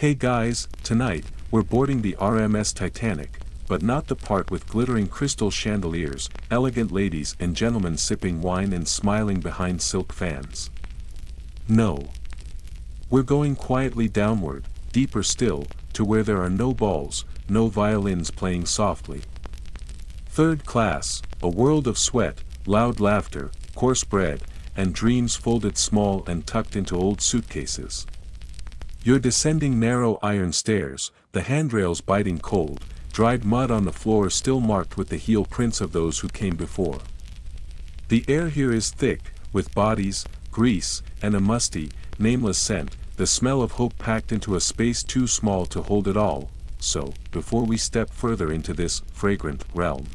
Hey guys, tonight, we're boarding the RMS Titanic, but not the part with glittering crystal chandeliers, elegant ladies and gentlemen sipping wine and smiling behind silk fans. No. We're going quietly downward, deeper still, to where there are no balls, no violins playing softly. Third class, a world of sweat, loud laughter, coarse bread, and dreams folded small and tucked into old suitcases. You're descending narrow iron stairs, the handrails biting cold, dried mud on the floor still marked with the heel prints of those who came before. The air here is thick, with bodies, grease, and a musty, nameless scent, the smell of hope packed into a space too small to hold it all. So, before we step further into this fragrant realm,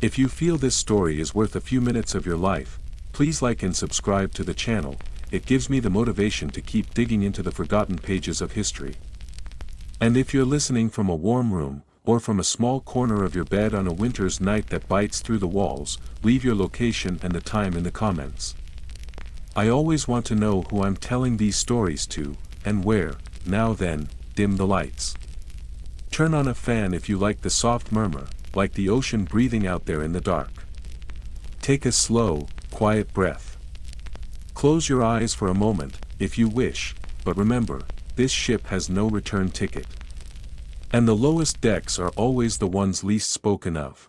if you feel this story is worth a few minutes of your life, please like and subscribe to the channel. It gives me the motivation to keep digging into the forgotten pages of history. And if you're listening from a warm room, or from a small corner of your bed on a winter's night that bites through the walls, leave your location and the time in the comments. I always want to know who I'm telling these stories to, and where. Now then, dim the lights. Turn on a fan if you like the soft murmur, like the ocean breathing out there in the dark. Take a slow, quiet breath. Close your eyes for a moment, if you wish, but remember, this ship has no return ticket. And the lowest decks are always the ones least spoken of.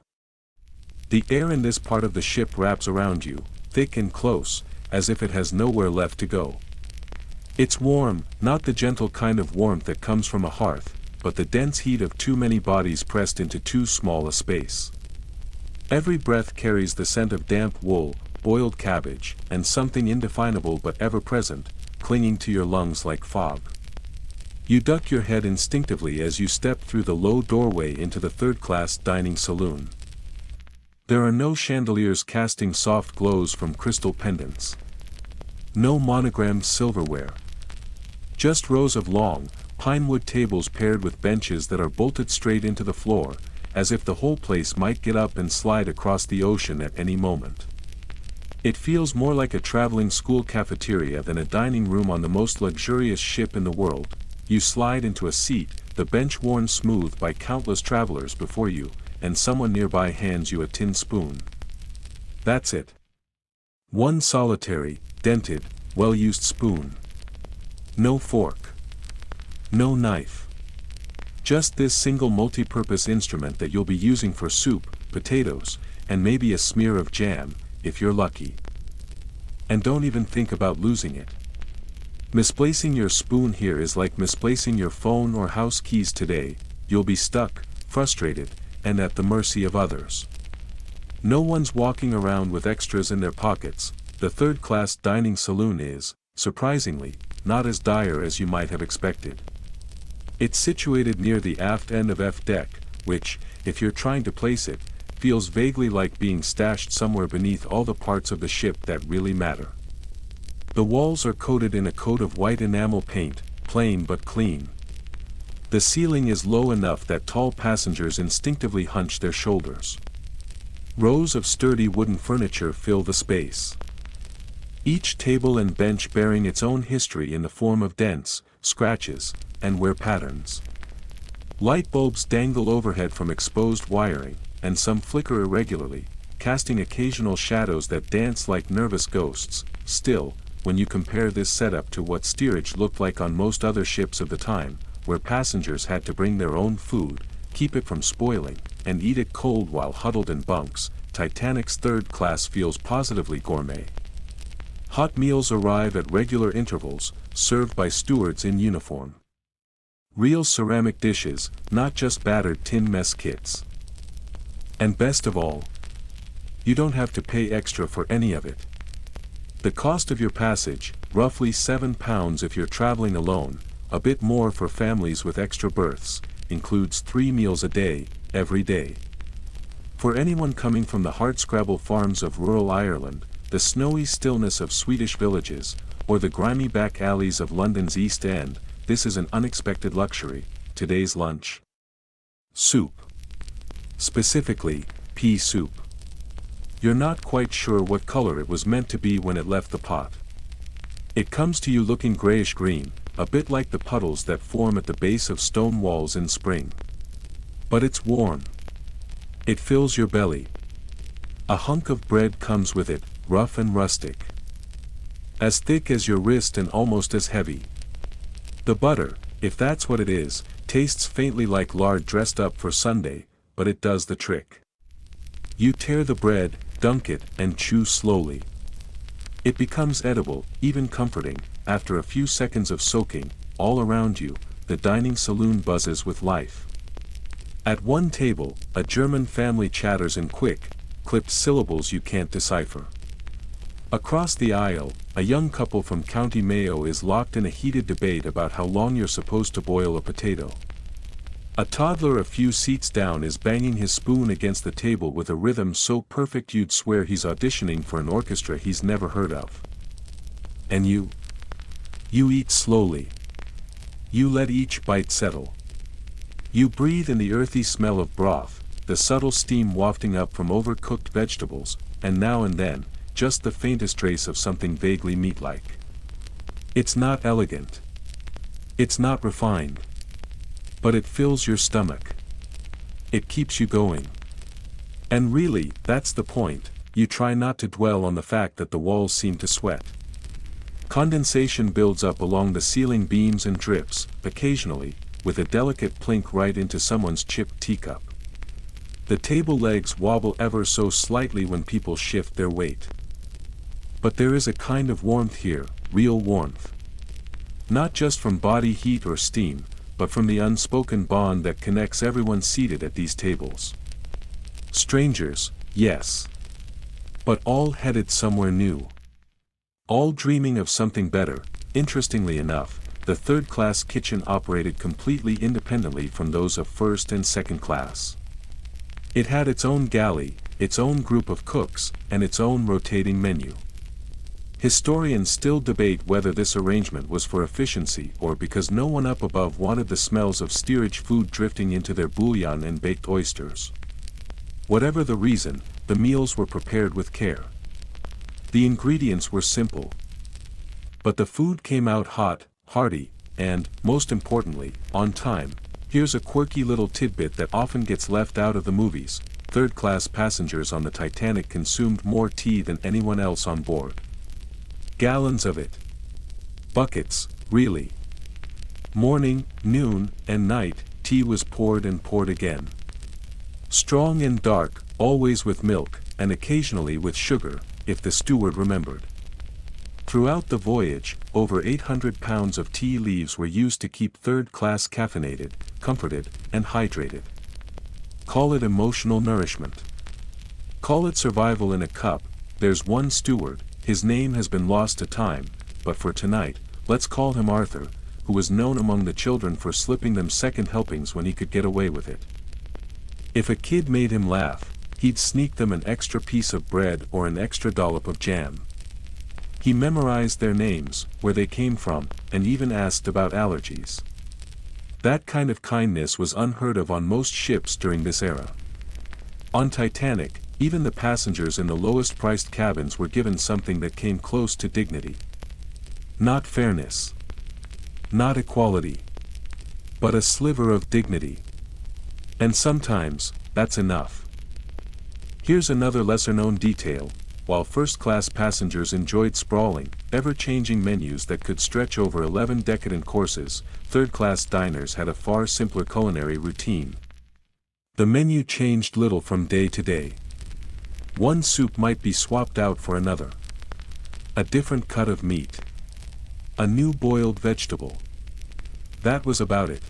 The air in this part of the ship wraps around you, thick and close, as if it has nowhere left to go. It's warm, not the gentle kind of warmth that comes from a hearth, but the dense heat of too many bodies pressed into too small a space. Every breath carries the scent of damp wool, boiled cabbage, and something indefinable but ever-present, clinging to your lungs like fog. You duck your head instinctively as you step through the low doorway into the third-class dining saloon. There are no chandeliers casting soft glows from crystal pendants. No monogrammed silverware. Just rows of long, pine-wood tables paired with benches that are bolted straight into the floor, as if the whole place might get up and slide across the ocean at any moment. It feels more like a traveling school cafeteria than a dining room on the most luxurious ship in the world. You slide into a seat, the bench worn smooth by countless travelers before you, and someone nearby hands you a tin spoon. That's it. One solitary, dented, well-used spoon. No fork. No knife. Just this single multi-purpose instrument that you'll be using for soup, potatoes, and maybe a smear of jam, if you're lucky. And don't even think about losing it. Misplacing your spoon here is like misplacing your phone or house keys today. You'll be stuck, frustrated, and at the mercy of others. No one's walking around with extras in their pockets. The third-class dining saloon is, surprisingly, not as dire as you might have expected. It's situated near the aft end of F deck, which, if you're trying to place it, feels vaguely like being stashed somewhere beneath all the parts of the ship that really matter. The walls are coated in a coat of white enamel paint, plain but clean. The ceiling is low enough that tall passengers instinctively hunch their shoulders. Rows of sturdy wooden furniture fill the space. Each table and bench bearing its own history in the form of dents, scratches, and wear patterns. Light bulbs dangle overhead from exposed wiring, and some flicker irregularly, casting occasional shadows that dance like nervous ghosts. Still, when you compare this setup to what steerage looked like on most other ships of the time, where passengers had to bring their own food, keep it from spoiling, and eat it cold while huddled in bunks, Titanic's third class feels positively gourmet. Hot meals arrive at regular intervals, served by stewards in uniform. Real ceramic dishes, not just battered tin mess kits. And best of all, you don't have to pay extra for any of it. The cost of your passage, roughly £7 if you're traveling alone, a bit more for families with extra berths, includes 3 meals a day, every day. For anyone coming from the hardscrabble farms of rural Ireland, the snowy stillness of Swedish villages, or the grimy back alleys of London's East End, this is an unexpected luxury. Today's lunch. Soup. Specifically, pea soup. You're not quite sure what color it was meant to be when it left the pot. It comes to you looking grayish-green, a bit like the puddles that form at the base of stone walls in spring. But it's warm. It fills your belly. A hunk of bread comes with it, rough and rustic. As thick as your wrist and almost as heavy. The butter, if that's what it is, tastes faintly like lard dressed up for Sunday, but it does the trick. You tear the bread, dunk it, and chew slowly. It becomes edible, even comforting. After a few seconds of soaking, all around you, the dining saloon buzzes with life. At one table, a German family chatters in quick, clipped syllables you can't decipher. Across the aisle, a young couple from County Mayo is locked in a heated debate about how long you're supposed to boil a potato. A toddler a few seats down is banging his spoon against the table with a rhythm so perfect you'd swear he's auditioning for an orchestra he's never heard of. And you? You eat slowly. You let each bite settle. You breathe in the earthy smell of broth, the subtle steam wafting up from overcooked vegetables, and now and then, just the faintest trace of something vaguely meat-like. It's not elegant. It's not refined. But it fills your stomach. It keeps you going. And really, that's the point. You try not to dwell on the fact that the walls seem to sweat. Condensation builds up along the ceiling beams and drips, occasionally, with a delicate plink right into someone's chipped teacup. The table legs wobble ever so slightly when people shift their weight. But there is a kind of warmth here, real warmth. Not just from body heat or steam, but from the unspoken bond that connects everyone seated at these tables. Strangers, yes. But all headed somewhere new. All dreaming of something better. Interestingly enough, the third-class kitchen operated completely independently from those of first and second class. It had its own galley, its own group of cooks, and its own rotating menu. Historians still debate whether this arrangement was for efficiency or because no one up above wanted the smells of steerage food drifting into their bouillon and baked oysters. Whatever the reason, the meals were prepared with care. The ingredients were simple. But the food came out hot, hearty, and, most importantly, on time. Here's a quirky little tidbit that often gets left out of the movies. Third-class passengers on the Titanic consumed more tea than anyone else on board. Gallons of it. Buckets, really. Morning, noon, and night, tea was poured and poured again. Strong and dark, always with milk, and occasionally with sugar, if the steward remembered. Throughout the voyage, over 800 pounds of tea leaves were used to keep third class caffeinated, comforted, and hydrated. Call it emotional nourishment. Call it survival in a cup. There's one steward, his name has been lost to time, but for tonight, let's call him Arthur, who was known among the children for slipping them second helpings when he could get away with it. If a kid made him laugh, he'd sneak them an extra piece of bread or an extra dollop of jam. He memorized their names, where they came from, and even asked about allergies. That kind of kindness was unheard of on most ships during this era. On Titanic, even the passengers in the lowest-priced cabins were given something that came close to dignity. Not fairness. Not equality. But a sliver of dignity. And sometimes, that's enough. Here's another lesser-known detail. While first-class passengers enjoyed sprawling, ever-changing menus that could stretch over 11 decadent courses, third-class diners had a far simpler culinary routine. The menu changed little from day to day. One soup might be swapped out for another. A different cut of meat. A new boiled vegetable. That was about it.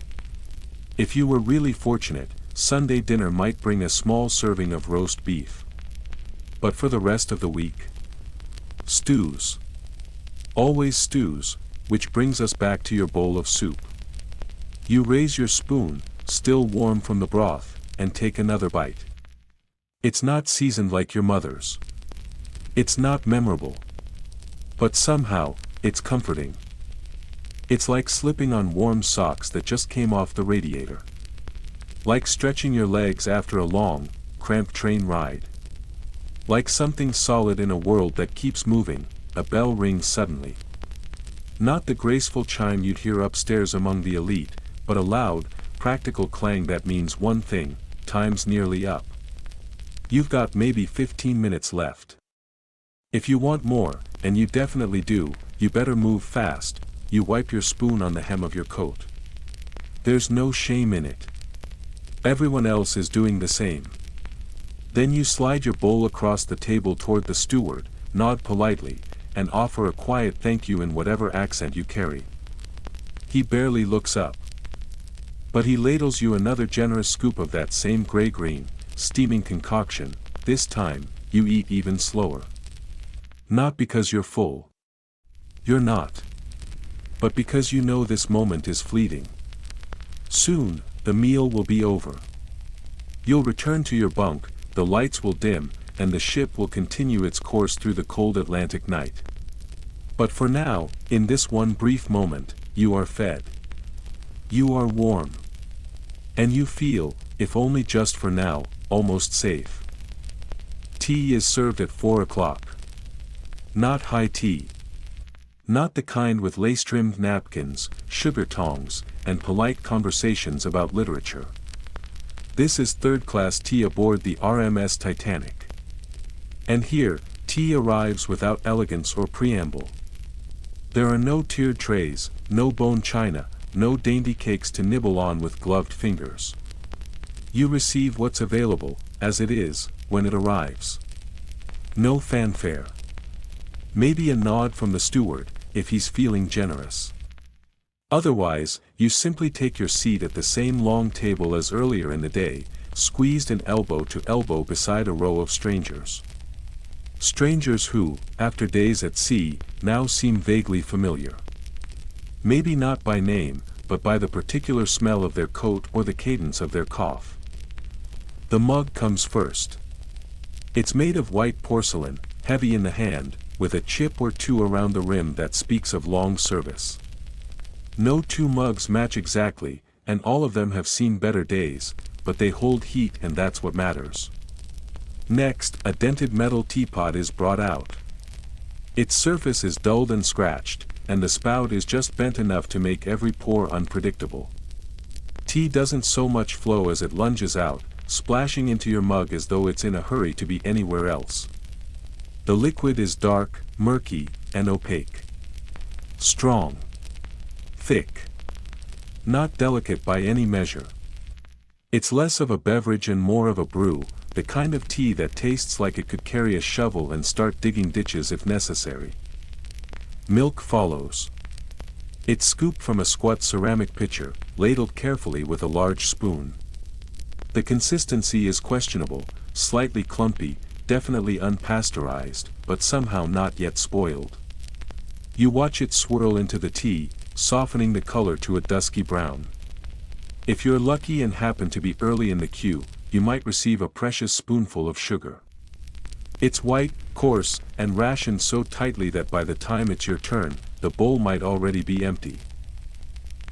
If you were really fortunate, Sunday dinner might bring a small serving of roast beef. But for the rest of the week? Stews. Always stews, which brings us back to your bowl of soup. You raise your spoon, still warm from the broth, and take another bite. It's not seasoned like your mother's. It's not memorable. But somehow, it's comforting. It's like slipping on warm socks that just came off the radiator. Like stretching your legs after a long, cramped train ride. Like something solid in a world that keeps moving. A bell rings suddenly. Not the graceful chime you'd hear upstairs among the elite, but a loud, practical clang that means one thing: time's nearly up. You've got maybe 15 minutes left. If you want more, and you definitely do, you better move fast. You wipe your spoon on the hem of your coat. There's no shame in it. Everyone else is doing the same. Then you slide your bowl across the table toward the steward, nod politely, and offer a quiet thank you in whatever accent you carry. He barely looks up. But he ladles you another generous scoop of that same gray-green, steaming concoction. This time, you eat even slower. Not because you're full. You're not. But because you know this moment is fleeting. Soon, the meal will be over. You'll return to your bunk, the lights will dim, and the ship will continue its course through the cold Atlantic night. But for now, in this one brief moment, you are fed. You are warm. And you feel, if only just for now, almost safe. Tea is served at 4 o'clock. Not high tea. Not the kind with lace-trimmed napkins, sugar tongs, and polite conversations about literature. This is third-class tea aboard the RMS Titanic. And here, tea arrives without elegance or preamble. There are no tiered trays, no bone china, no dainty cakes to nibble on with gloved fingers. You receive what's available, as it is, when it arrives. No fanfare. Maybe a nod from the steward, if he's feeling generous. Otherwise, you simply take your seat at the same long table as earlier in the day, squeezed in elbow to elbow beside a row of strangers. Strangers who, after days at sea, now seem vaguely familiar. Maybe not by name, but by the particular smell of their coat or the cadence of their cough. The mug comes first. It's made of white porcelain, heavy in the hand, with a chip or two around the rim that speaks of long service. No two mugs match exactly, and all of them have seen better days, but they hold heat, and that's what matters. Next, a dented metal teapot is brought out. Its surface is dulled and scratched, and the spout is just bent enough to make every pour unpredictable. Tea doesn't so much flow as it lunges out, splashing into your mug as though it's in a hurry to be anywhere else. The liquid is dark, murky, and opaque. Strong. Thick. Not delicate by any measure. It's less of a beverage and more of a brew, the kind of tea that tastes like it could carry a shovel and start digging ditches if necessary. Milk follows. It's scooped from a squat ceramic pitcher, ladled carefully with a large spoon. The consistency is questionable, slightly clumpy, definitely unpasteurized, but somehow not yet spoiled. You watch it swirl into the tea, softening the color to a dusky brown. If you're lucky and happen to be early in the queue, you might receive a precious spoonful of sugar. It's white, coarse, and rationed so tightly that by the time it's your turn, the bowl might already be empty.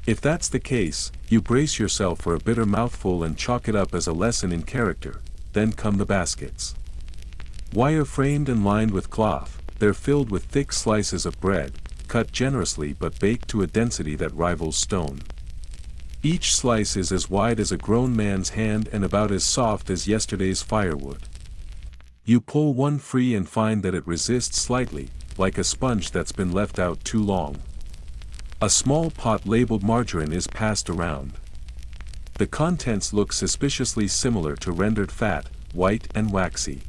If that's the case, you brace yourself for a bitter mouthful and chalk it up as a lesson in character. Then come the baskets. Wire-framed and lined with cloth, they're filled with thick slices of bread, cut generously but baked to a density that rivals stone. Each slice is as wide as a grown man's hand and about as soft as yesterday's firewood. You pull one free and find that it resists slightly, like a sponge that's been left out too long. A small pot labeled margarine is passed around. The contents look suspiciously similar to rendered fat, white and waxy.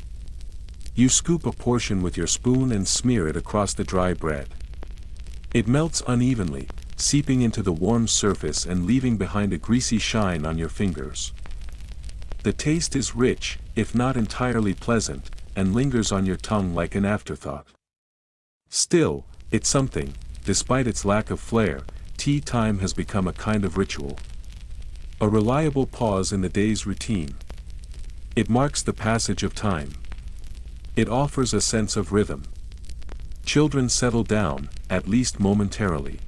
You scoop a portion with your spoon and smear it across the dry bread. It melts unevenly, seeping into the warm surface and leaving behind a greasy shine on your fingers. The taste is rich, if not entirely pleasant, and lingers on your tongue like an afterthought. Still, it's something. Despite its lack of flair, tea time has become a kind of ritual. A reliable pause in the day's routine. It marks the passage of time. It offers a sense of rhythm. Children settle down, at least momentarily.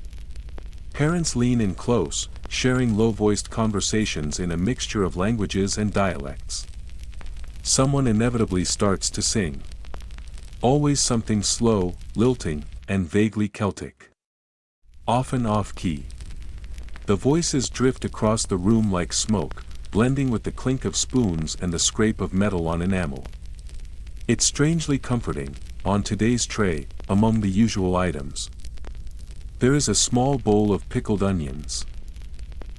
Parents lean in close, sharing low-voiced conversations in a mixture of languages and dialects. Someone inevitably starts to sing. Always something slow, lilting, and vaguely Celtic. often off-key. The voices drift across the room like smoke, blending with the clink of spoons and the scrape of metal on enamel. It's strangely comforting, on today's tray, among the usual items. There is a small bowl of pickled onions.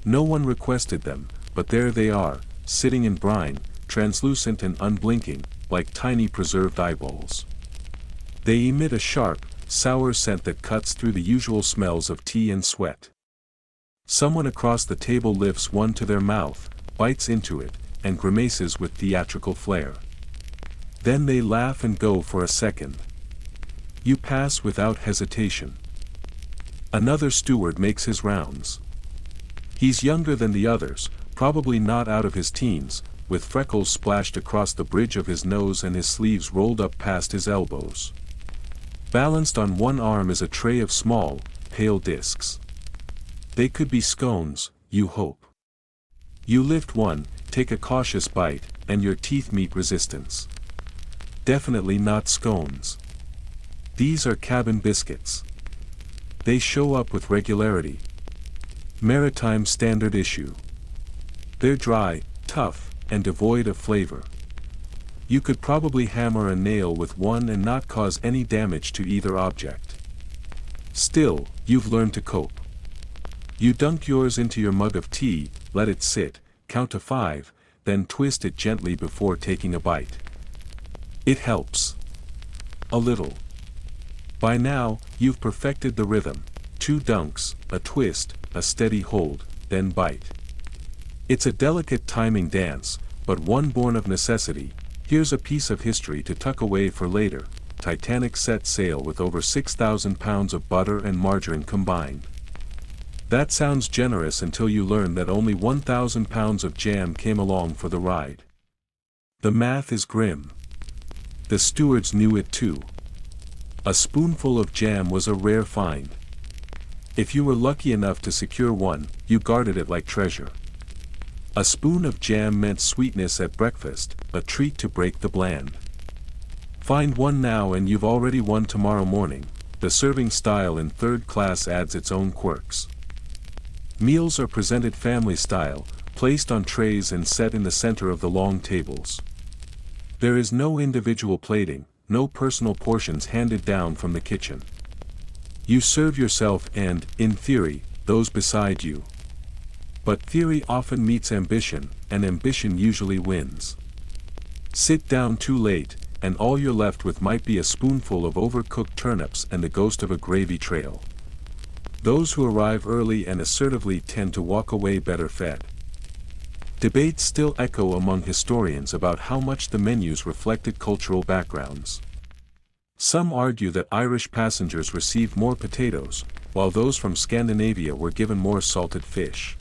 No one requested them, but there they are, sitting in brine, translucent and unblinking, like tiny preserved eyeballs. They emit a sharp, sour scent that cuts through the usual smells of tea and sweat. Someone across the table lifts one to their mouth, bites into it, and grimaces with theatrical flair. Then they laugh and go for a second. You pass without hesitation. Another steward makes his rounds. He's younger than the others, probably not out of his teens, with freckles splashed across the bridge of his nose and his sleeves rolled up past his elbows. Balanced on one arm is a tray of small, pale discs. They could be scones, you hope. You lift one, take a cautious bite, and your teeth meet resistance. Definitely not scones. These are cabin biscuits. They show up with regularity. Maritime standard issue. They're dry, tough, and devoid of flavor. You could probably hammer a nail with one and not cause any damage to either object. Still, you've learned to cope. You dunk yours into your mug of tea, let it sit, count to 5, then twist it gently before taking a bite. It helps. A little. By now, you've perfected the rhythm. 2 dunks, a twist, a steady hold, then bite. It's a delicate timing dance, but one born of necessity. Here's a piece of history to tuck away for later. Titanic set sail with over 6,000 pounds of butter and margarine combined. That sounds generous until you learn that only 1,000 pounds of jam came along for the ride. The math is grim. The stewards knew it too. A spoonful of jam was a rare find. If you were lucky enough to secure one, you guarded it like treasure. A spoon of jam meant sweetness at breakfast, a treat to break the bland. Find one now and you've already won tomorrow morning. The serving style in third class adds its own quirks. Meals are presented family style, placed on trays and set in the center of the long tables. There is no individual plating, no personal portions handed down from the kitchen. You serve yourself and, in theory, those beside you. But theory often meets ambition, and ambition usually wins. Sit down too late, and all you're left with might be a spoonful of overcooked turnips and the ghost of a gravy trail. Those who arrive early and assertively tend to walk away better fed. Debates still echo among historians about how much the menus reflected cultural backgrounds. Some argue that Irish passengers received more potatoes, while those from Scandinavia were given more salted fish.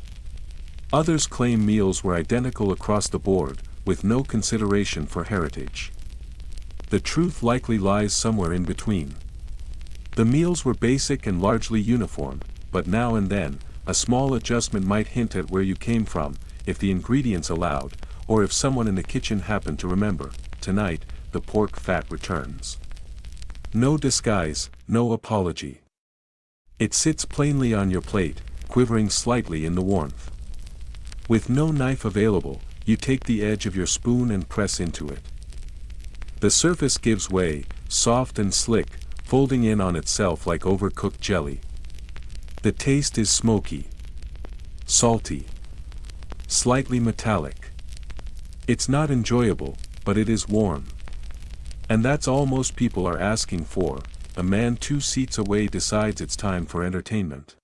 Others claim meals were identical across the board, with no consideration for heritage. The truth likely lies somewhere in between. The meals were basic and largely uniform, but now and then, a small adjustment might hint at where you came from, if the ingredients allowed, or if someone in the kitchen happened to remember. Tonight, the pork fat returns. No disguise, no apology. It sits plainly on your plate, quivering slightly in the warmth. With no knife available, you take the edge of your spoon and press into it. The surface gives way, soft and slick, folding in on itself like overcooked jelly. The taste is smoky, salty, slightly metallic. It's not enjoyable, but it is warm. And that's all most people are asking for. A man 2 seats away decides it's time for entertainment.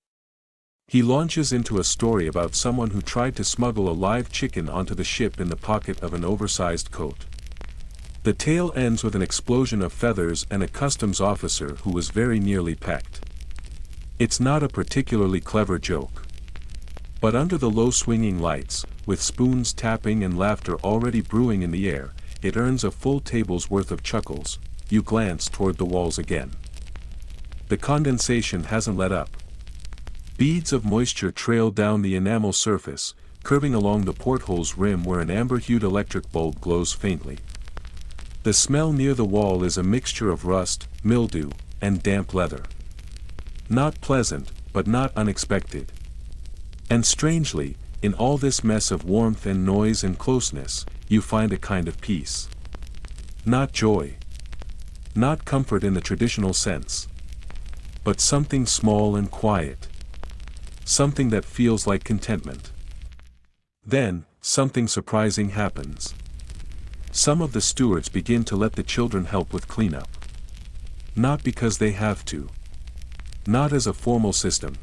He launches into a story about someone who tried to smuggle a live chicken onto the ship in the pocket of an oversized coat. The tale ends with an explosion of feathers and a customs officer who was very nearly pecked. It's not a particularly clever joke. But under the low swinging lights, with spoons tapping and laughter already brewing in the air, it earns a full table's worth of chuckles. You glance toward the walls again. The condensation hasn't let up. Beads of moisture trail down the enamel surface, curving along the porthole's rim where an amber-hued electric bulb glows faintly. The smell near the wall is a mixture of rust, mildew, and damp leather. Not pleasant, but not unexpected. And strangely, in all this mess of warmth and noise and closeness, you find a kind of peace. Not joy. Not comfort in the traditional sense. But something small and quiet. Something that feels like contentment. Then, something surprising happens. Some of the stewards begin to let the children help with cleanup. Not because they have to. Not as a formal system.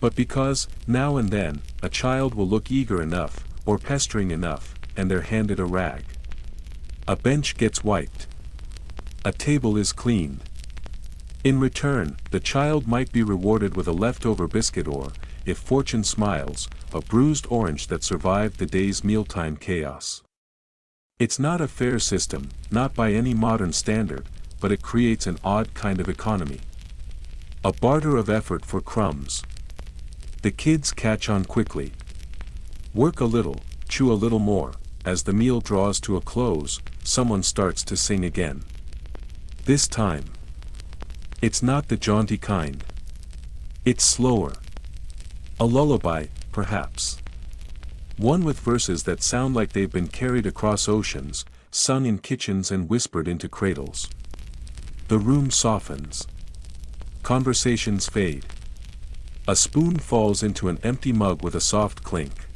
But because, now and then, a child will look eager enough, or pestering enough, and they're handed a rag. A bench gets wiped. A table is cleaned. In return, the child might be rewarded with a leftover biscuit or, if fortune smiles, a bruised orange that survived the day's mealtime chaos. It's not a fair system, not by any modern standard, but it creates an odd kind of economy. A barter of effort for crumbs. The kids catch on quickly. Work a little, chew a little more. As the meal draws to a close, someone starts to sing again. This time, it's not the jaunty kind. It's slower. A lullaby, perhaps. One with verses that sound like they've been carried across oceans, sung in kitchens and whispered into cradles. The room softens. Conversations fade. A spoon falls into an empty mug with a soft clink.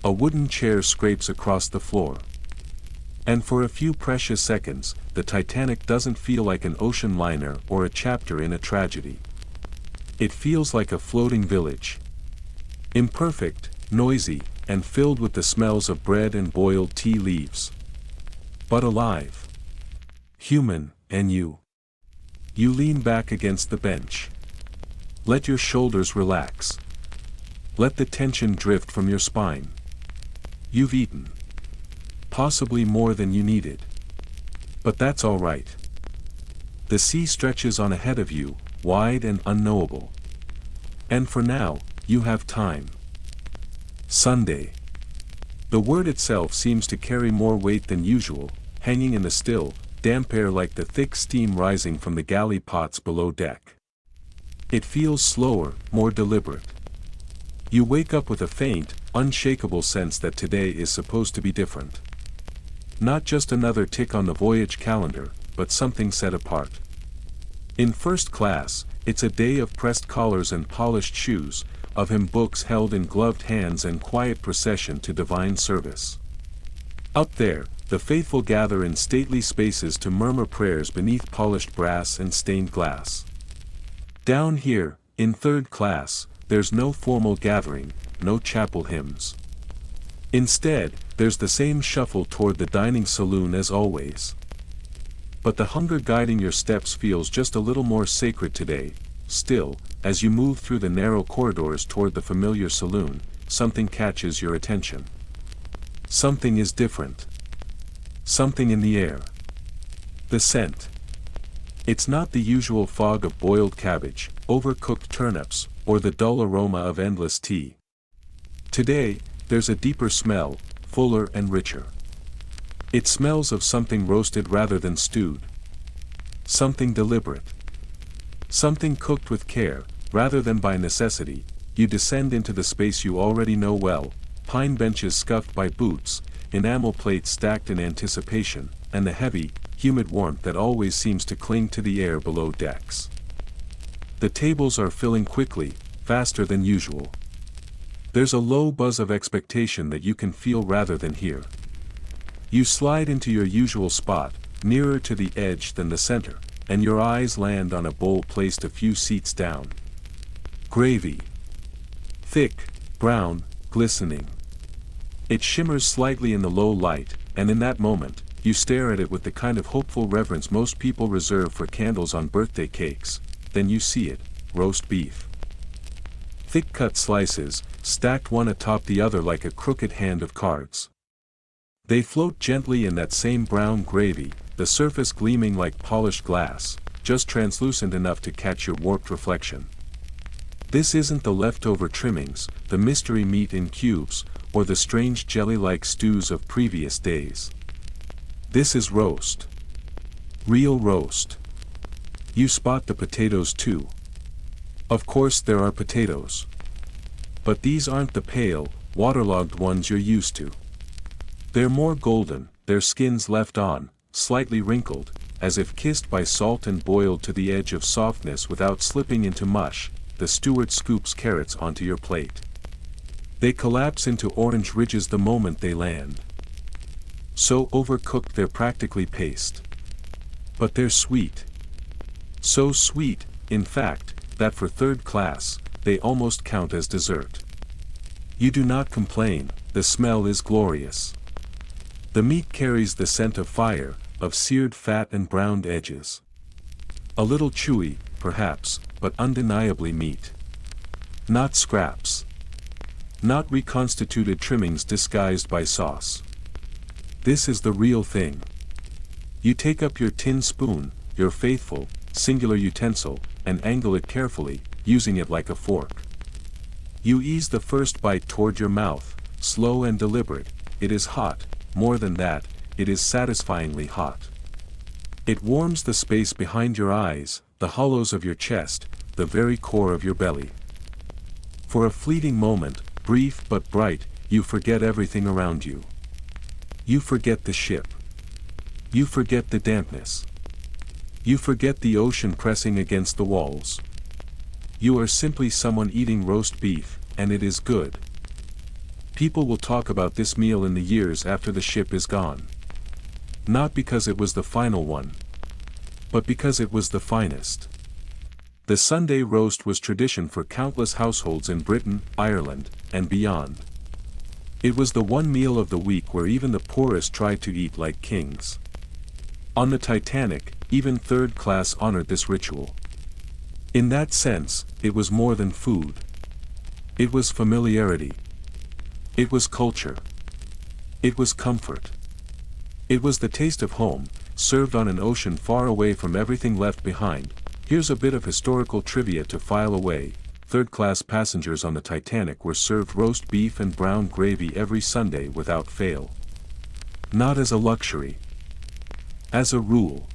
A wooden chair scrapes across the floor. And for a few precious seconds, the Titanic doesn't feel like an ocean liner or a chapter in a tragedy. It feels like a floating village. Imperfect, noisy, and filled with the smells of bread and boiled tea leaves. But alive. Human, and you. You lean back against the bench. Let your shoulders relax. Let the tension drift from your spine. You've eaten. Possibly more than you needed. But that's all right. The sea stretches on ahead of you, wide and unknowable. And for now, you have time. Sunday. The word itself seems to carry more weight than usual, hanging in the still, damp air like the thick steam rising from the galley pots below deck. It feels slower, more deliberate. You wake up with a faint, unshakable sense that today is supposed to be different. Not just another tick on the voyage calendar, but something set apart. In first class, it's a day of pressed collars and polished shoes, of hymn books held in gloved hands and quiet procession to divine service. Up there, the faithful gather in stately spaces to murmur prayers beneath polished brass and stained glass. Down here, in third class, there's no formal gathering, no chapel hymns. Instead, there's the same shuffle toward the dining saloon as always. But the hunger guiding your steps feels just a little more sacred today. Still, as you move through the narrow corridors toward the familiar saloon, something catches your attention. Something is different. Something in the air. The scent. It's not the usual fog of boiled cabbage, overcooked turnips, or the dull aroma of endless tea. Today, there's a deeper smell, fuller and richer. It smells of something roasted rather than stewed. Something deliberate. Something cooked with care, rather than by necessity. You descend into the space you already know well, pine benches scuffed by boots, enamel plates stacked in anticipation, and the heavy, humid warmth that always seems to cling to the air below decks. The tables are filling quickly, faster than usual. There's a low buzz of expectation that you can feel rather than hear. You slide into your usual spot, nearer to the edge than the center, and your eyes land on a bowl placed a few seats down. Gravy. Thick, brown, glistening. It shimmers slightly in the low light, and in that moment, you stare at it with the kind of hopeful reverence most people reserve for candles on birthday cakes. Then you see it, roast beef. Thick-cut slices, stacked one atop the other like a crooked hand of cards. They float gently in that same brown gravy, the surface gleaming like polished glass, just translucent enough to catch your warped reflection. This isn't the leftover trimmings, the mystery meat in cubes, or the strange jelly-like stews of previous days. This is roast. Real roast. You spot the potatoes too. Of course there are potatoes. But these aren't the pale, waterlogged ones you're used to. They're more golden, their skins left on, slightly wrinkled, as if kissed by salt and boiled to the edge of softness without slipping into mush. The steward scoops carrots onto your plate. They collapse into orange ridges the moment they land. So overcooked they're practically paste. But they're sweet. So sweet, in fact, that for third class, they almost count as dessert. You do not complain, the smell is glorious. The meat carries the scent of fire, of seared fat and browned edges. A little chewy, perhaps, but undeniably meat. Not scraps. Not reconstituted trimmings disguised by sauce. This is the real thing. You take up your tin spoon, your faithful, singular utensil, and angle it carefully, using it like a fork. You ease the first bite toward your mouth, slow and deliberate. It is hot, more than that, it is satisfyingly hot. It warms the space behind your eyes, the hollows of your chest, the very core of your belly. For a fleeting moment, brief but bright, you forget everything around you. You forget the ship. You forget the dampness. You forget the ocean pressing against the walls. You are simply someone eating roast beef, and it is good. People will talk about this meal in the years after the ship is gone. Not because it was the final one, but because it was the finest. The Sunday roast was tradition for countless households in Britain, Ireland, and beyond. It was the one meal of the week where even the poorest tried to eat like kings. On the Titanic, even third class honored this ritual. In that sense, it was more than food. It was familiarity. It was culture. It was comfort. It was the taste of home, served on an ocean far away from everything left behind. Here's a bit of historical trivia to file away. Third-class passengers on the Titanic were served roast beef and brown gravy every Sunday without fail. Not as a luxury. As a rule.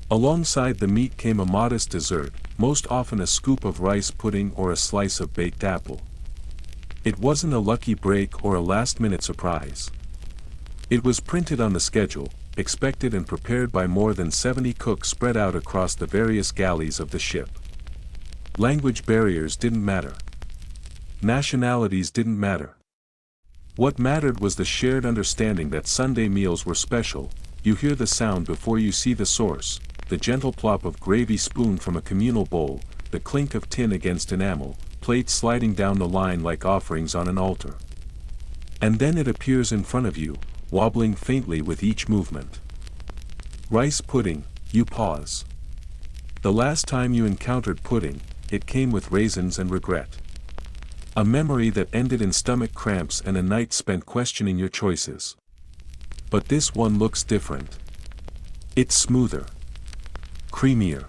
Alongside the meat came a modest dessert, most often a scoop of rice pudding or a slice of baked apple. It wasn't a lucky break or a last-minute surprise. It was printed on the schedule, expected and prepared by more than 70 cooks spread out across the various galleys of the ship. Language barriers didn't matter. Nationalities didn't matter. What mattered was the shared understanding that Sunday meals were special. You hear the sound before you see the source, the gentle plop of gravy spoon from a communal bowl, the clink of tin against enamel, plates sliding down the line like offerings on an altar. And then it appears in front of you, wobbling faintly with each movement. Rice pudding, you pause. The last time you encountered pudding, it came with raisins and regret. A memory that ended in stomach cramps and a night spent questioning your choices. But this one looks different. It's smoother. Creamier.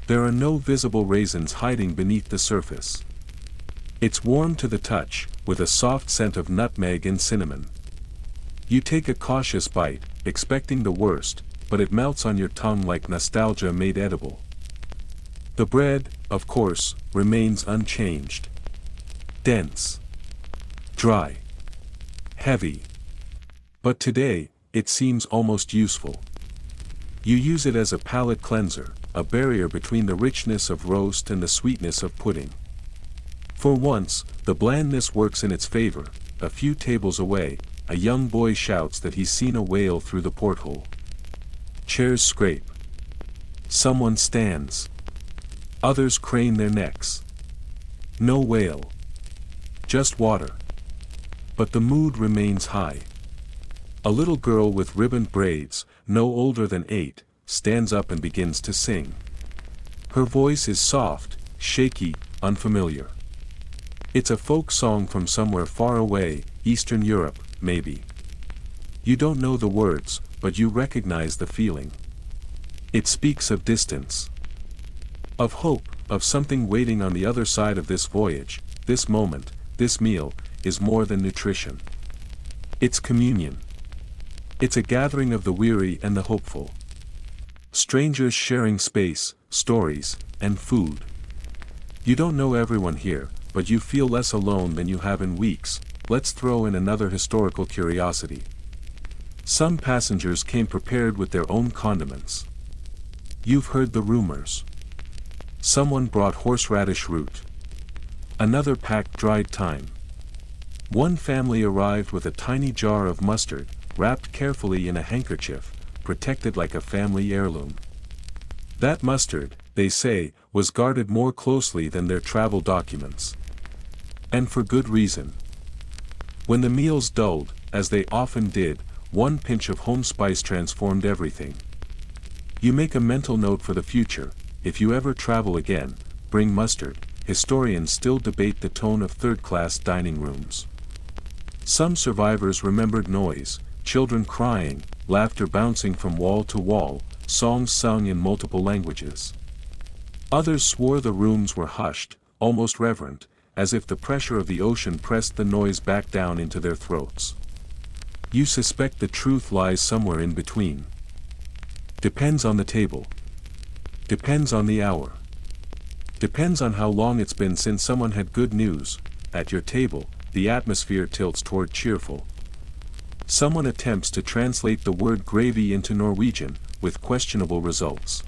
There are no visible raisins hiding beneath the surface. It's warm to the touch, with a soft scent of nutmeg and cinnamon. You take a cautious bite, expecting the worst, but it melts on your tongue like nostalgia made edible. The bread, of course, remains unchanged. Dense. Dry. Heavy. But today, it seems almost useful. You use it as a palate cleanser, a barrier between the richness of roast and the sweetness of pudding. For once, the blandness works in its favor. A few tables away, a young boy shouts that he's seen a whale through the porthole. Chairs scrape. Someone stands. Others crane their necks. No whale. Just water. But the mood remains high. A little girl with ribboned braids, no older than 8, stands up and begins to sing. Her voice is soft, shaky, unfamiliar. It's a folk song from somewhere far away, Eastern Europe, maybe. You don't know the words, but you recognize the feeling. It speaks of distance. Of hope, of something waiting on the other side of this voyage. This moment, this meal, is more than nutrition. It's communion. It's a gathering of the weary and the hopeful. Strangers sharing space, stories, and food. You don't know everyone here, but you feel less alone than you have in weeks. Let's throw in another historical curiosity. Some passengers came prepared with their own condiments. You've heard the rumors. Someone brought horseradish root. Another packed dried thyme. One family arrived with a tiny jar of mustard, wrapped carefully in a handkerchief, protected like a family heirloom. That mustard, they say, was guarded more closely than their travel documents. And for good reason. When the meals dulled, as they often did, one pinch of home spice transformed everything. You make a mental note for the future: if you ever travel again, bring mustard. Historians still debate the tone of third-class dining rooms. Some survivors remembered noise, children crying, laughter bouncing from wall to wall, songs sung in multiple languages. Others swore the rooms were hushed, almost reverent, as if the pressure of the ocean pressed the noise back down into their throats. You suspect the truth lies somewhere in between. Depends on the table. Depends on the hour. Depends on how long it's been since someone had good news. At your table, the atmosphere tilts toward cheerful. Someone attempts to translate the word gravy into Norwegian, with questionable results.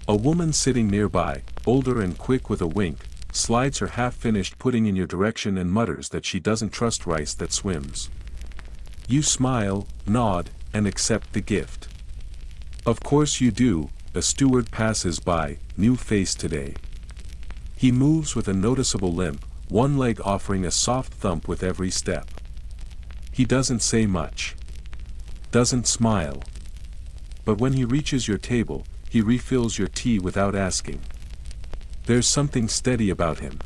A woman sitting nearby, older and quick with a wink, slides her half-finished pudding in your direction and mutters that she doesn't trust rice that swims. You smile, nod, and accept the gift. Of course you do. A steward passes by, new face today. He moves with a noticeable limp, one leg offering a soft thump with every step. He doesn't say much. Doesn't smile. But when he reaches your table, he refills your tea without asking. There's something steady about him.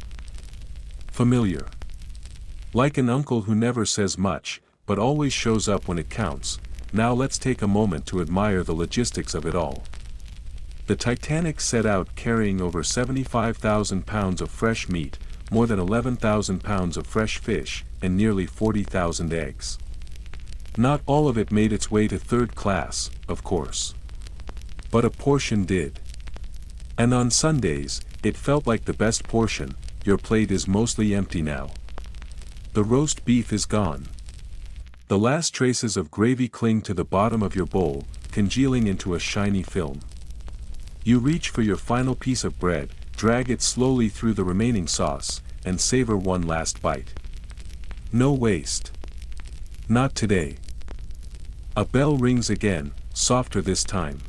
Familiar. Like an uncle who never says much, but always shows up when it counts. Now let's take a moment to admire the logistics of it all. The Titanic set out carrying over 75,000 pounds of fresh meat, more than 11,000 pounds of fresh fish, and nearly 40,000 eggs. Not all of it made its way to third class, of course. But a portion did. And on Sundays, it felt like the best portion. Your plate is mostly empty now. The roast beef is gone. The last traces of gravy cling to the bottom of your bowl, congealing into a shiny film. You reach for your final piece of bread, drag it slowly through the remaining sauce, and savor one last bite. No waste. Not today. A bell rings again, softer this time.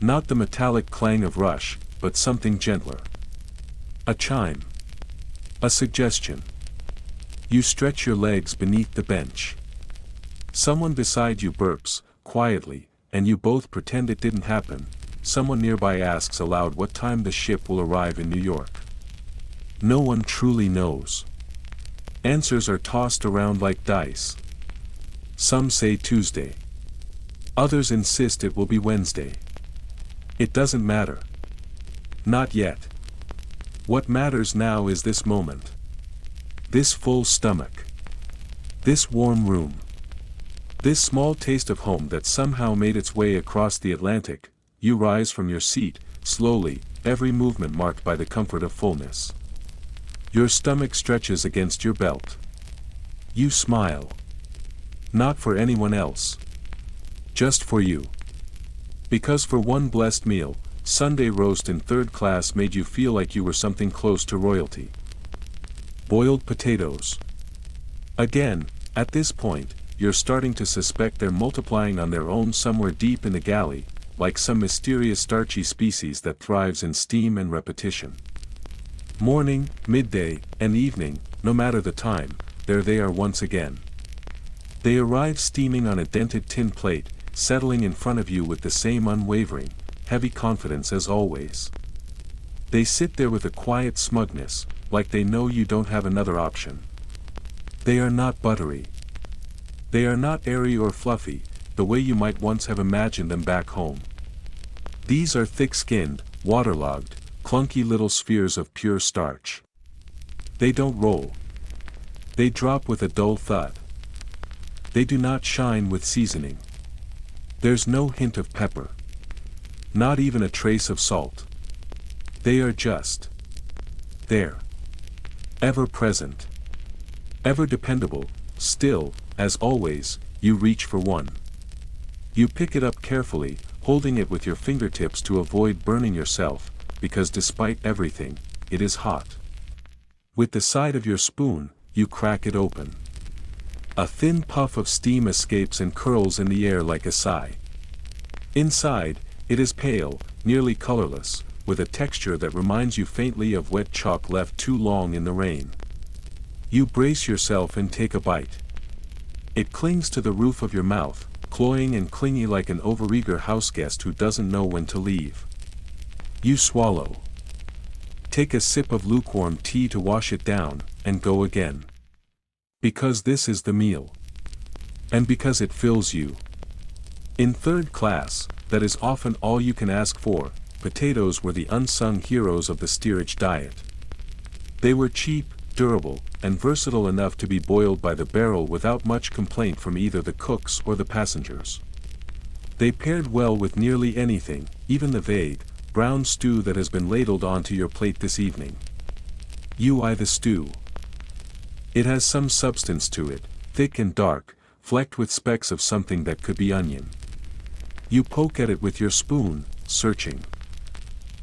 Not the metallic clang of rush, but something gentler. A chime. A suggestion. You stretch your legs beneath the bench. Someone beside you burps, quietly, and you both pretend it didn't happen. Someone nearby asks aloud what time the ship will arrive in New York. No one truly knows. Answers are tossed around like dice. Some say Tuesday. Others insist it will be Wednesday. It doesn't matter. Not yet. What matters now is this moment. This full stomach. This warm room. This small taste of home that somehow made its way across the Atlantic. You rise from your seat, slowly, every movement marked by the comfort of fullness. Your stomach stretches against your belt. You smile. Not for anyone else. Just for you. Because for one blessed meal, Sunday roast in third class made you feel like you were something close to royalty. Boiled potatoes. Again, at this point, you're starting to suspect they're multiplying on their own somewhere deep in the galley, like some mysterious starchy species that thrives in steam and repetition. Morning, midday, and evening, no matter the time, there they are once again. They arrive steaming on a dented tin plate, settling in front of you with the same unwavering, heavy confidence as always. They sit there with a quiet smugness, like they know you don't have another option. They are not buttery. They are not airy or fluffy, the way you might once have imagined them back home. These are thick-skinned, waterlogged, clunky little spheres of pure starch. They don't roll. They drop with a dull thud. They do not shine with seasoning. There's no hint of pepper. Not even a trace of salt. They are just. there. Ever present. Ever dependable. Still, as always, you reach for one. You pick it up carefully, holding it with your fingertips to avoid burning yourself, because despite everything, it is hot. With the side of your spoon, you crack it open. A thin puff of steam escapes and curls in the air like a sigh. Inside, it is pale, nearly colorless, with a texture that reminds you faintly of wet chalk left too long in the rain. You brace yourself and take a bite. It clings to the roof of your mouth, cloying and clingy like an overeager houseguest who doesn't know when to leave. You swallow. Take a sip of lukewarm tea to wash it down, and go again. Because this is the meal. And because it fills you. In third class, that is often all you can ask for. Potatoes were the unsung heroes of the steerage diet. They were cheap, durable, and versatile enough to be boiled by the barrel without much complaint from either the cooks or the passengers. They paired well with nearly anything, even the vague, brown stew that has been ladled onto your plate this evening. You eye the stew. It has some substance to it, thick and dark, flecked with specks of something that could be onion. You poke at it with your spoon, searching.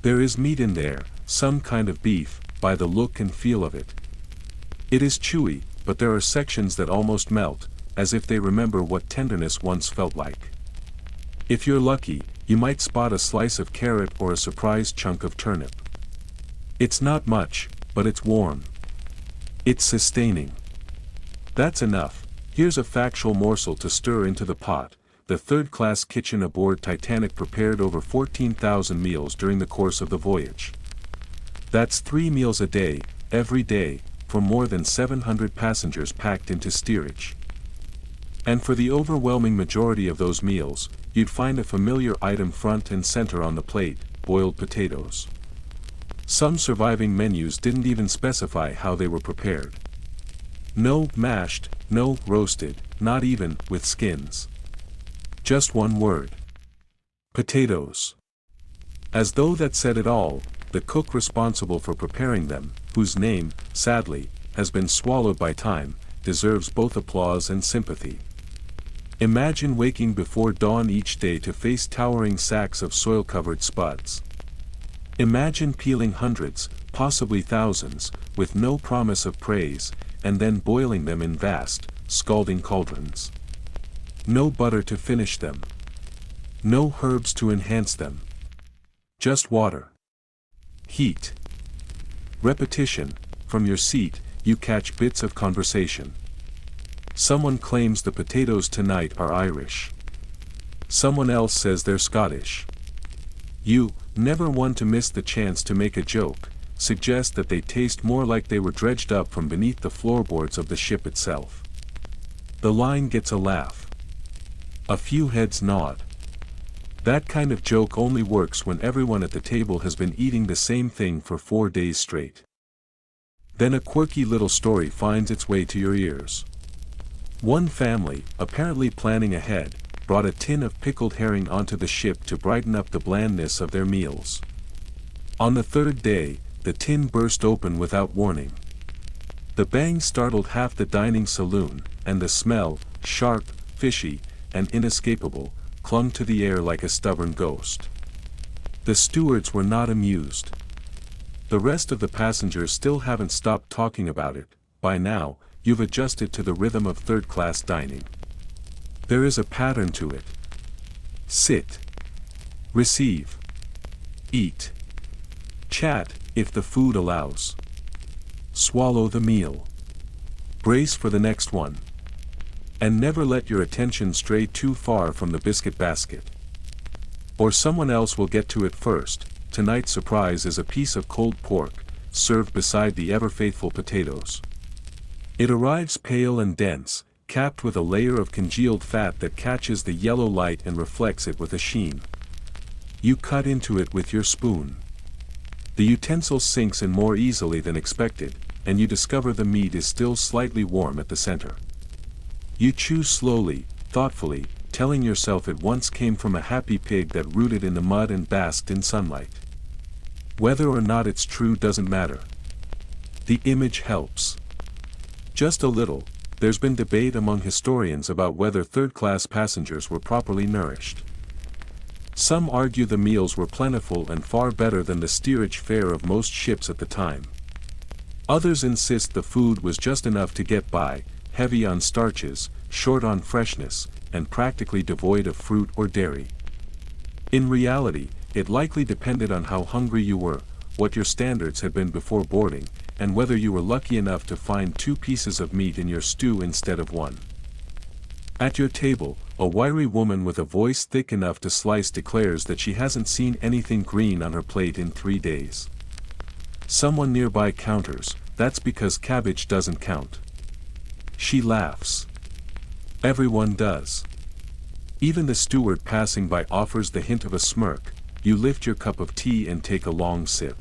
There is meat in there, some kind of beef, by the look and feel of it. It is chewy, but there are sections that almost melt, as if they remember what tenderness once felt like. If you're lucky, you might spot a slice of carrot or a surprise chunk of turnip. It's not much, but it's warm. It's sustaining. That's enough. Here's a factual morsel to stir into the pot. The third-class kitchen aboard Titanic prepared over 14,000 meals during the course of the voyage. That's 3 meals a day, every day, for more than 700 passengers packed into steerage. And for the overwhelming majority of those meals, you'd find a familiar item front and center on the plate: boiled potatoes. Some surviving menus didn't even specify how they were prepared. No mashed, no roasted, not even with skins. Just one word. Potatoes. As though that said it all, the cook responsible for preparing them, whose name, sadly, has been swallowed by time, deserves both applause and sympathy. Imagine waking before dawn each day to face towering sacks of soil-covered spuds. Imagine peeling hundreds, possibly thousands, with no promise of praise, and then boiling them in vast, scalding cauldrons. No butter to finish them. No herbs to enhance them. Just water. Heat. Repetition. From your seat, you catch bits of conversation. Someone claims the potatoes tonight are Irish. Someone else says they're Scottish. You, never one to miss the chance to make a joke, suggest that they taste more like they were dredged up from beneath the floorboards of the ship itself. The line gets a laugh. A few heads nod. That kind of joke only works when everyone at the table has been eating the same thing for 4 days straight. Then a quirky little story finds its way to your ears. One family, apparently planning ahead, brought a tin of pickled herring onto the ship to brighten up the blandness of their meals. On the third day, the tin burst open without warning. The bang startled half the dining saloon, and the smell, sharp, fishy, and inescapable, clung to the air like a stubborn ghost. The stewards were not amused. The rest of the passengers still haven't stopped talking about it. By now, you've adjusted to the rhythm of third-class dining. There is a pattern to it. Sit. Receive. Eat. Chat, if the food allows. Swallow the meal. Brace for the next one. And never let your attention stray too far from the biscuit basket. Or someone else will get to it first. Tonight's surprise is a piece of cold pork, served beside the ever-faithful potatoes. It arrives pale and dense, capped with a layer of congealed fat that catches the yellow light and reflects it with a sheen. You cut into it with your spoon. The utensil sinks in more easily than expected, and you discover the meat is still slightly warm at the center. You chew slowly, thoughtfully, telling yourself it once came from a happy pig that rooted in the mud and basked in sunlight. Whether or not it's true doesn't matter. The image helps. Just a little. There's been debate among historians about whether third-class passengers were properly nourished. Some argue the meals were plentiful and far better than the steerage fare of most ships at the time. Others insist the food was just enough to get by, heavy on starches, short on freshness, and practically devoid of fruit or dairy. In reality, it likely depended on how hungry you were, what your standards had been before boarding, and whether you were lucky enough to find 2 pieces of meat in your stew instead of 1. At your table, a wiry woman with a voice thick enough to slice declares that she hasn't seen anything green on her plate in 3 days. Someone nearby counters, "That's because cabbage doesn't count." She laughs. Everyone does. Even the steward passing by offers the hint of a smirk. You lift your cup of tea and take a long sip.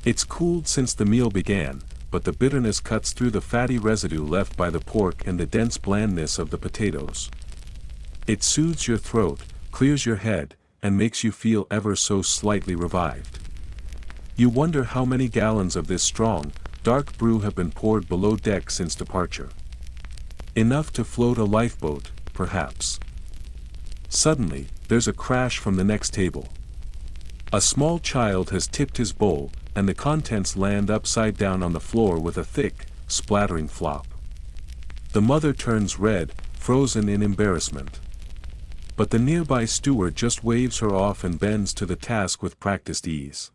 It's cooled since the meal began, but the bitterness cuts through the fatty residue left by the pork and the dense blandness of the potatoes. It soothes your throat, clears your head, and makes you feel ever so slightly revived. You wonder how many gallons of this strong, dark brew have been poured below deck since departure. Enough to float a lifeboat, perhaps. Suddenly, there's a crash from the next table. A small child has tipped his bowl, and the contents land upside down on the floor with a thick, splattering flop. The mother turns red, frozen in embarrassment. But the nearby steward just waves her off and bends to the task with practiced ease.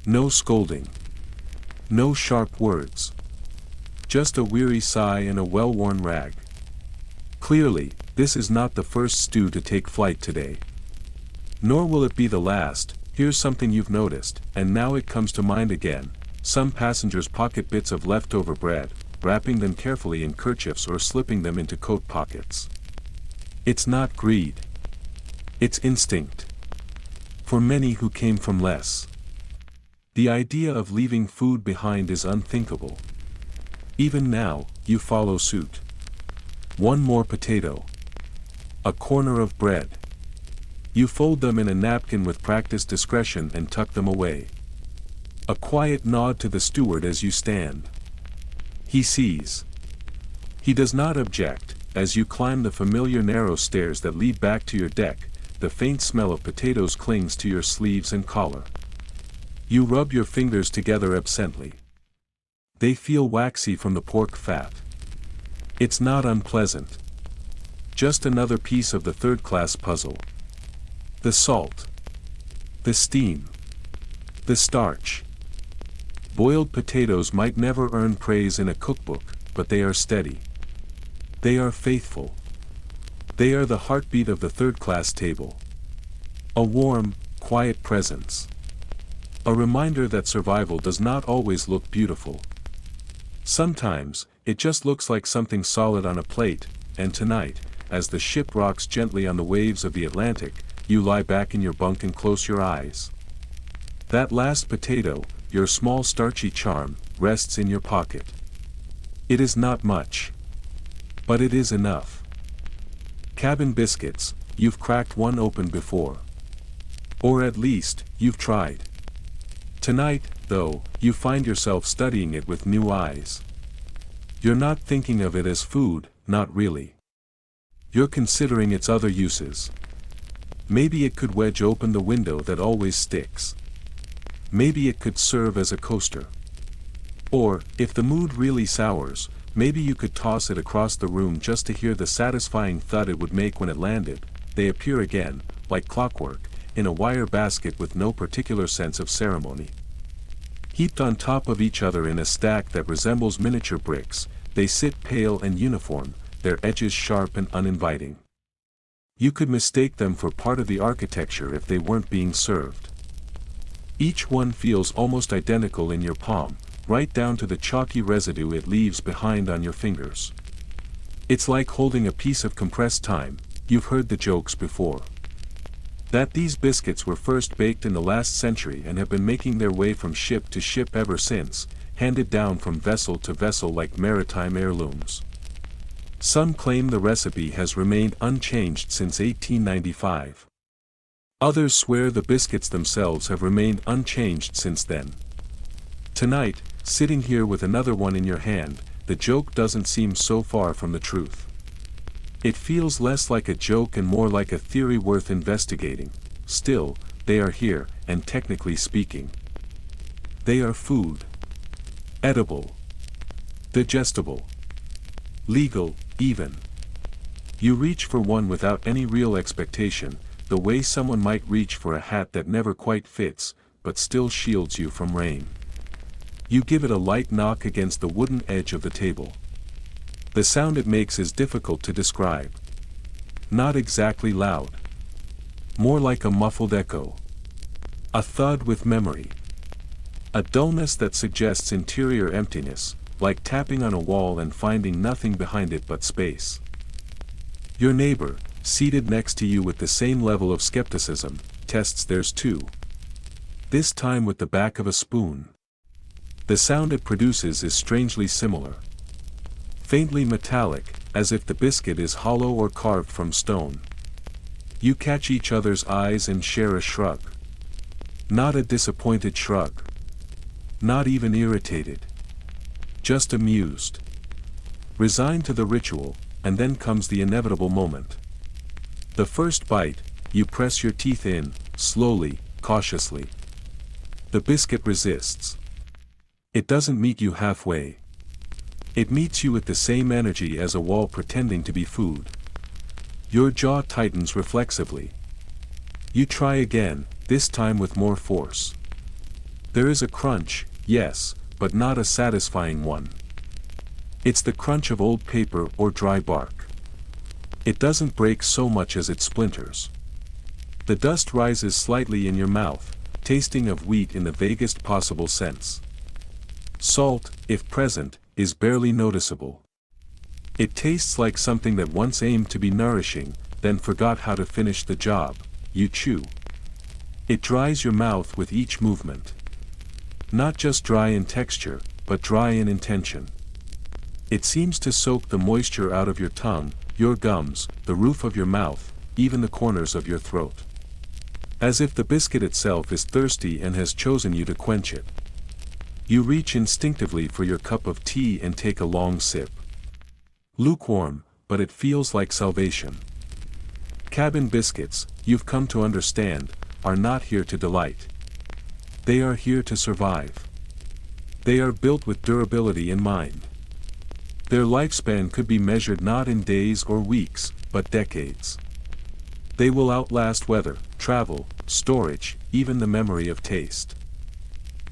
No scolding. No sharp words. Just a weary sigh and a well-worn rag. Clearly, this is not the first stew to take flight today. Nor will it be the last. Here's something you've noticed, and now it comes to mind again. Some passengers pocket bits of leftover bread, wrapping them carefully in kerchiefs or slipping them into coat pockets. It's not greed. It's instinct. For many who came from less. The idea of leaving food behind is unthinkable. Even now, you follow suit. 1 more potato. A corner of bread. You fold them in a napkin with practiced discretion and tuck them away. A quiet nod to the steward as you stand. He sees. He does not object. As you climb the familiar narrow stairs that lead back to your deck, the faint smell of potatoes clings to your sleeves and collar. You rub your fingers together absently. They feel waxy from the pork fat. It's not unpleasant. Just another piece of the third-class puzzle. The salt. The steam. The starch. Boiled potatoes might never earn praise in a cookbook, but they are steady. They are faithful. They are the heartbeat of the third-class table. A warm, quiet presence. A reminder that survival does not always look beautiful. Sometimes, it just looks like something solid on a plate, and tonight, as the ship rocks gently on the waves of the Atlantic, you lie back in your bunk and close your eyes. That last potato, your small starchy charm, rests in your pocket. It is not much. But it is enough. Cabin biscuits, you've cracked one open before. Or at least, you've tried. Tonight, though, you find yourself studying it with new eyes. You're not thinking of it as food, not really. You're considering its other uses. Maybe it could wedge open the window that always sticks. Maybe it could serve as a coaster. Or, if the mood really sours, maybe you could toss it across the room just to hear the satisfying thud it would make when it landed. They appear again, like clockwork, in a wire basket with no particular sense of ceremony. Heaped on top of each other in a stack that resembles miniature bricks, they sit pale and uniform, their edges sharp and uninviting. You could mistake them for part of the architecture if they weren't being served. Each one feels almost identical in your palm, right down to the chalky residue it leaves behind on your fingers. It's like holding a piece of compressed time. You've heard the jokes before. That these biscuits were first baked in the last century and have been making their way from ship to ship ever since, handed down from vessel to vessel like maritime heirlooms. Some claim the recipe has remained unchanged since 1895. Others swear the biscuits themselves have remained unchanged since then. Tonight, Sitting here with another one in your hand, the joke doesn't seem so far from the truth. It feels less like a joke and more like a theory worth investigating. Still, they are here, and technically speaking, they are food. Edible. Digestible. Legal, even. You reach for one without any real expectation, the way someone might reach for a hat that never quite fits, but still shields you from rain. You give it a light knock against the wooden edge of the table. The sound it makes is difficult to describe. Not exactly loud. More like a muffled echo. A thud with memory. A dullness that suggests interior emptiness, like tapping on a wall and finding nothing behind it but space. Your neighbor, seated next to you with the same level of skepticism, tests theirs too. This time with the back of a spoon. The sound it produces is strangely similar. Faintly metallic, as if the biscuit is hollow or carved from stone. You catch each other's eyes and share a shrug. Not a disappointed shrug. Not even irritated. Just amused. Resigned to the ritual, and then comes the inevitable moment. The first bite, you press your teeth in, slowly, cautiously. The biscuit resists. It doesn't meet you halfway. It meets you with the same energy as a wall pretending to be food. Your jaw tightens reflexively. You try again, this time with more force. There is a crunch, yes, but not a satisfying one. It's the crunch of old paper or dry bark. It doesn't break so much as it splinters. The dust rises slightly in your mouth, tasting of wheat in the vaguest possible sense. Salt, if present, is barely noticeable. It tastes like something that once aimed to be nourishing, then forgot how to finish the job. You chew. It dries your mouth with each movement. Not just dry in texture, but dry in intention. It seems to soak the moisture out of your tongue, your gums, the roof of your mouth, even the corners of your throat. As if the biscuit itself is thirsty and has chosen you to quench it. You reach instinctively for your cup of tea and take a long sip. Lukewarm, but it feels like salvation. Cabin biscuits, you've come to understand, are not here to delight. They are here to survive. They are built with durability in mind. Their lifespan could be measured not in days or weeks, but decades. They will outlast weather, travel, storage, even the memory of taste.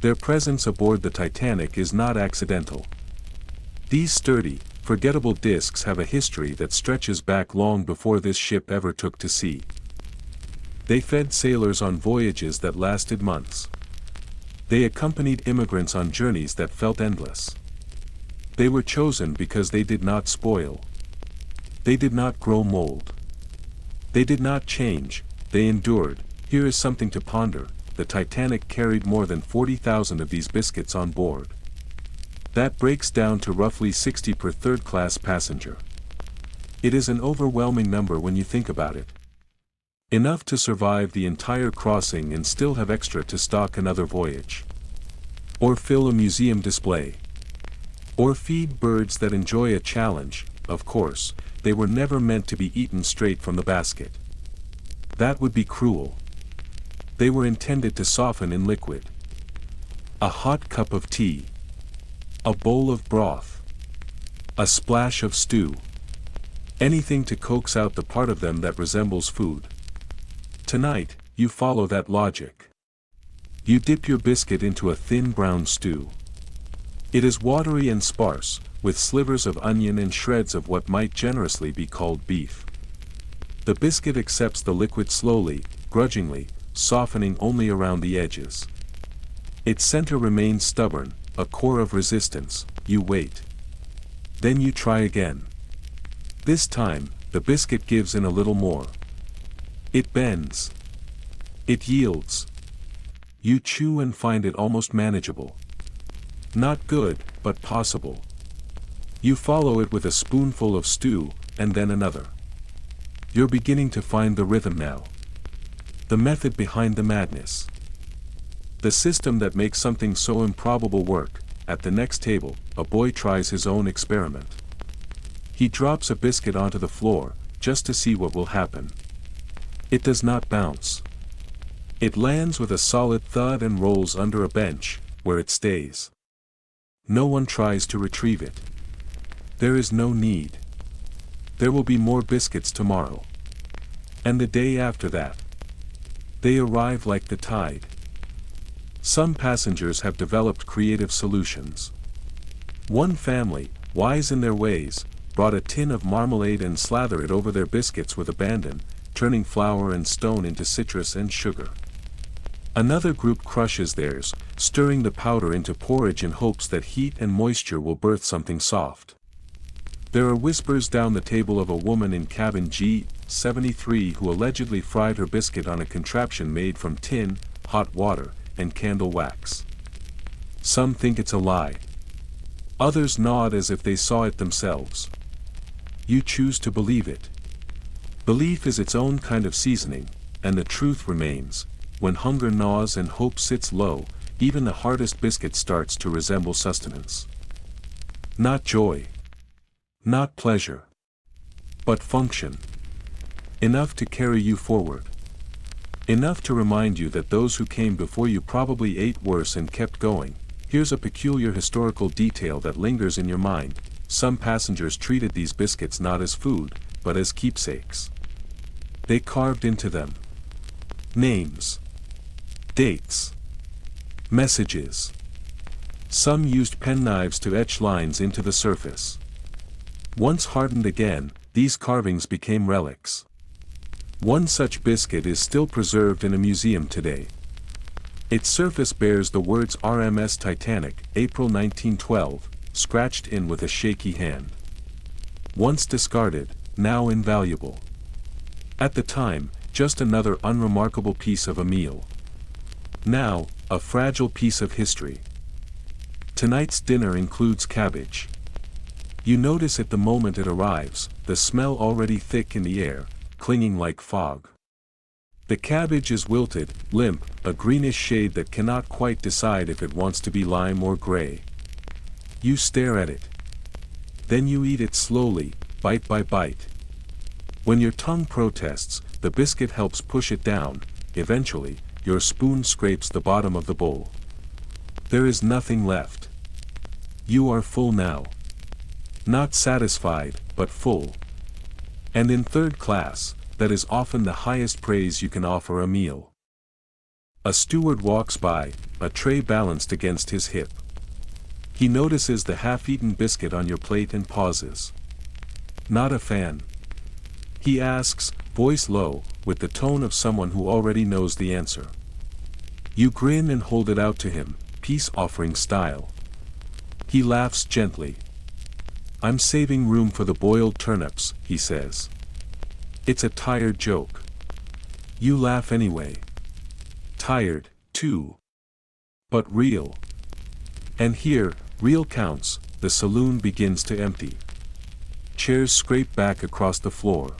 Their presence aboard the Titanic is not accidental. These sturdy, forgettable discs have a history that stretches back long before this ship ever took to sea. They fed sailors on voyages that lasted months. They accompanied immigrants on journeys that felt endless. They were chosen because they did not spoil. They did not grow mold. They did not change, they endured. Here is something to ponder. The Titanic carried more than 40,000 of these biscuits on board. That breaks down to roughly 60 per third-class passenger. It is an overwhelming number when you think about it. Enough to survive the entire crossing and still have extra to stock another voyage. Or fill a museum display. Or feed birds that enjoy a challenge. Of course, they were never meant to be eaten straight from the basket. That would be cruel. They were intended to soften in liquid. A hot cup of tea. A bowl of broth. A splash of stew. Anything to coax out the part of them that resembles food. Tonight, you follow that logic. You dip your biscuit into a thin brown stew. It is watery and sparse, with slivers of onion and shreds of what might generously be called beef. The biscuit accepts the liquid slowly, grudgingly, softening only around the edges. Its center remains stubborn, a core of resistance. You wait. Then you try again. This time, the biscuit gives in a little more. It bends. It yields. You chew and find it almost manageable. Not good, but possible. You follow it with a spoonful of stew, and then another. You're beginning to find the rhythm now. The method behind the madness. The system that makes something so improbable work, at the next table, a boy tries his own experiment. He drops a biscuit onto the floor, just to see what will happen. It does not bounce. It lands with a solid thud and rolls under a bench, where it stays. No one tries to retrieve it. There is no need. There will be more biscuits tomorrow. And the day after that. They arrive like the tide. Some passengers have developed creative solutions. One family, wise in their ways, brought a tin of marmalade and slather it over their biscuits with abandon, turning flour and stone into citrus and sugar. Another group crushes theirs, stirring the powder into porridge in hopes that heat and moisture will birth something soft. There are whispers down the table of a woman in cabin G73 who allegedly fried her biscuit on a contraption made from tin, hot water, and candle wax. Some think it's a lie. Others nod as if they saw it themselves. You choose to believe it. Belief is its own kind of seasoning, and the truth remains, when hunger gnaws and hope sits low, even the hardest biscuit starts to resemble sustenance. Not joy. Not pleasure. But function. Enough to carry you forward. Enough to remind you that those who came before you probably ate worse and kept going. Here's a peculiar historical detail that lingers in your mind. Some passengers treated these biscuits not as food, but as keepsakes. They carved into them names, dates, messages. Some used penknives to etch lines into the surface. Once hardened again, these carvings became relics. One such biscuit is still preserved in a museum today. Its surface bears the words RMS Titanic, April 1912, scratched in with a shaky hand. Once discarded, now invaluable. At the time, just another unremarkable piece of a meal. Now, a fragile piece of history. Tonight's dinner includes cabbage. You notice it the moment it arrives, the smell already thick in the air, clinging like fog. The cabbage is wilted, limp, a greenish shade that cannot quite decide if it wants to be lime or gray. You stare at it. Then you eat it slowly, bite by bite. When your tongue protests, the biscuit helps push it down. Eventually, your spoon scrapes the bottom of the bowl. There is nothing left. You are full now. Not satisfied, but full. And in third class, that is often the highest praise you can offer a meal. A steward walks by, a tray balanced against his hip. He notices the half-eaten biscuit on your plate and pauses. Not a fan. He asks, voice low, with the tone of someone who already knows the answer. You grin and hold it out to him, peace-offering style. He laughs gently. I'm saving room for the boiled turnips, he says. It's a tired joke. You laugh anyway. Tired, too. But real. And here, real counts, the saloon begins to empty. Chairs scrape back across the floor.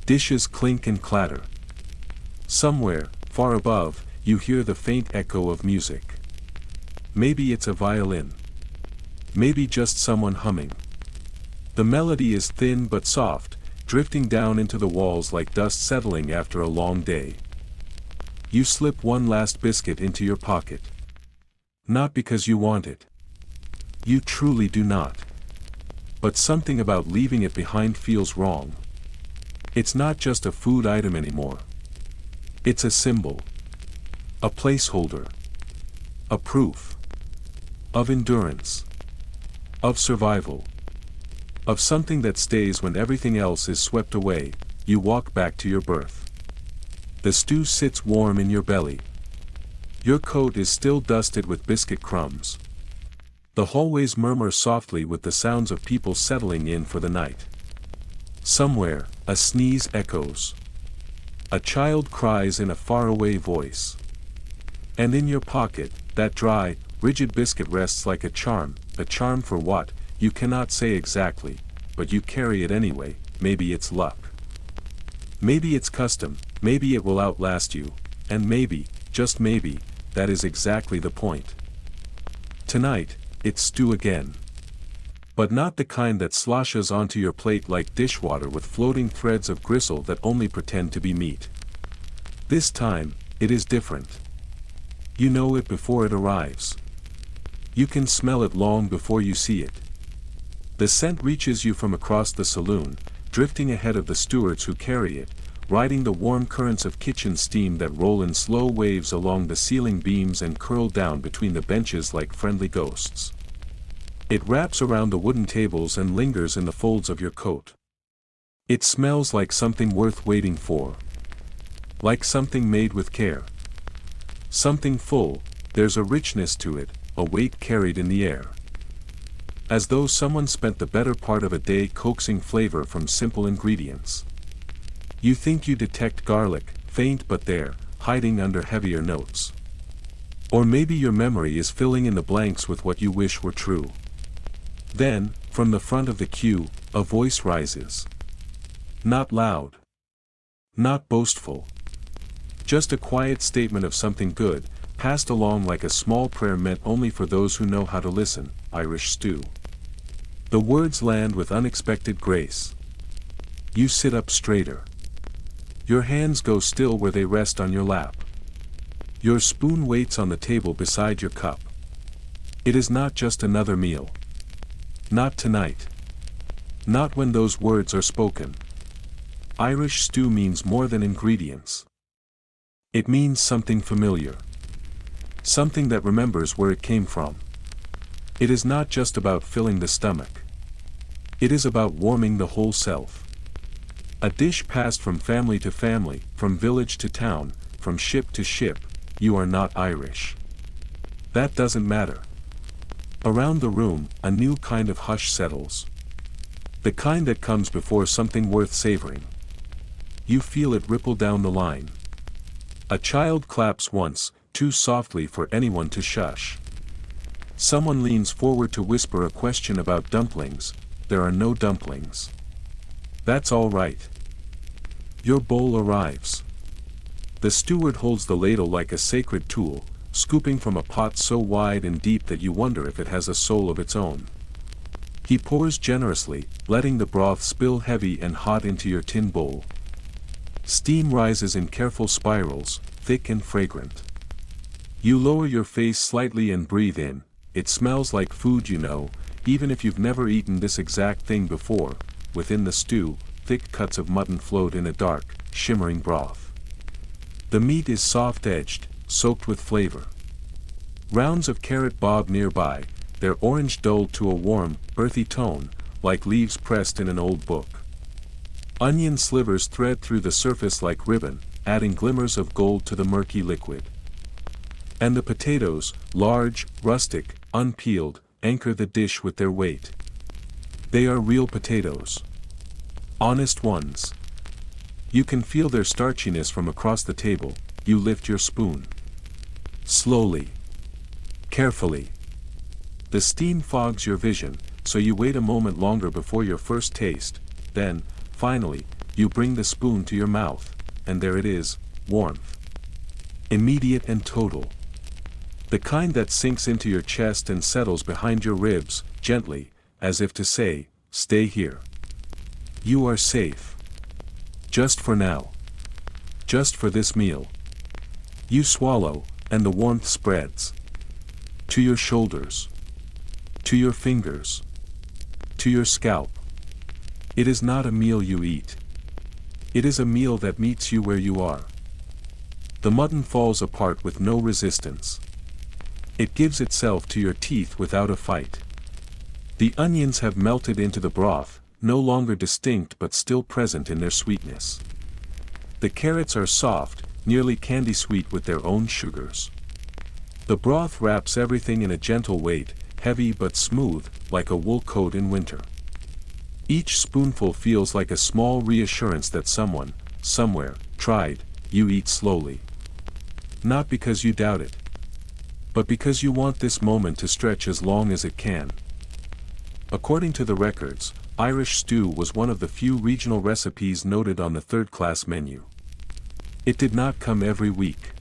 Dishes clink and clatter. Somewhere, far above, you hear the faint echo of music. Maybe it's a violin. Maybe just someone humming. The melody is thin but soft, drifting down into the walls like dust settling after a long day. You slip one last biscuit into your pocket. Not because you want it. You truly do not. But something about leaving it behind feels wrong. It's not just a food item anymore. It's a symbol. A placeholder. A proof. Of endurance. Of survival. Of something that stays when everything else is swept away. You walk back to your berth. The stew sits warm in your belly. Your coat is still dusted with biscuit crumbs. The hallways murmur softly with the sounds of people settling in for the night. Somewhere, a sneeze echoes. A child cries in a faraway voice. And in your pocket, that dry, rigid biscuit rests like a charm for what, you cannot say exactly, but you carry it anyway. Maybe it's luck. Maybe it's custom, maybe it will outlast you, and maybe, just maybe, that is exactly the point. Tonight, it's stew again. But not the kind that sloshes onto your plate like dishwater with floating threads of gristle that only pretend to be meat. This time, it is different. You know it before it arrives. You can smell it long before you see it. The scent reaches you from across the saloon, drifting ahead of the stewards who carry it, riding the warm currents of kitchen steam that roll in slow waves along the ceiling beams and curl down between the benches like friendly ghosts. It wraps around the wooden tables and lingers in the folds of your coat. It smells like something worth waiting for. Like something made with care. Something full, there's a richness to it, a weight carried in the air. As though someone spent the better part of a day coaxing flavor from simple ingredients. You think you detect garlic, faint but there, hiding under heavier notes. Or maybe your memory is filling in the blanks with what you wish were true. Then, from the front of the queue, a voice rises. Not loud. Not boastful. Just a quiet statement of something good, passed along like a small prayer meant only for those who know how to listen. Irish stew. The words land with unexpected grace. You sit up straighter. Your hands go still where they rest on your lap. Your spoon waits on the table beside your cup. It is not just another meal. Not tonight. Not when those words are spoken. Irish stew means more than ingredients. It means something familiar. Something that remembers where it came from. It is not just about filling the stomach. It is about warming the whole self. A dish passed from family to family, from village to town, from ship to ship. You are not Irish. That doesn't matter. Around the room, a new kind of hush settles. The kind that comes before something worth savoring. You feel it ripple down the line. A child claps once, too softly for anyone to shush. Someone leans forward to whisper a question about dumplings. There are no dumplings. That's all right. Your bowl arrives. The steward holds the ladle like a sacred tool, scooping from a pot so wide and deep that you wonder if it has a soul of its own. He pours generously, letting the broth spill heavy and hot into your tin bowl. Steam rises in careful spirals, thick and fragrant. You lower your face slightly and breathe in. It smells like food you know, even if you've never eaten this exact thing before. Within the stew, thick cuts of mutton float in a dark, shimmering broth. The meat is soft-edged, soaked with flavor. Rounds of carrot bob nearby, their orange dulled to a warm, earthy tone, like leaves pressed in an old book. Onion slivers thread through the surface like ribbon, adding glimmers of gold to the murky liquid. And the potatoes, large, rustic, unpeeled, anchor the dish with their weight. They are real potatoes. Honest ones. You can feel their starchiness from across the table. You lift your spoon. Slowly. Carefully. The steam fogs your vision, so you wait a moment longer before your first taste. Then, finally, you bring the spoon to your mouth, and there it is, warmth. Immediate and total. The kind that sinks into your chest and settles behind your ribs, gently, as if to say, stay here. You are safe. Just for now. Just for this meal. You swallow, and the warmth spreads. To your shoulders. To your fingers. To your scalp. It is not a meal you eat. It is a meal that meets you where you are. The mutton falls apart with no resistance. It gives itself to your teeth without a fight. The onions have melted into the broth, no longer distinct but still present in their sweetness. The carrots are soft, nearly candy sweet with their own sugars. The broth wraps everything in a gentle weight, heavy but smooth, like a wool coat in winter. Each spoonful feels like a small reassurance that someone, somewhere, tried. You eat slowly. Not because you doubt it, but because you want this moment to stretch as long as it can. According to the records, Irish stew was one of the few regional recipes noted on the third-class menu. It did not come every week.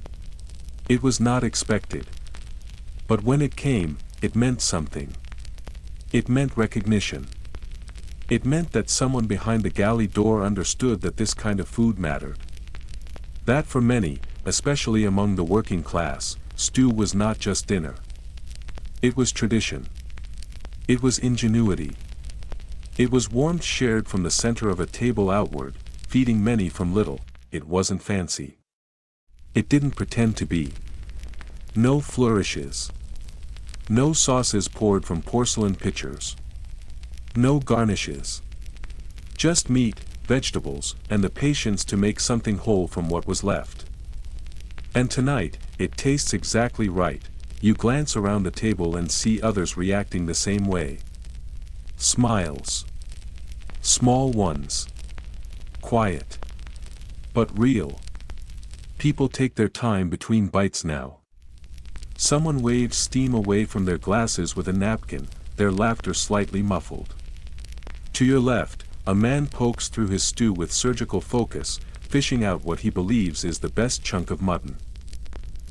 It was not expected. But when it came, it meant something. It meant recognition. It meant that someone behind the galley door understood that this kind of food mattered. That for many, especially among the working class, stew was not just dinner. It was tradition. It was ingenuity. It was warmth shared from the center of a table outward, feeding many from little. It wasn't fancy. It didn't pretend to be. No flourishes. No sauces poured from porcelain pitchers. No garnishes. Just meat, vegetables, and the patience to make something whole from what was left. And tonight, it tastes exactly right. You glance around the table and see others reacting the same way. Smiles. Small ones. Quiet. But real. People take their time between bites now. Someone waves steam away from their glasses with a napkin, their laughter slightly muffled. To your left, a man pokes through his stew with surgical focus, fishing out what he believes is the best chunk of mutton.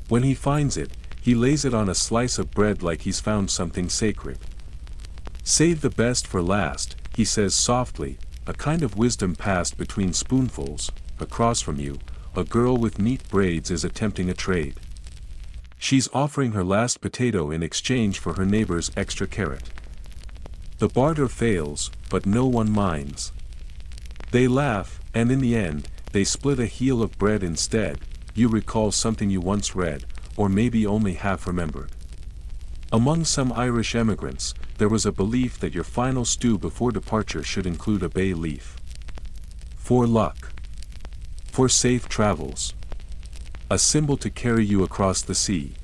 When he finds it, he lays it on a slice of bread like he's found something sacred. Save the best for last, he says softly, a kind of wisdom passed between spoonfuls. Across from you, a girl with neat braids is attempting a trade. She's offering her last potato in exchange for her neighbor's extra carrot. The barter fails, but no one minds. They laugh, and in the end, they split a heel of bread instead. You recall something you once read, or maybe only half remembered. Among some Irish emigrants, there was a belief that your final stew before departure should include a bay leaf. For luck. For safe travels. A symbol to carry you across the sea.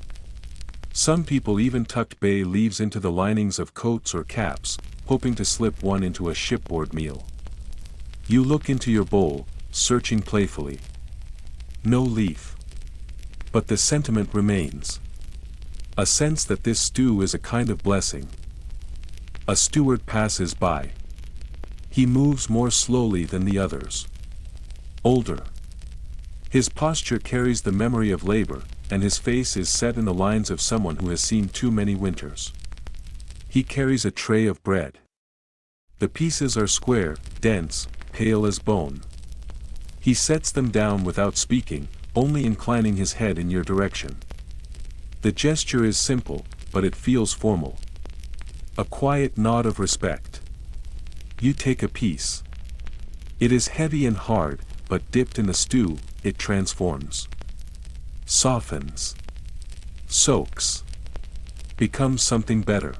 Some people even tucked bay leaves into the linings of coats or caps, hoping to slip one into a shipboard meal. You look into your bowl, searching playfully. No leaf. But the sentiment remains. A sense that this stew is a kind of blessing. A steward passes by. He moves more slowly than the others. Older. His posture carries the memory of labor, and his face is set in the lines of someone who has seen too many winters. He carries a tray of bread. The pieces are square, dense, pale as bone. He sets them down without speaking, only inclining his head in your direction. The gesture is simple, but it feels formal. A quiet nod of respect. You take a piece. It is heavy and hard, but dipped in the stew, it transforms. Softens. Soaks. Becomes something better.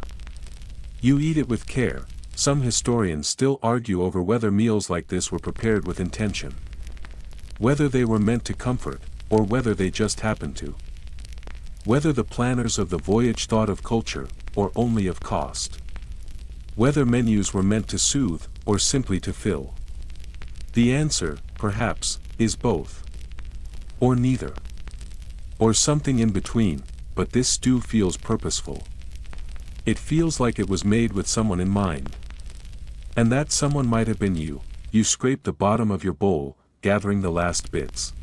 You eat it with care. Some historians still argue over whether meals like this were prepared with intention. Whether they were meant to comfort, or whether they just happened to. Whether the planners of the voyage thought of culture, or only of cost. Whether menus were meant to soothe, or simply to fill. The answer, perhaps, is both. Or neither. Or something in between, but this stew feels purposeful. It feels like it was made with someone in mind. And that someone might have been you. You scrape the bottom of your bowl, gathering the last bits.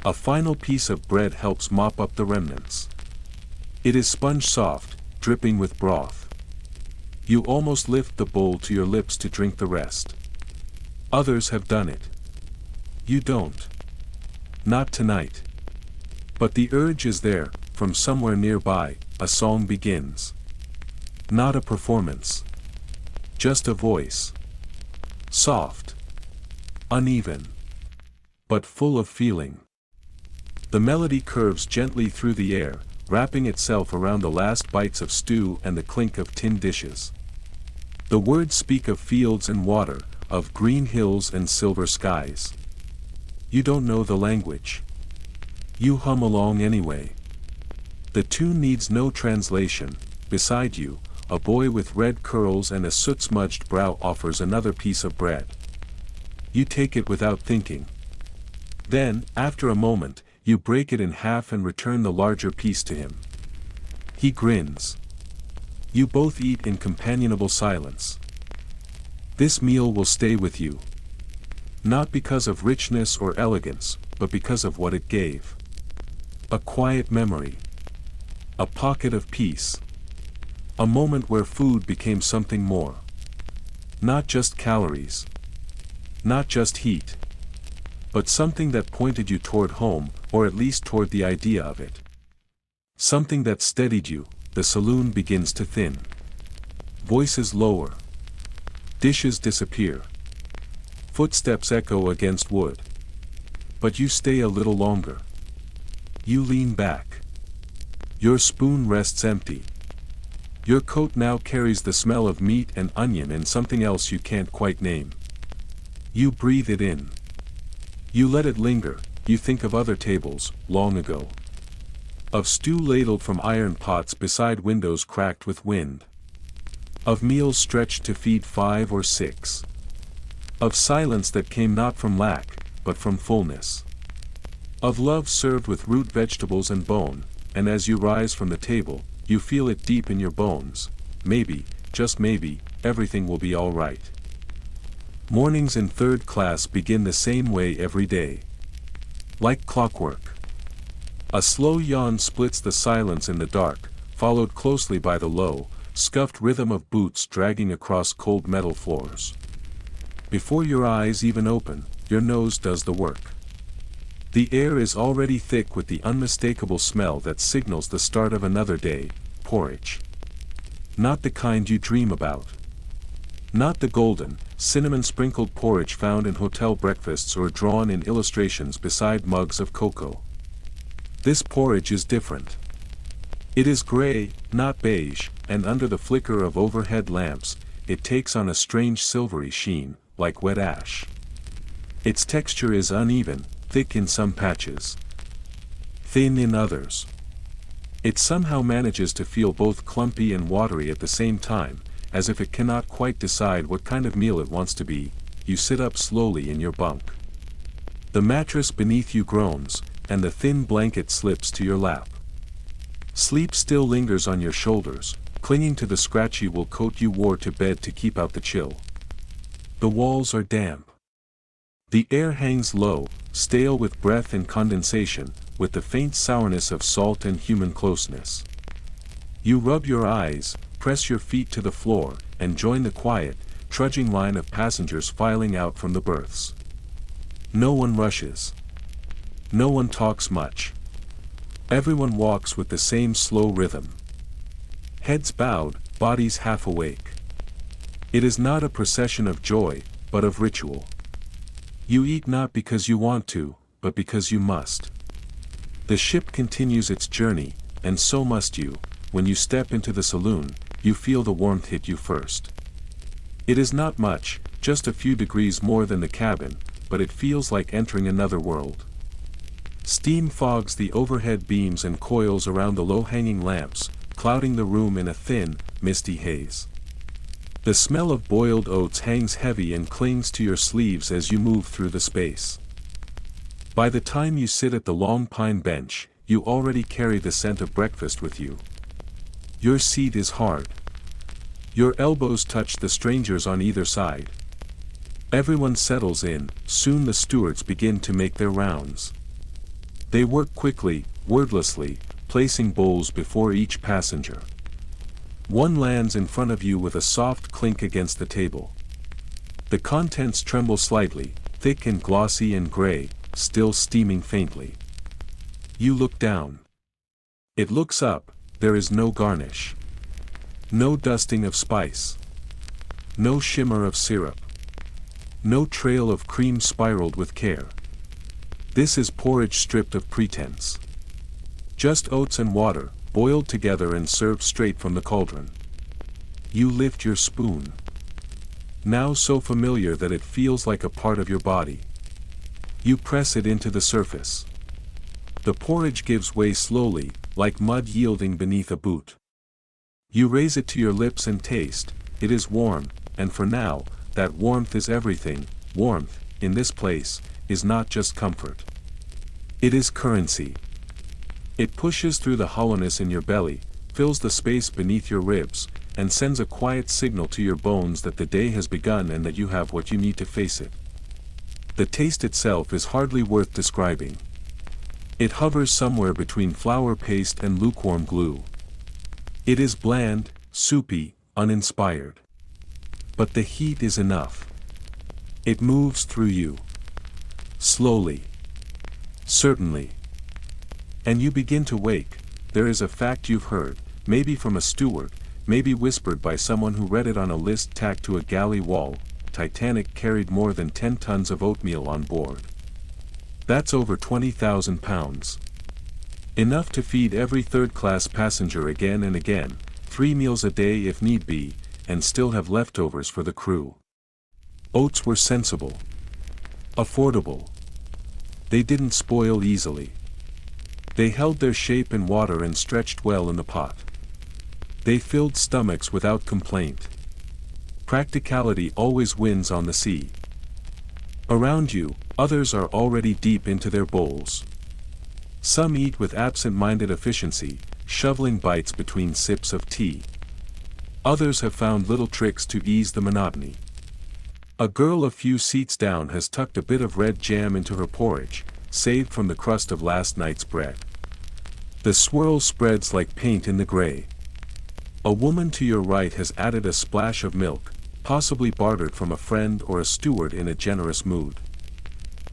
A final piece of bread helps mop up the remnants. It is sponge soft, dripping with broth. You almost lift the bowl to your lips to drink the rest. Others have done it. You don't. Not tonight. But the urge is there. From somewhere nearby, a song begins. Not a performance. Just a voice. Soft. Uneven. But full of feeling. The melody curves gently through the air, wrapping itself around the last bites of stew and the clink of tin dishes. The words speak of fields and water, of green hills and silver skies. You don't know the language. You hum along anyway. The tune needs no translation. Beside you, a boy with red curls and a soot-smudged brow offers another piece of bread. You take it without thinking. Then, after a moment, you break it in half and return the larger piece to him. He grins. You both eat in companionable silence. This meal will stay with you. Not because of richness or elegance, but because of what it gave. A quiet memory. A pocket of peace. A moment where food became something more. Not just calories. Not just heat. But something that pointed you toward home, or at least toward the idea of it. Something that steadied you. The saloon begins to thin. Voices lower. Dishes disappear. Footsteps echo against wood. But you stay a little longer. You lean back. Your spoon rests empty. Your coat now carries the smell of meat and onion and something else you can't quite name. You breathe it in. You let it linger. You think of other tables, long ago. Of stew ladled from iron pots beside windows cracked with wind. Of meals stretched to feed 5 or 6. Of silence that came not from lack, but from fullness. Of love served with root vegetables and bone, and as you rise from the table, you feel it deep in your bones. Maybe, just maybe, everything will be all right. Mornings in third class begin the same way every day. Like clockwork. A slow yawn splits the silence in the dark, followed closely by the low, scuffed rhythm of boots dragging across cold metal floors. Before your eyes even open, your nose does the work. The air is already thick with the unmistakable smell that signals the start of another day, porridge. Not the kind you dream about. Not the golden, cinnamon-sprinkled porridge found in hotel breakfasts or drawn in illustrations beside mugs of cocoa. This porridge is different. It is gray, not beige, and under the flicker of overhead lamps, it takes on a strange silvery sheen, like wet ash. Its texture is uneven, thick in some patches, thin in others. It somehow manages to feel both clumpy and watery at the same time, as if it cannot quite decide what kind of meal it wants to be. You sit up slowly in your bunk. The mattress beneath you groans, and the thin blanket slips to your lap. Sleep still lingers on your shoulders, clinging to the scratchy wool coat you wore to bed to keep out the chill. The walls are damp. The air hangs low, stale with breath and condensation, with the faint sourness of salt and human closeness. You rub your eyes, press your feet to the floor, and join the quiet, trudging line of passengers filing out from the berths. No one rushes. No one talks much. Everyone walks with the same slow rhythm. Heads bowed, bodies half awake. It is not a procession of joy, but of ritual. You eat not because you want to, but because you must. The ship continues its journey, and so must you. When you step into the saloon, you feel the warmth hit you first. It is not much, just a few degrees more than the cabin, but it feels like entering another world. Steam fogs the overhead beams and coils around the low-hanging lamps, clouding the room in a thin, misty haze. The smell of boiled oats hangs heavy and clings to your sleeves as you move through the space. By the time you sit at the long pine bench, you already carry the scent of breakfast with you. Your seat is hard. Your elbows touch the strangers on either side. Everyone settles in. Soon the stewards begin to make their rounds. They work quickly, wordlessly, placing bowls before each passenger. One lands in front of you with a soft clink against the table. The contents tremble slightly, thick and glossy and gray, still steaming faintly. You look down. It looks up. There is no garnish. No dusting of spice. No shimmer of syrup. No trail of cream spiraled with care. This is porridge stripped of pretense. Just oats and water, boiled together and served straight from the cauldron. You lift your spoon. Now so familiar that it feels like a part of your body. You press it into the surface. The porridge gives way slowly, like mud yielding beneath a boot. You raise it to your lips and taste. It is warm, and for now, that warmth is everything. Warmth, in this place, is not just comfort. It is currency. It pushes through the hollowness in your belly, fills the space beneath your ribs, and sends a quiet signal to your bones that the day has begun and that you have what you need to face it. The taste itself is hardly worth describing. It hovers somewhere between flour paste and lukewarm glue. It is bland, soupy, uninspired. But the heat is enough. It moves through you. Slowly. Certainly. And you begin to wake. There is a fact you've heard, maybe from a steward, maybe whispered by someone who read it on a list tacked to a galley wall. Titanic carried more than 10 tons of oatmeal on board. That's over 20,000 pounds. Enough to feed every third-class passenger again and again, 3 meals a day if need be, and still have leftovers for the crew. Oats were sensible. Affordable. They didn't spoil easily. They held their shape in water and stretched well in the pot. They filled stomachs without complaint. Practicality always wins on the sea. Around you, others are already deep into their bowls. Some eat with absent-minded efficiency, shoveling bites between sips of tea. Others have found little tricks to ease the monotony. A girl a few seats down has tucked a bit of red jam into her porridge, saved from the crust of last night's bread. The swirl spreads like paint in the gray. A woman to your right has added a splash of milk, possibly bartered from a friend or a steward in a generous mood.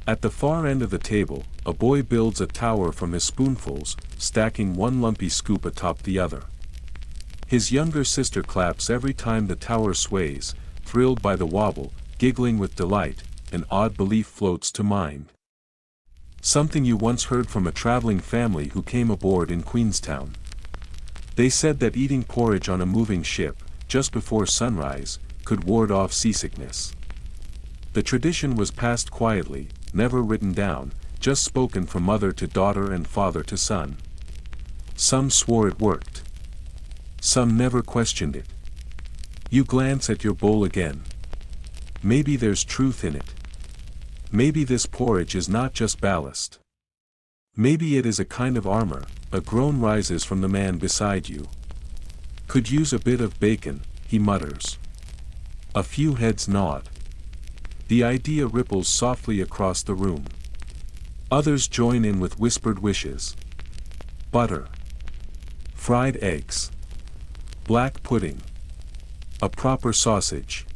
At the far end of the table, a boy builds a tower from his spoonfuls, stacking one lumpy scoop atop the other. His younger sister claps every time the tower sways, thrilled by the wobble, giggling with delight. An odd belief floats to mind. Something you once heard from a traveling family who came aboard in Queenstown. They said that eating porridge on a moving ship, just before sunrise, could ward off seasickness. The tradition was passed quietly, never written down, just spoken from mother to daughter and father to son. Some swore it worked. Some never questioned it. You glance at your bowl again. Maybe there's truth in it. Maybe this porridge is not just ballast. Maybe it is a kind of armor. A groan rises from the man beside you. Could use a bit of bacon, he mutters. A few heads nod. The idea ripples softly across the room. Others join in with whispered wishes. Butter. Fried eggs. Black pudding. A proper sausage.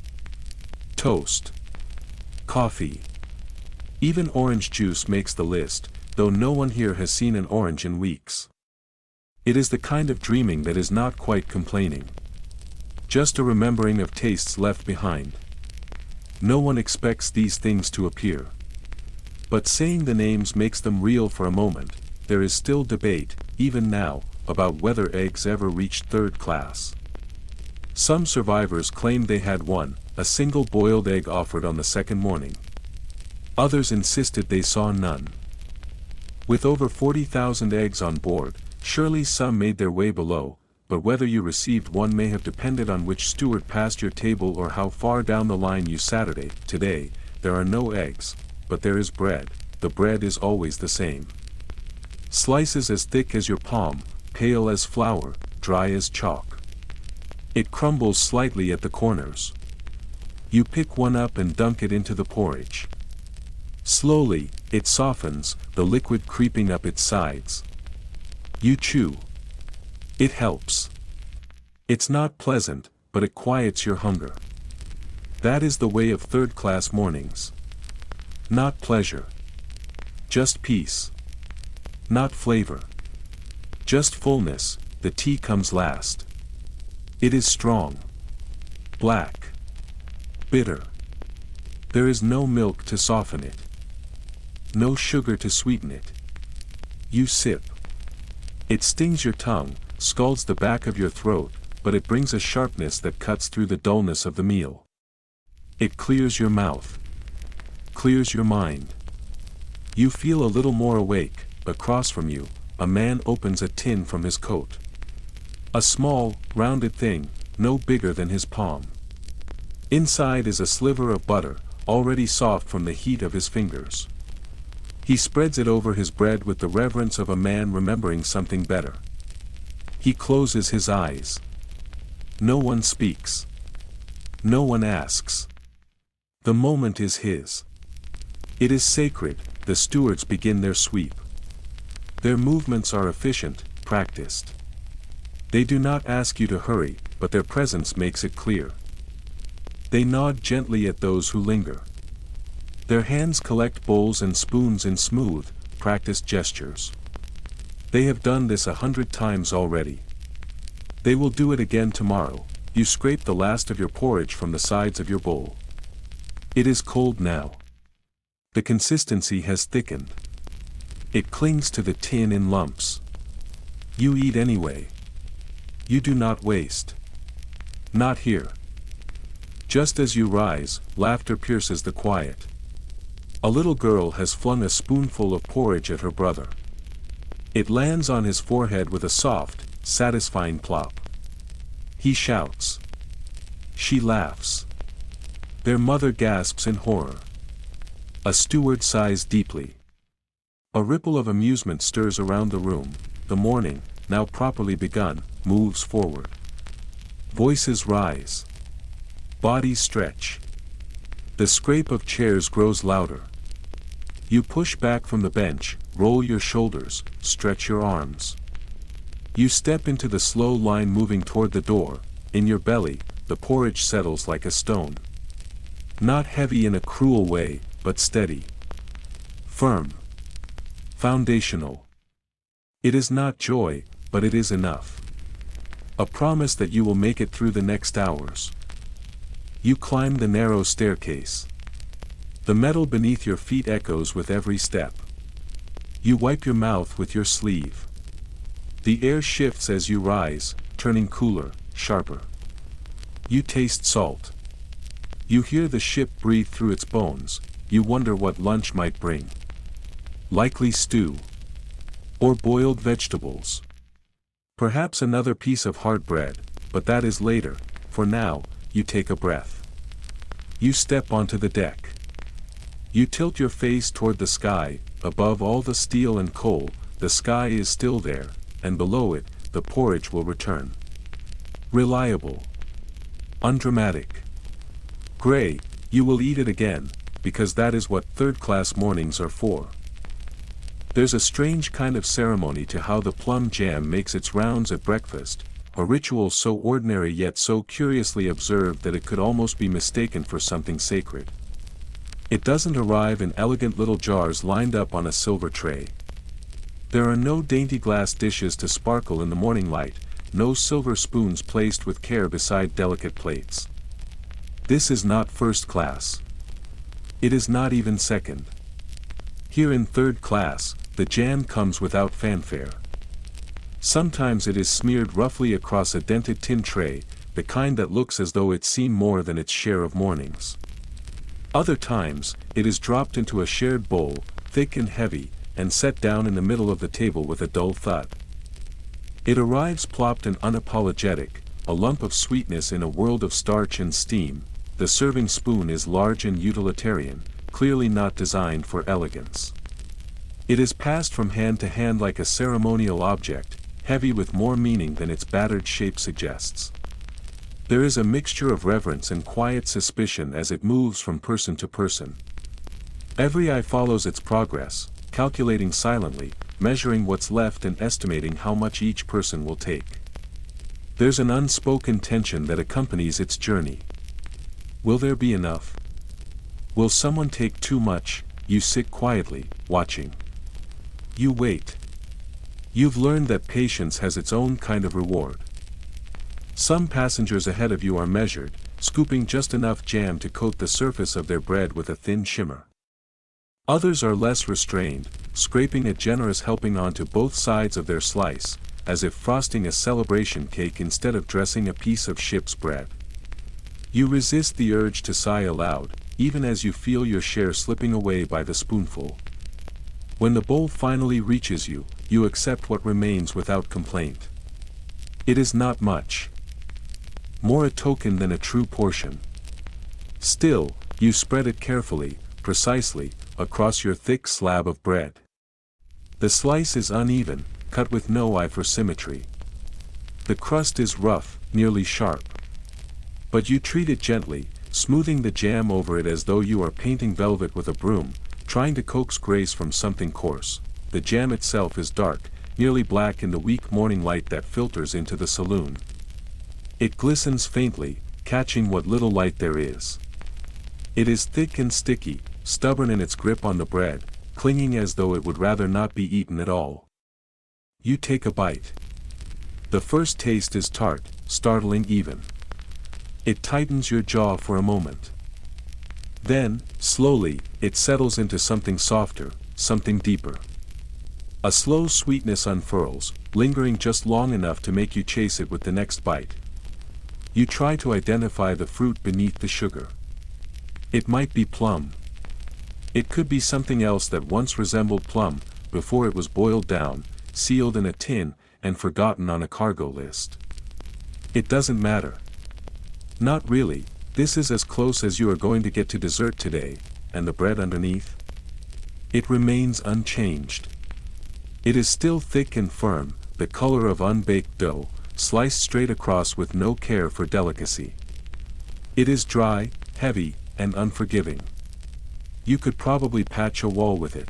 Toast. Coffee. Even orange juice makes the list, though no one here has seen an orange in weeks. It is the kind of dreaming that is not quite complaining. Just a remembering of tastes left behind. No one expects these things to appear. But saying the names makes them real for a moment. There is still debate, even now, about whether eggs ever reached third class. Some survivors claimed they had one, a single boiled egg offered on the second morning. Others insisted they saw none. With over 40,000 eggs on board, surely some made their way below, but whether you received one may have depended on which steward passed your table or how far down the line you Saturday. Today, there are no eggs, but there is bread. The bread is always the same. Slices as thick as your palm, pale as flour, dry as chalk. It crumbles slightly at the corners. You pick one up and dunk it into the porridge. Slowly, it softens, the liquid creeping up its sides. You chew. It helps. It's not pleasant, but it quiets your hunger. That is the way of third-class mornings. Not pleasure. Just peace. Not flavor. Just fullness. The tea comes last. It is strong. Black. Bitter. There is no milk to soften it. No sugar to sweeten it. You sip. It stings your tongue, scalds the back of your throat, but it brings a sharpness that cuts through the dullness of the meal. It clears your mouth. Clears your mind. You feel a little more awake. Across from you, a man opens a tin from his coat. A small, rounded thing, no bigger than his palm. Inside is a sliver of butter, already soft from the heat of his fingers. He spreads it over his bread with the reverence of a man remembering something better. He closes his eyes. No one speaks. No one asks. The moment is his. It is sacred. The stewards begin their sweep. Their movements are efficient, practiced. They do not ask you to hurry, but their presence makes it clear. They nod gently at those who linger. Their hands collect bowls and spoons in smooth, practiced gestures. They have done this 100 times already. They will do it again tomorrow. You scrape the last of your porridge from the sides of your bowl. It is cold now. The consistency has thickened. It clings to the tin in lumps. You eat anyway. You do not waste. Not here. Just as you rise, laughter pierces the quiet. A little girl has flung a spoonful of porridge at her brother. It lands on his forehead with a soft, satisfying plop. He shouts. She laughs. Their mother gasps in horror. A steward sighs deeply. A ripple of amusement stirs around the room. The morning, now properly begun, moves forward. Voices rise. Bodies stretch. The scrape of chairs grows louder. You push back from the bench, roll your shoulders, stretch your arms. You step into the slow line moving toward the door. In your belly, the porridge settles like a stone. Not heavy in a cruel way, but steady. Firm. Foundational. It is not joy, but it is enough. A promise that you will make it through the next hours. You climb the narrow staircase. The metal beneath your feet echoes with every step. You wipe your mouth with your sleeve. The air shifts as you rise, turning cooler, sharper. You taste salt. You hear the ship breathe through its bones. You wonder what lunch might bring. Likely stew. Or boiled vegetables. Perhaps another piece of hard bread, but that is later. For now, you take a breath. You step onto the deck. You tilt your face toward the sky. Above all the steel and coal, the sky is still there, and below it, the porridge will return. Reliable. Undramatic. Gray, you will eat it again, because that is what third-class mornings are for. There's a strange kind of ceremony to how the plum jam makes its rounds at breakfast, a ritual so ordinary yet so curiously observed that it could almost be mistaken for something sacred. It doesn't arrive in elegant little jars lined up on a silver tray. There are no dainty glass dishes to sparkle in the morning light, no silver spoons placed with care beside delicate plates. This is not first class. It is not even second. Here in third class, the jam comes without fanfare. Sometimes it is smeared roughly across a dented tin tray, the kind that looks as though it's seen more than its share of mornings. Other times, it is dropped into a shared bowl, thick and heavy, and set down in the middle of the table with a dull thud. It arrives plopped and unapologetic, a lump of sweetness in a world of starch and steam. The serving spoon is large and utilitarian, clearly not designed for elegance. It is passed from hand to hand like a ceremonial object, heavy with more meaning than its battered shape suggests. There is a mixture of reverence and quiet suspicion as it moves from person to person. Every eye follows its progress, calculating silently, measuring what's left and estimating how much each person will take. There's an unspoken tension that accompanies its journey. Will there be enough? Will someone take too much? You sit quietly, watching. You wait. You've learned that patience has its own kind of reward. Some passengers ahead of you are measured, scooping just enough jam to coat the surface of their bread with a thin shimmer. Others are less restrained, scraping a generous helping onto both sides of their slice, as if frosting a celebration cake instead of dressing a piece of ship's bread. You resist the urge to sigh aloud, even as you feel your share slipping away by the spoonful. When the bowl finally reaches you, you accept what remains without complaint. It is not much. More a token than a true portion. Still, you spread it carefully, precisely, across your thick slab of bread. The slice is uneven, cut with no eye for symmetry. The crust is rough, nearly sharp. But you treat it gently, smoothing the jam over it as though you are painting velvet with a broom, trying to coax grace from something coarse. The jam itself is dark, nearly black in the weak morning light that filters into the saloon. It glistens faintly, catching what little light there is. It is thick and sticky, stubborn in its grip on the bread, clinging as though it would rather not be eaten at all. You take a bite. The first taste is tart, startling even. It tightens your jaw for a moment. Then, slowly, it settles into something softer, something deeper. A slow sweetness unfurls, lingering just long enough to make you chase it with the next bite. You try to identify the fruit beneath the sugar. It might be plum. It could be something else that once resembled plum, before it was boiled down, sealed in a tin, and forgotten on a cargo list. It doesn't matter. Not really, this is as close as you are going to get to dessert today, and the bread underneath? It remains unchanged. It is still thick and firm, the color of unbaked dough, sliced straight across with no care for delicacy. It is dry, heavy, and unforgiving. You could probably patch a wall with it.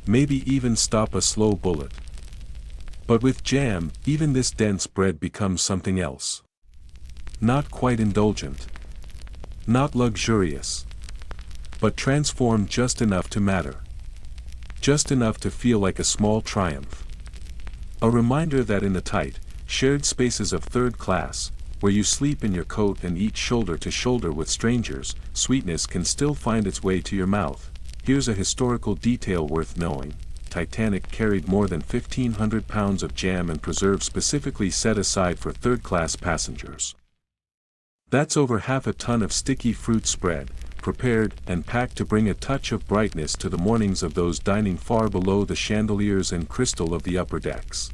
Maybe even stop a slow bullet. But with jam, even this dense bread becomes something else. Not quite indulgent. Not luxurious. But transformed just enough to matter. Just enough to feel like a small triumph. A reminder that in the tight, shared spaces of third class, where you sleep in your coat and eat shoulder to shoulder with strangers, sweetness can still find its way to your mouth. Here's a historical detail worth knowing. Titanic carried more than 1,500 pounds of jam and preserves specifically set aside for third-class passengers. That's over half a ton of sticky fruit spread, prepared and packed to bring a touch of brightness to the mornings of those dining far below the chandeliers and crystal of the upper decks.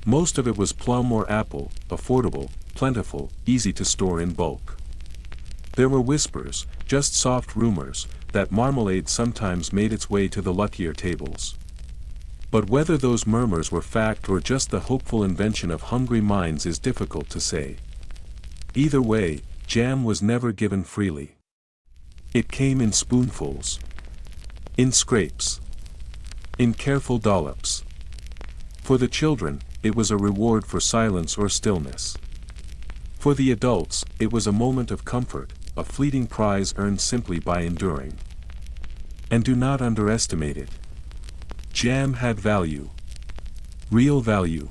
Most of it was plum or apple, affordable, plentiful, easy to store in bulk. There were whispers, just soft rumors, that marmalade sometimes made its way to the luckier tables. But whether those murmurs were fact or just the hopeful invention of hungry minds is difficult to say. Either way, jam was never given freely. It came in spoonfuls. In scrapes. In careful dollops. For the children, it was a reward for silence or stillness. For the adults, it was a moment of comfort, a fleeting prize earned simply by enduring. And do not underestimate it. Jam had value. Real value.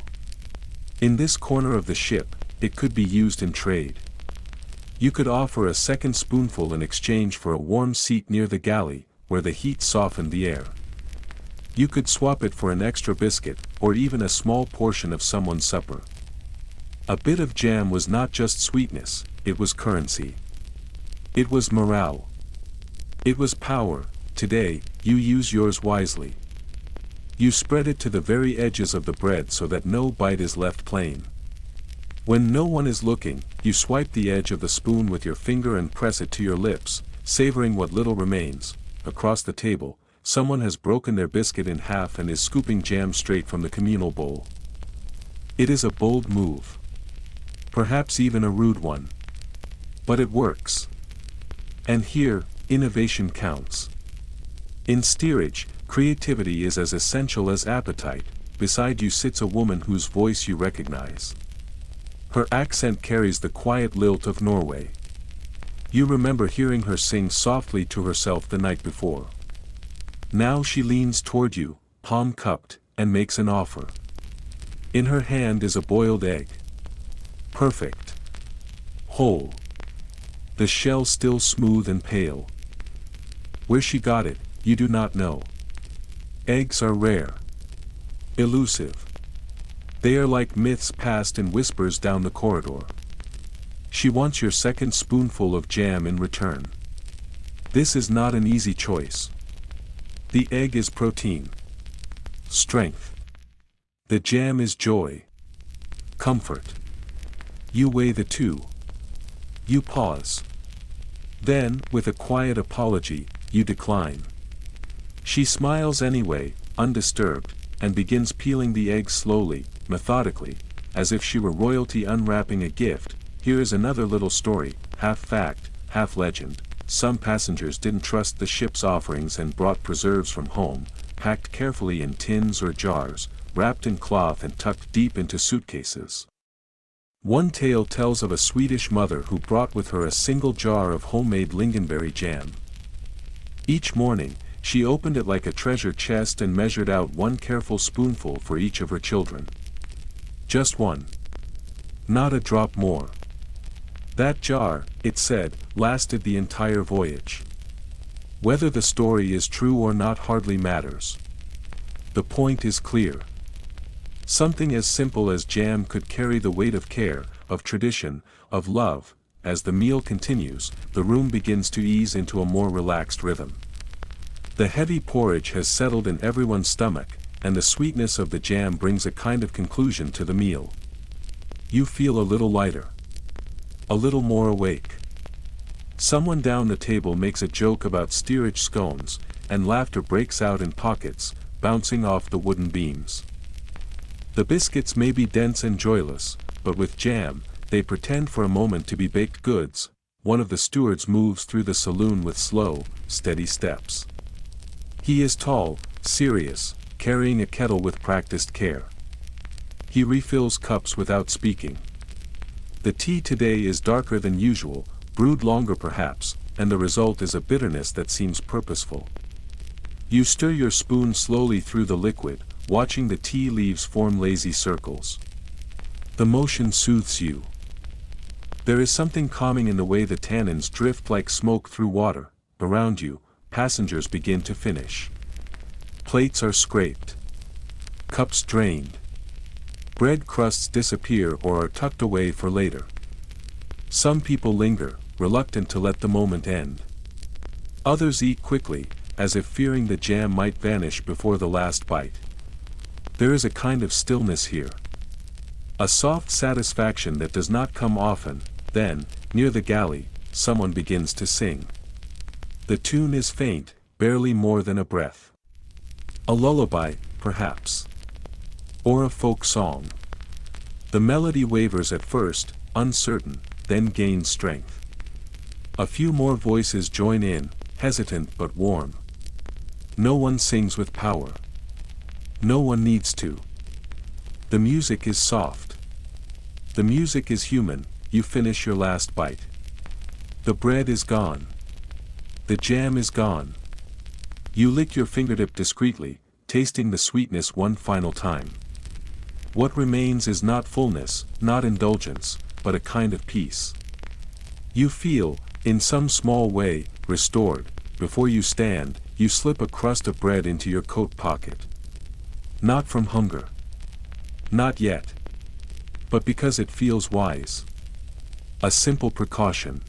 In this corner of the ship, it could be used in trade. You could offer a second spoonful in exchange for a warm seat near the galley, where the heat softened the air. You could swap it for an extra biscuit, or even a small portion of someone's supper. A bit of jam was not just sweetness, it was currency. It was morale. It was power. Today, you use yours wisely. You spread it to the very edges of the bread so that no bite is left plain. When no one is looking, you swipe the edge of the spoon with your finger and press it to your lips, savoring what little remains. Across the table, someone has broken their biscuit in half and is scooping jam straight from the communal bowl. It is a bold move. Perhaps even a rude one. But it works. And here, innovation counts. In steerage, creativity is as essential as appetite. Beside you sits a woman whose voice you recognize. Her accent carries the quiet lilt of Norway. You remember hearing her sing softly to herself the night before. Now she leans toward you, palm cupped, and makes an offer. In her hand is a boiled egg. Perfect. Whole. The shell still smooth and pale. Where she got it, you do not know. Eggs are rare. Elusive. They are like myths passed in whispers down the corridor. She wants your second spoonful of jam in return. This is not an easy choice. The egg is protein. Strength. The jam is joy. Comfort. You weigh the two. You pause. Then, with a quiet apology, you decline. She smiles anyway, undisturbed, and begins peeling the egg slowly, methodically, as if she were royalty unwrapping a gift. Here is another little story, half fact, half legend. Some passengers didn't trust the ship's offerings and brought preserves from home, packed carefully in tins or jars, wrapped in cloth and tucked deep into suitcases. One tale tells of a Swedish mother who brought with her a single jar of homemade lingonberry jam. Each morning, she opened it like a treasure chest and measured out one careful spoonful for each of her children. Just one. Not a drop more. That jar, it said, lasted the entire voyage. Whether the story is true or not hardly matters. The point is clear. Something as simple as jam could carry the weight of care, of tradition, of love. As the meal continues, the room begins to ease into a more relaxed rhythm. The heavy porridge has settled in everyone's stomach, and the sweetness of the jam brings a kind of conclusion to the meal. You feel a little lighter. A little more awake. Someone down the table makes a joke about steerage scones, and laughter breaks out in pockets, bouncing off the wooden beams. The biscuits may be dense and joyless, but with jam, they pretend for a moment to be baked goods. One of the stewards moves through the saloon with slow, steady steps. He is tall, serious, carrying a kettle with practiced care. He refills cups without speaking. The tea today is darker than usual, brewed longer perhaps, and the result is a bitterness that seems purposeful. You stir your spoon slowly through the liquid, watching the tea leaves form lazy circles. The motion soothes you. There is something calming in the way the tannins drift like smoke through water. Around you, passengers begin to finish. Plates are scraped. Cups drained. Bread crusts disappear or are tucked away for later. Some people linger, reluctant to let the moment end. Others eat quickly, as if fearing the jam might vanish before the last bite. There is a kind of stillness here. A soft satisfaction that does not come often. Then, near the galley, someone begins to sing. The tune is faint, barely more than a breath. A lullaby, perhaps. Or a folk song. The melody wavers at first, uncertain, then gains strength. A few more voices join in, hesitant but warm. No one sings with power. No one needs to. The music is soft. The music is human. You finish your last bite. The bread is gone. The jam is gone. You lick your fingertip discreetly, tasting the sweetness one final time. What remains is not fullness, not indulgence, but a kind of peace. You feel, in some small way, restored. Before you stand, you slip a crust of bread into your coat pocket. Not from hunger. Not yet. But because it feels wise. A simple precaution.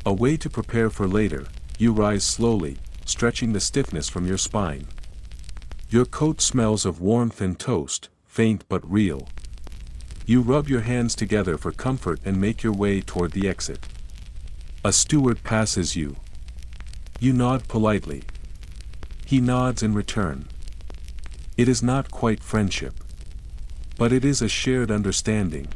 A way to prepare for later. You rise slowly, stretching the stiffness from your spine. Your coat smells of warmth and toast, faint but real. You rub your hands together for comfort and make your way toward the exit. A steward passes you. You nod politely. He nods in return. It is not quite friendship. But it is a shared understanding.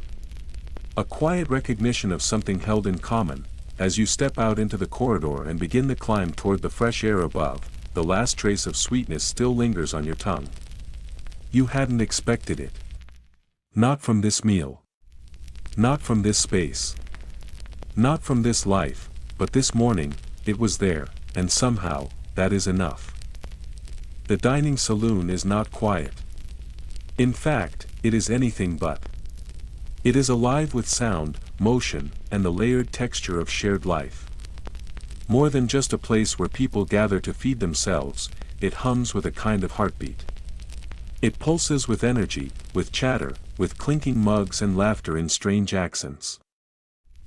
A quiet recognition of something held in common. As you step out into the corridor and begin the climb toward the fresh air above, the last trace of sweetness still lingers on your tongue. You hadn't expected it. Not from this meal. Not from this space. Not from this life, but this morning, it was there, and somehow, that is enough. The dining saloon is not quiet. In fact, it is anything but. It is alive with sound, motion, and the layered texture of shared life. More than just a place where people gather to feed themselves, it hums with a kind of heartbeat. It pulses with energy, with chatter, with clinking mugs and laughter in strange accents.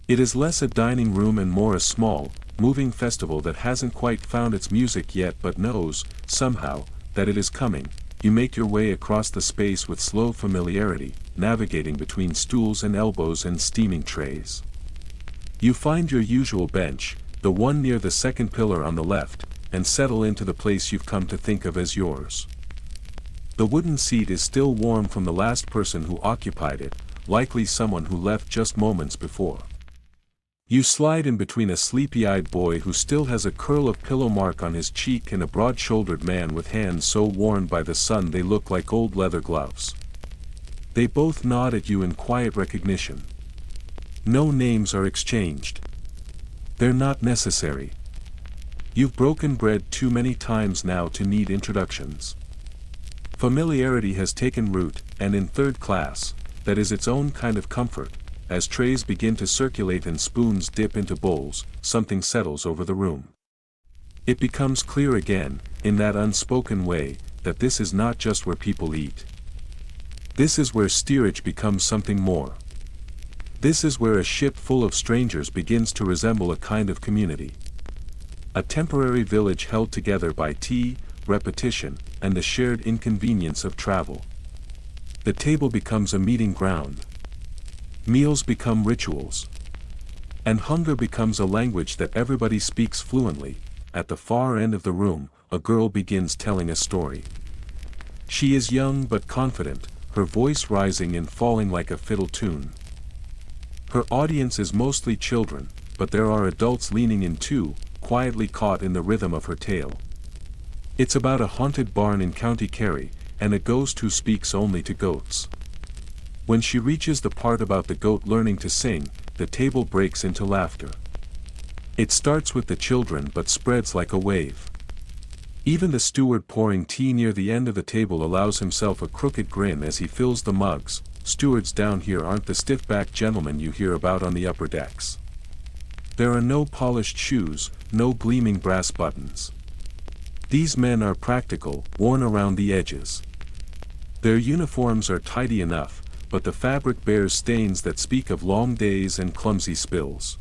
It is less a dining room and more a small, moving festival that hasn't quite found its music yet but knows, somehow, that it is coming. You make your way across the space with slow familiarity, navigating between stools and elbows and steaming trays. You find your usual bench, the one near the second pillar on the left, and settle into the place you've come to think of as yours. The wooden seat is still warm from the last person who occupied it, likely someone who left just moments before. You slide in between a sleepy-eyed boy who still has a curl of pillow mark on his cheek and a broad-shouldered man with hands so worn by the sun they look like old leather gloves. They both nod at you in quiet recognition. No names are exchanged. They're not necessary. You've broken bread too many times now to need introductions. Familiarity has taken root, and in third class, that is its own kind of comfort. As trays begin to circulate and spoons dip into bowls, something settles over the room. It becomes clear again, in that unspoken way, that this is not just where people eat. This is where steerage becomes something more. This is where a ship full of strangers begins to resemble a kind of community. A temporary village held together by tea, repetition, and the shared inconvenience of travel. The table becomes a meeting ground. Meals become rituals. And hunger becomes a language that everybody speaks fluently. At the far end of the room, a girl begins telling a story. She is young but confident, her voice rising and falling like a fiddle tune. Her audience is mostly children, but there are adults leaning in too, quietly caught in the rhythm of her tale. It's about a haunted barn in County Kerry, and a ghost who speaks only to goats. When she reaches the part about the goat learning to sing, the table breaks into laughter. It starts with the children but spreads like a wave. Even the steward pouring tea near the end of the table allows himself a crooked grin as he fills the mugs. Stewards down here aren't the stiff-backed gentlemen you hear about on the upper decks. There are no polished shoes, no gleaming brass buttons. These men are practical, worn around the edges. Their uniforms are tidy enough, but the fabric bears stains that speak of long days and clumsy spills.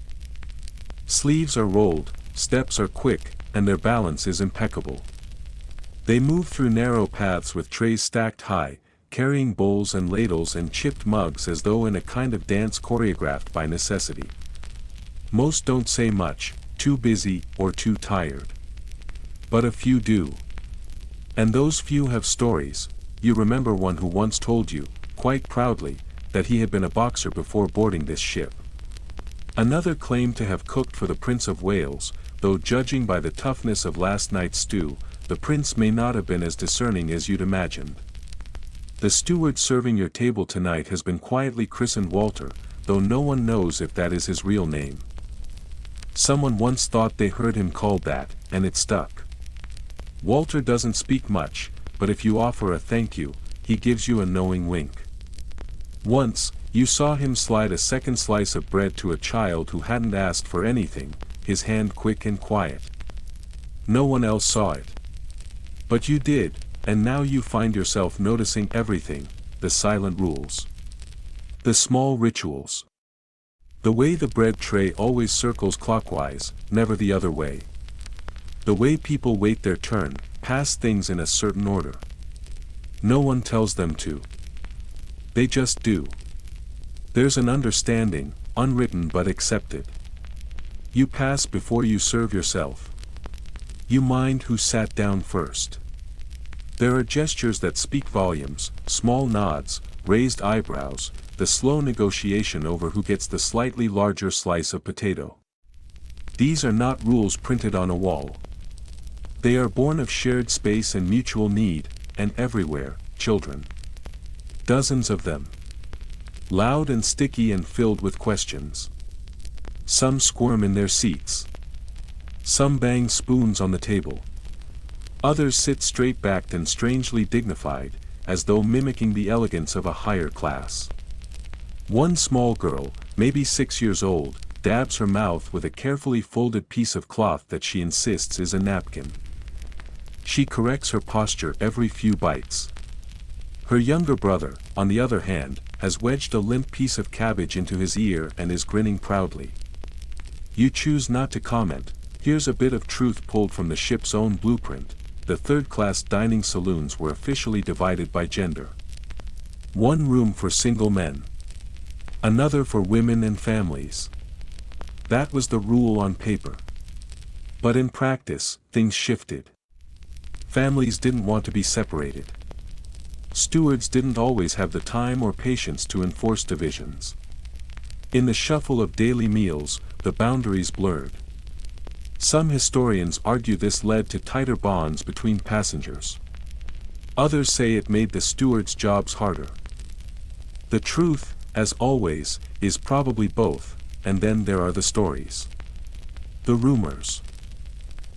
Sleeves are rolled, steps are quick, and their balance is impeccable. They move through narrow paths with trays stacked high, carrying bowls and ladles and chipped mugs as though in a kind of dance choreographed by necessity. Most don't say much, too busy or too tired. But a few do. And those few have stories. You remember one who once told you, quite proudly, that he had been a boxer before boarding this ship. Another claimed to have cooked for the Prince of Wales, though judging by the toughness of last night's stew, the prince may not have been as discerning as you'd imagined. The steward serving your table tonight has been quietly christened Walter, though no one knows if that is his real name. Someone once thought they heard him called that, and it stuck. Walter doesn't speak much, but if you offer a thank you, he gives you a knowing wink. Once, you saw him slide a second slice of bread to a child who hadn't asked for anything, his hand quick and quiet. No one else saw it. But you did, and now you find yourself noticing everything, the silent rules. The small rituals. The way the bread tray always circles clockwise, never the other way. The way people wait their turn, pass things in a certain order. No one tells them to. They just do. There's an understanding, unwritten but accepted. You pass before you serve yourself. You mind who sat down first. There are gestures that speak volumes, small nods, raised eyebrows, the slow negotiation over who gets the slightly larger slice of potato. These are not rules printed on a wall. They are born of shared space and mutual need, and everywhere, children. Dozens of them. Loud and sticky and filled with questions. Some squirm in their seats. Some bang spoons on the table. Others sit straight-backed and strangely dignified, as though mimicking the elegance of a higher class. One small girl, maybe 6 years old, dabs her mouth with a carefully folded piece of cloth that she insists is a napkin. She corrects her posture every few bites. Her younger brother, on the other hand, has wedged a limp piece of cabbage into his ear and is grinning proudly. You choose not to comment. Here's a bit of truth pulled from the ship's own blueprint. The third-class dining saloons were officially divided by gender. One room for single men. Another for women and families. That was the rule on paper. But in practice, things shifted. Families didn't want to be separated. Stewards didn't always have the time or patience to enforce divisions. In the shuffle of daily meals, the boundaries blurred. Some historians argue this led to tighter bonds between passengers. Others say it made the stewards' jobs harder. The truth, as always, is probably both, and then there are the stories. The rumors.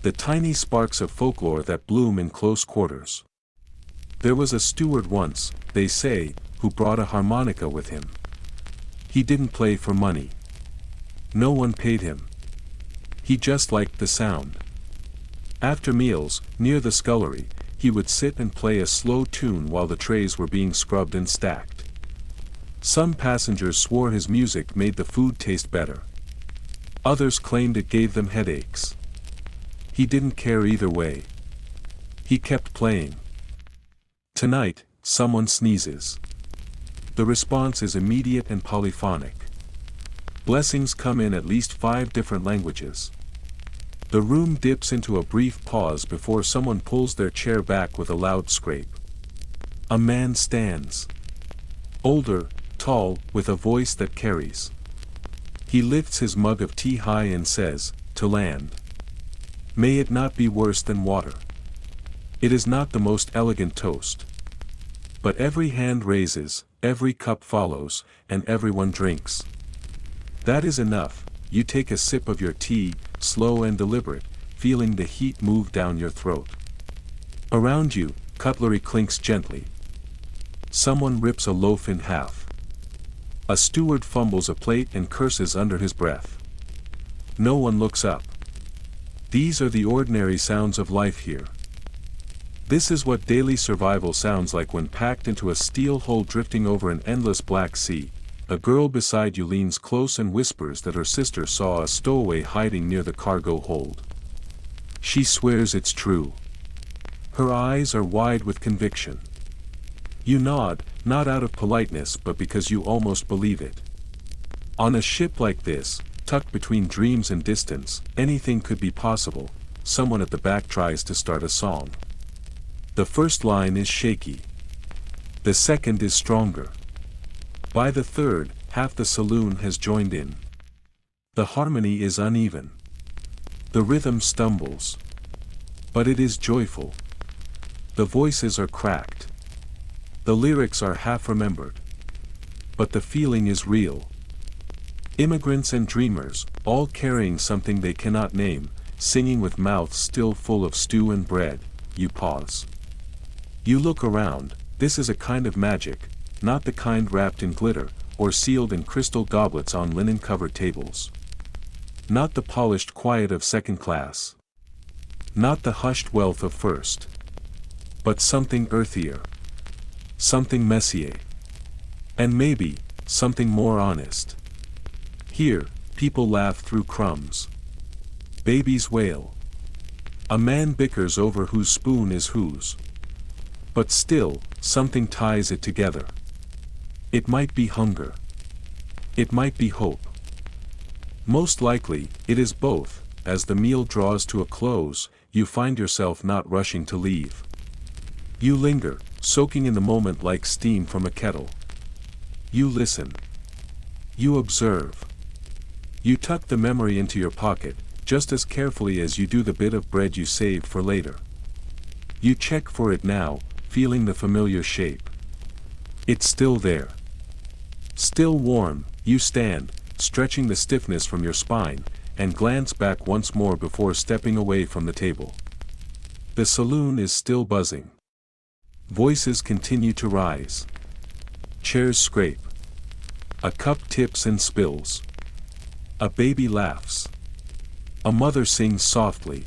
The tiny sparks of folklore that bloom in close quarters. There was a steward once, they say, who brought a harmonica with him. He didn't play for money. No one paid him. He just liked the sound. After meals, near the scullery, he would sit and play a slow tune while the trays were being scrubbed and stacked. Some passengers swore his music made the food taste better. Others claimed it gave them headaches. He didn't care either way. He kept playing. Tonight, someone sneezes. The response is immediate and polyphonic. Blessings come in at least 5 different languages. The room dips into a brief pause before someone pulls their chair back with a loud scrape. A man stands. Older, tall, with a voice that carries. He lifts his mug of tea high and says, "To land. May it not be worse than water." It is not the most elegant toast. But every hand raises, every cup follows, and everyone drinks. That is enough. You take a sip of your tea, slow and deliberate, feeling the heat move down your throat. Around you, cutlery clinks gently. Someone rips a loaf in half. A steward fumbles a plate and curses under his breath. No one looks up. These are the ordinary sounds of life here. This is what daily survival sounds like when packed into a steel hull drifting over an endless black sea. A girl beside you leans close and whispers that her sister saw a stowaway hiding near the cargo hold. She swears it's true. Her eyes are wide with conviction. You nod, not out of politeness but because you almost believe it. On a ship like this, tucked between dreams and distance, anything could be possible. Someone at the back tries to start a song. The first line is shaky. The second is stronger. By the third, half the saloon has joined in. The harmony is uneven. The rhythm stumbles. But it is joyful. The voices are cracked. The lyrics are half remembered. But the feeling is real. Immigrants and dreamers, all carrying something they cannot name, singing with mouths still full of stew and bread. You pause. You look around. This is a kind of magic, not the kind wrapped in glitter, or sealed in crystal goblets on linen-covered tables. Not the polished quiet of second class. Not the hushed wealth of first. But something earthier. Something messier. And maybe, something more honest. Here, people laugh through crumbs. Babies wail. A man bickers over whose spoon is whose. But still, something ties it together. It might be hunger. It might be hope. Most likely, it is both. As the meal draws to a close, you find yourself not rushing to leave. You linger, soaking in the moment like steam from a kettle. You listen. You observe. You tuck the memory into your pocket, just as carefully as you do the bit of bread you saved for later. You check for it now, feeling the familiar shape. It's still there. Still warm, you stand, stretching the stiffness from your spine, and glance back once more before stepping away from the table. The saloon is still buzzing. Voices continue to rise. Chairs scrape. A cup tips and spills. A baby laughs. A mother sings softly.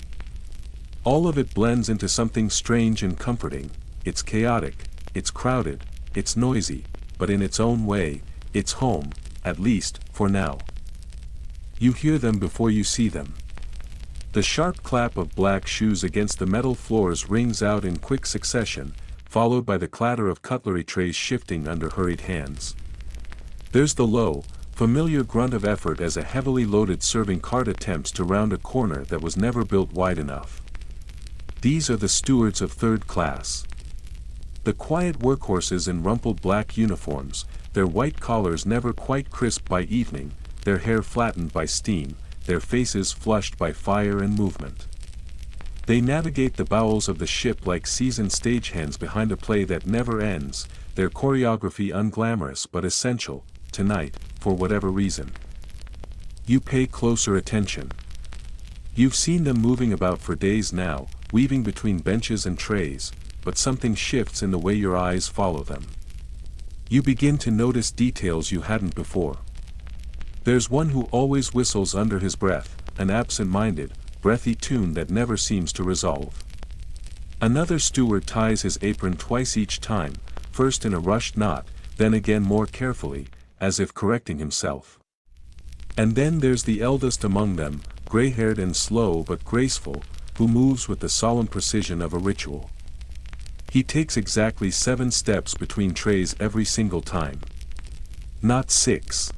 All of it blends into something strange and comforting. It's chaotic, it's crowded, it's noisy, but in its own way, it's home, at least, for now. You hear them before you see them. The sharp clap of black shoes against the metal floors rings out in quick succession, followed by the clatter of cutlery trays shifting under hurried hands. There's the low, familiar grunt of effort as a heavily loaded serving cart attempts to round a corner that was never built wide enough. These are the stewards of third class. The quiet workhorses in rumpled black uniforms, their white collars never quite crisp by evening, their hair flattened by steam, their faces flushed by fire and movement. They navigate the bowels of the ship like seasoned stagehands behind a play that never ends, their choreography unglamorous but essential, tonight, for whatever reason. You pay closer attention. You've seen them moving about for days now, weaving between benches and trays, but something shifts in the way your eyes follow them. You begin to notice details you hadn't before. There's one who always whistles under his breath, an absent-minded, breathy tune that never seems to resolve. Another steward ties his apron twice each time, first in a rushed knot, then again more carefully, as if correcting himself. And then there's the eldest among them, gray-haired and slow but graceful, who moves with the solemn precision of a ritual. He takes exactly 7 steps between trays every single time. Not 6.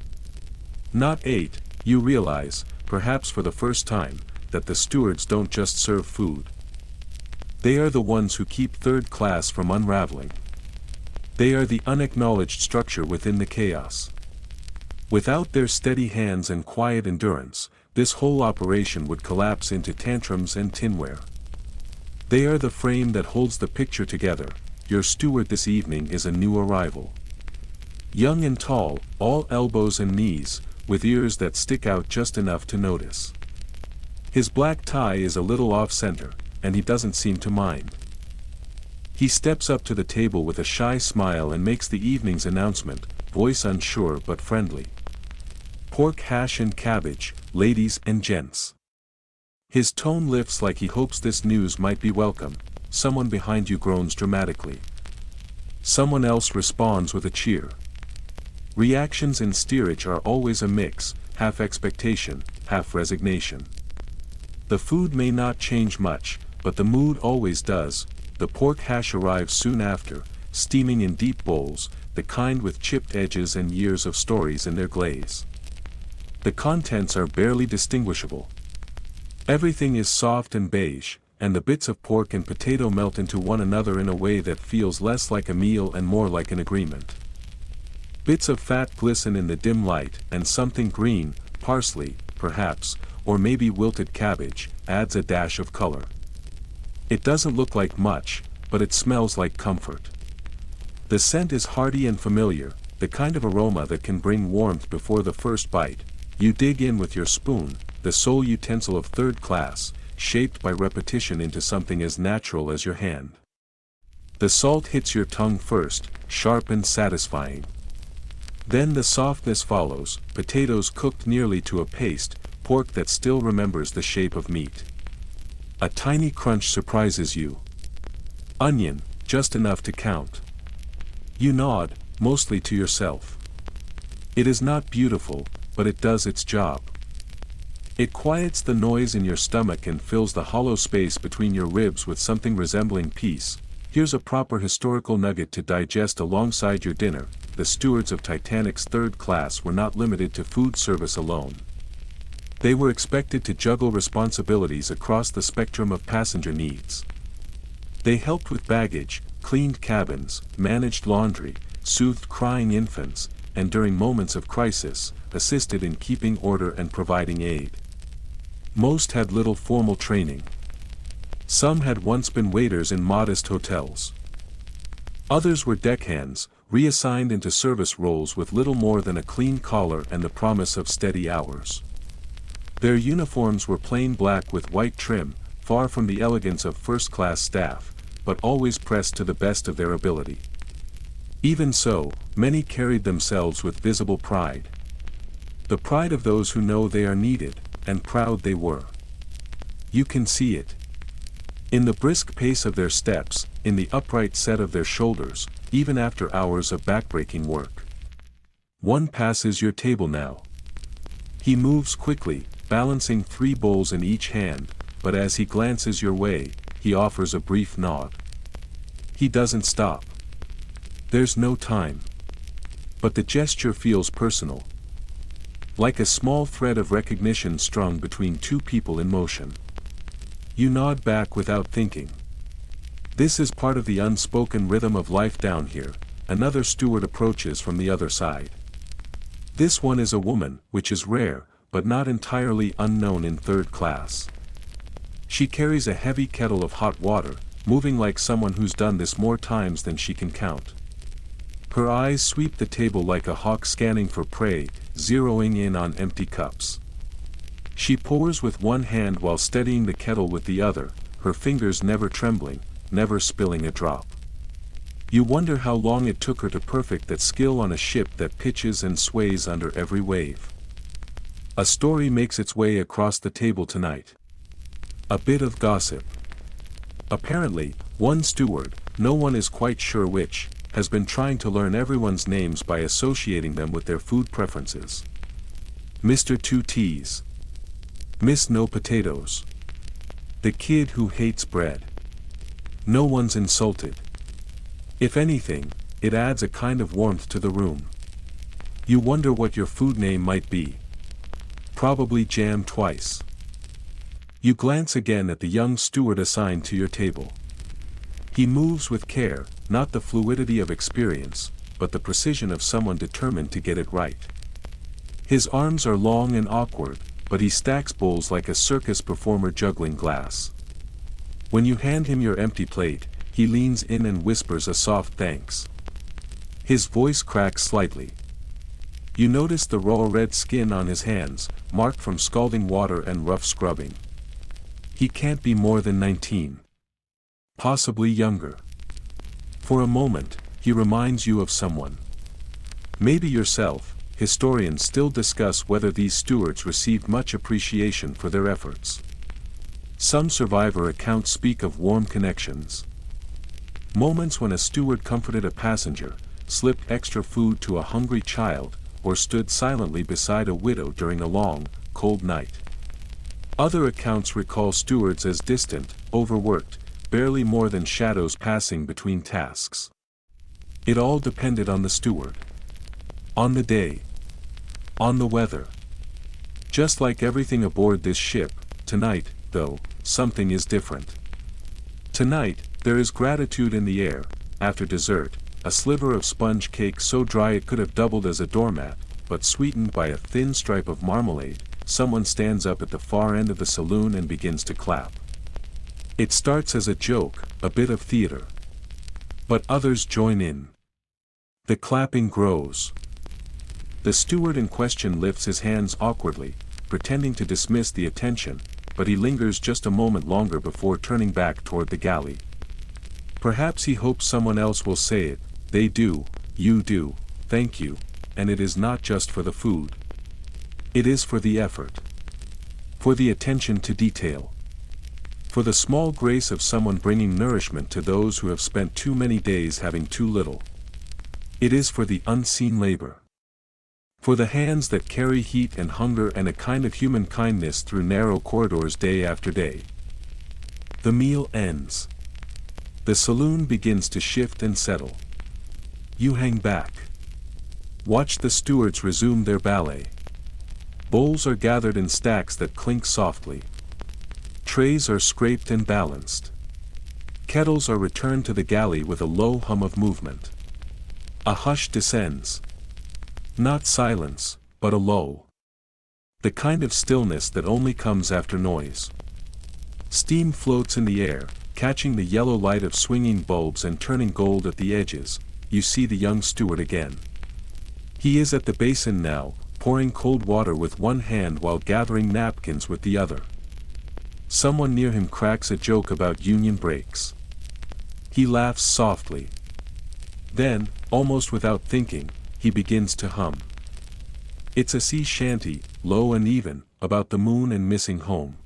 Not 8. You realize, perhaps for the first time, that the stewards don't just serve food. They are the ones who keep third class from unraveling. They are the unacknowledged structure within the chaos. Without their steady hands and quiet endurance, this whole operation would collapse into tantrums and tinware. They are the frame that holds the picture together. Your steward this evening is a new arrival. Young and tall, all elbows and knees, with ears that stick out just enough to notice. His black tie is a little off-center, and he doesn't seem to mind. He steps up to the table with a shy smile and makes the evening's announcement, voice unsure but friendly. Pork hash and cabbage, ladies and gents. His tone lifts like he hopes this news might be welcome. Someone behind you groans dramatically. Someone else responds with a cheer. Reactions in steerage are always a mix, half expectation, half resignation. The food may not change much, but the mood always does. The pork hash arrives soon after, steaming in deep bowls, the kind with chipped edges and years of stories in their glaze. The contents are barely distinguishable. Everything is soft and beige, and the bits of pork and potato melt into one another in a way that feels less like a meal and more like an agreement. Bits of fat glisten in the dim light, and something green, parsley, perhaps, or maybe wilted cabbage, adds a dash of color. It doesn't look like much, but it smells like comfort. The scent is hearty and familiar, the kind of aroma that can bring warmth before the first bite. You dig in with your spoon, the sole utensil of third class, shaped by repetition into something as natural as your hand. The salt hits your tongue first, sharp and satisfying. Then the softness follows, potatoes cooked nearly to a paste, pork that still remembers the shape of meat. A tiny crunch surprises you. Onion, just enough to count. You nod, mostly to yourself. It is not beautiful, but it does its job. It quiets the noise in your stomach and fills the hollow space between your ribs with something resembling peace. Here's a proper historical nugget to digest alongside your dinner. The stewards of Titanic's third class were not limited to food service alone. They were expected to juggle responsibilities across the spectrum of passenger needs. They helped with baggage, cleaned cabins, managed laundry, soothed crying infants, and during moments of crisis, assisted in keeping order and providing aid. Most had little formal training. Some had once been waiters in modest hotels. Others were deckhands, reassigned into service roles with little more than a clean collar and the promise of steady hours. Their uniforms were plain black with white trim, far from the elegance of first-class staff, but always pressed to the best of their ability. Even so, many carried themselves with visible pride. The pride of those who know they are needed, and proud they were. You can see it. In the brisk pace of their steps, in the upright set of their shoulders, even after hours of backbreaking work. One passes your table now. He moves quickly, balancing 3 bowls in each hand, but as he glances your way, he offers a brief nod. He doesn't stop. There's no time. But the gesture feels personal. Like a small thread of recognition strung between 2 people in motion. You nod back without thinking. This is part of the unspoken rhythm of life down here. Another steward approaches from the other side. This one is a woman, which is rare, but not entirely unknown in third class. She carries a heavy kettle of hot water, moving like someone who's done this more times than she can count. Her eyes sweep the table like a hawk scanning for prey, zeroing in on empty cups. She pours with one hand while steadying the kettle with the other, her fingers never trembling, never spilling a drop. You wonder how long it took her to perfect that skill on a ship that pitches and sways under every wave. A story makes its way across the table tonight. A bit of gossip. Apparently, one steward, no one is quite sure which, has been trying to learn everyone's names by associating them with their food preferences. Mr. Two T's. Miss No Potatoes. The kid who hates bread. No one's insulted. If anything, it adds a kind of warmth to the room. You wonder what your food name might be. Probably jam twice. You glance again at the young steward assigned to your table. He moves with care, not the fluidity of experience, but the precision of someone determined to get it right. His arms are long and awkward, but he stacks bowls like a circus performer juggling glass. When you hand him your empty plate, he leans in and whispers a soft thanks. His voice cracks slightly. You notice the raw red skin on his hands, marked from scalding water and rough scrubbing. He can't be more than 19. Possibly younger. For a moment, he reminds you of someone. Maybe yourself. Historians still discuss whether these stewards received much appreciation for their efforts. Some survivor accounts speak of warm connections. Moments when a steward comforted a passenger, slipped extra food to a hungry child, or stood silently beside a widow during a long, cold night. Other accounts recall stewards as distant, overworked, barely more than shadows passing between tasks. It all depended on the steward. On the day. On the weather. Just like everything aboard this ship, tonight, though, something is different. Tonight, there is gratitude in the air. After dessert, a sliver of sponge cake so dry it could have doubled as a doormat, but sweetened by a thin stripe of marmalade, someone stands up at the far end of the saloon and begins to clap. It starts as a joke, a bit of theater. But others join in. The clapping grows. The steward in question lifts his hands awkwardly, pretending to dismiss the attention, but he lingers just a moment longer before turning back toward the galley. Perhaps he hopes someone else will say it. They do, you do, thank you, and it is not just for the food. It is for the effort. For the attention to detail. For the small grace of someone bringing nourishment to those who have spent too many days having too little. It is for the unseen labor. For the hands that carry heat and hunger and a kind of human kindness through narrow corridors day after day. The meal ends. The saloon begins to shift and settle. You hang back. Watch the stewards resume their ballet. Bowls are gathered in stacks that clink softly. Trays are scraped and balanced. Kettles are returned to the galley with a low hum of movement. A hush descends. Not silence, but a lull. The kind of stillness that only comes after noise. Steam floats in the air, catching the yellow light of swinging bulbs and turning gold at the edges. You see the young steward again. He is at the basin now, pouring cold water with one hand while gathering napkins with the other. Someone near him cracks a joke about union breaks. He laughs softly. Then, almost without thinking, he begins to hum. It's a sea shanty, low and even, about the moon and missing home.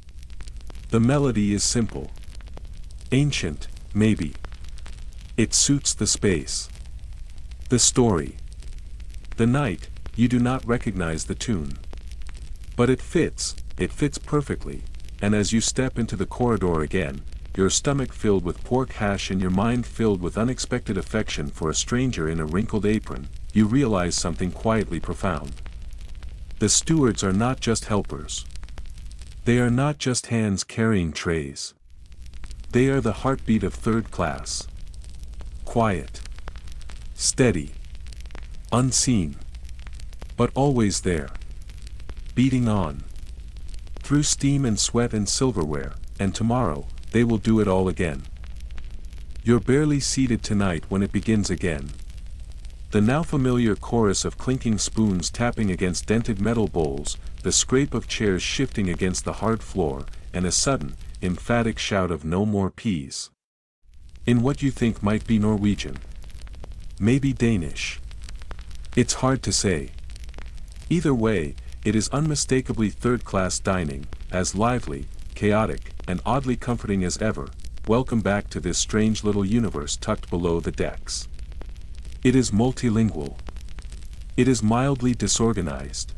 The melody is simple. Ancient, maybe. It suits the space. The story. The night, you do not recognize the tune. But it fits perfectly, and as you step into the corridor again, your stomach filled with pork hash and your mind filled with unexpected affection for a stranger in a wrinkled apron, you realize something quietly profound. The stewards are not just helpers. They are not just hands carrying trays. They are the heartbeat of third class. Quiet. Steady. Unseen. But always there. Beating on. Through steam and sweat and silverware, and tomorrow, they will do it all again. You're barely seated tonight when it begins again. The now familiar chorus of clinking spoons tapping against dented metal bowls, the scrape of chairs shifting against the hard floor, and a sudden, emphatic shout of "No more peas." In what you think might be Norwegian. Maybe Danish. It's hard to say. Either way, it is unmistakably third-class dining, as lively, chaotic, and oddly comforting as ever. Welcome back to this strange little universe tucked below the decks. It is multilingual. It is mildly disorganized.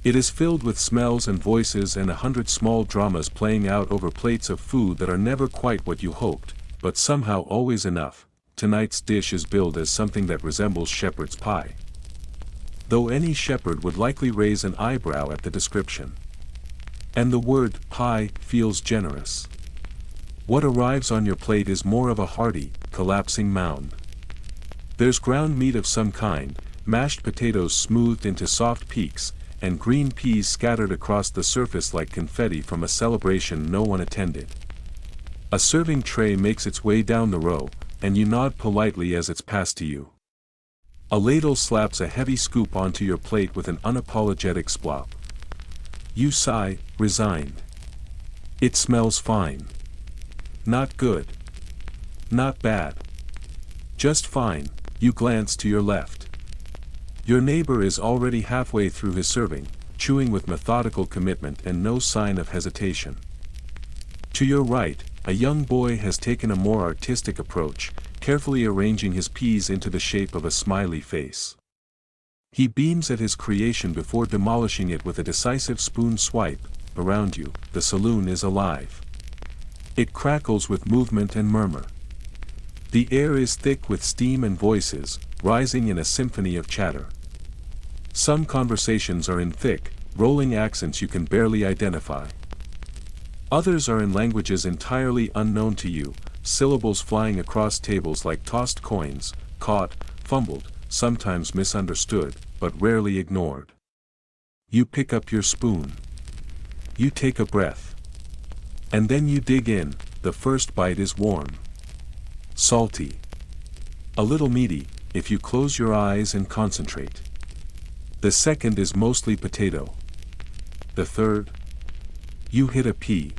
It is filled with smells and voices and 100 small dramas playing out over plates of food that are never quite what you hoped, but somehow always enough. Tonight's dish is billed as something that resembles shepherd's pie. Though any shepherd would likely raise an eyebrow at the description. And the word pie feels generous. What arrives on your plate is more of a hearty, collapsing mound. There's ground meat of some kind, mashed potatoes smoothed into soft peaks, and green peas scattered across the surface like confetti from a celebration no one attended. A serving tray makes its way down the row, and you nod politely as it's passed to you. A ladle slaps a heavy scoop onto your plate with an unapologetic splop. You sigh, resigned. It smells fine. Not good. Not bad. Just fine. You glance to your left. Your neighbor is already halfway through his serving, chewing with methodical commitment and no sign of hesitation. To your right, a young boy has taken a more artistic approach, carefully arranging his peas into the shape of a smiley face. He beams at his creation before demolishing it with a decisive spoon swipe. Around you, the saloon is alive. It crackles with movement and murmur. The air is thick with steam and voices, rising in a symphony of chatter. Some conversations are in thick, rolling accents you can barely identify. Others are in languages entirely unknown to you, syllables flying across tables like tossed coins, caught, fumbled, sometimes misunderstood, but rarely ignored. You pick up your spoon. You take a breath. And then you dig in. The first bite is warm. Salty. A little meaty, if you close your eyes and concentrate. The second is mostly potato. The third? You hit a pea.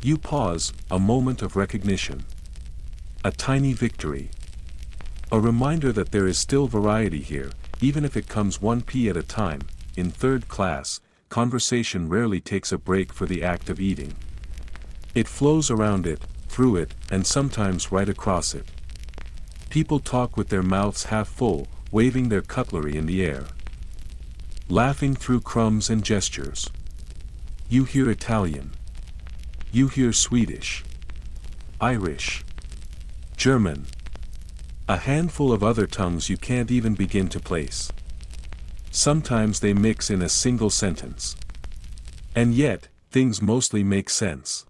You pause, a moment of recognition. A tiny victory. A reminder that there is still variety here, even if it comes one pea at a time. In third class, conversation rarely takes a break for the act of eating. It flows around it, through it, and sometimes right across it. People talk with their mouths half full, waving their cutlery in the air. Laughing through crumbs and gestures. You hear Italian. You hear Swedish. Irish. German. A handful of other tongues you can't even begin to place. Sometimes they mix in a single sentence. And yet, things mostly make sense.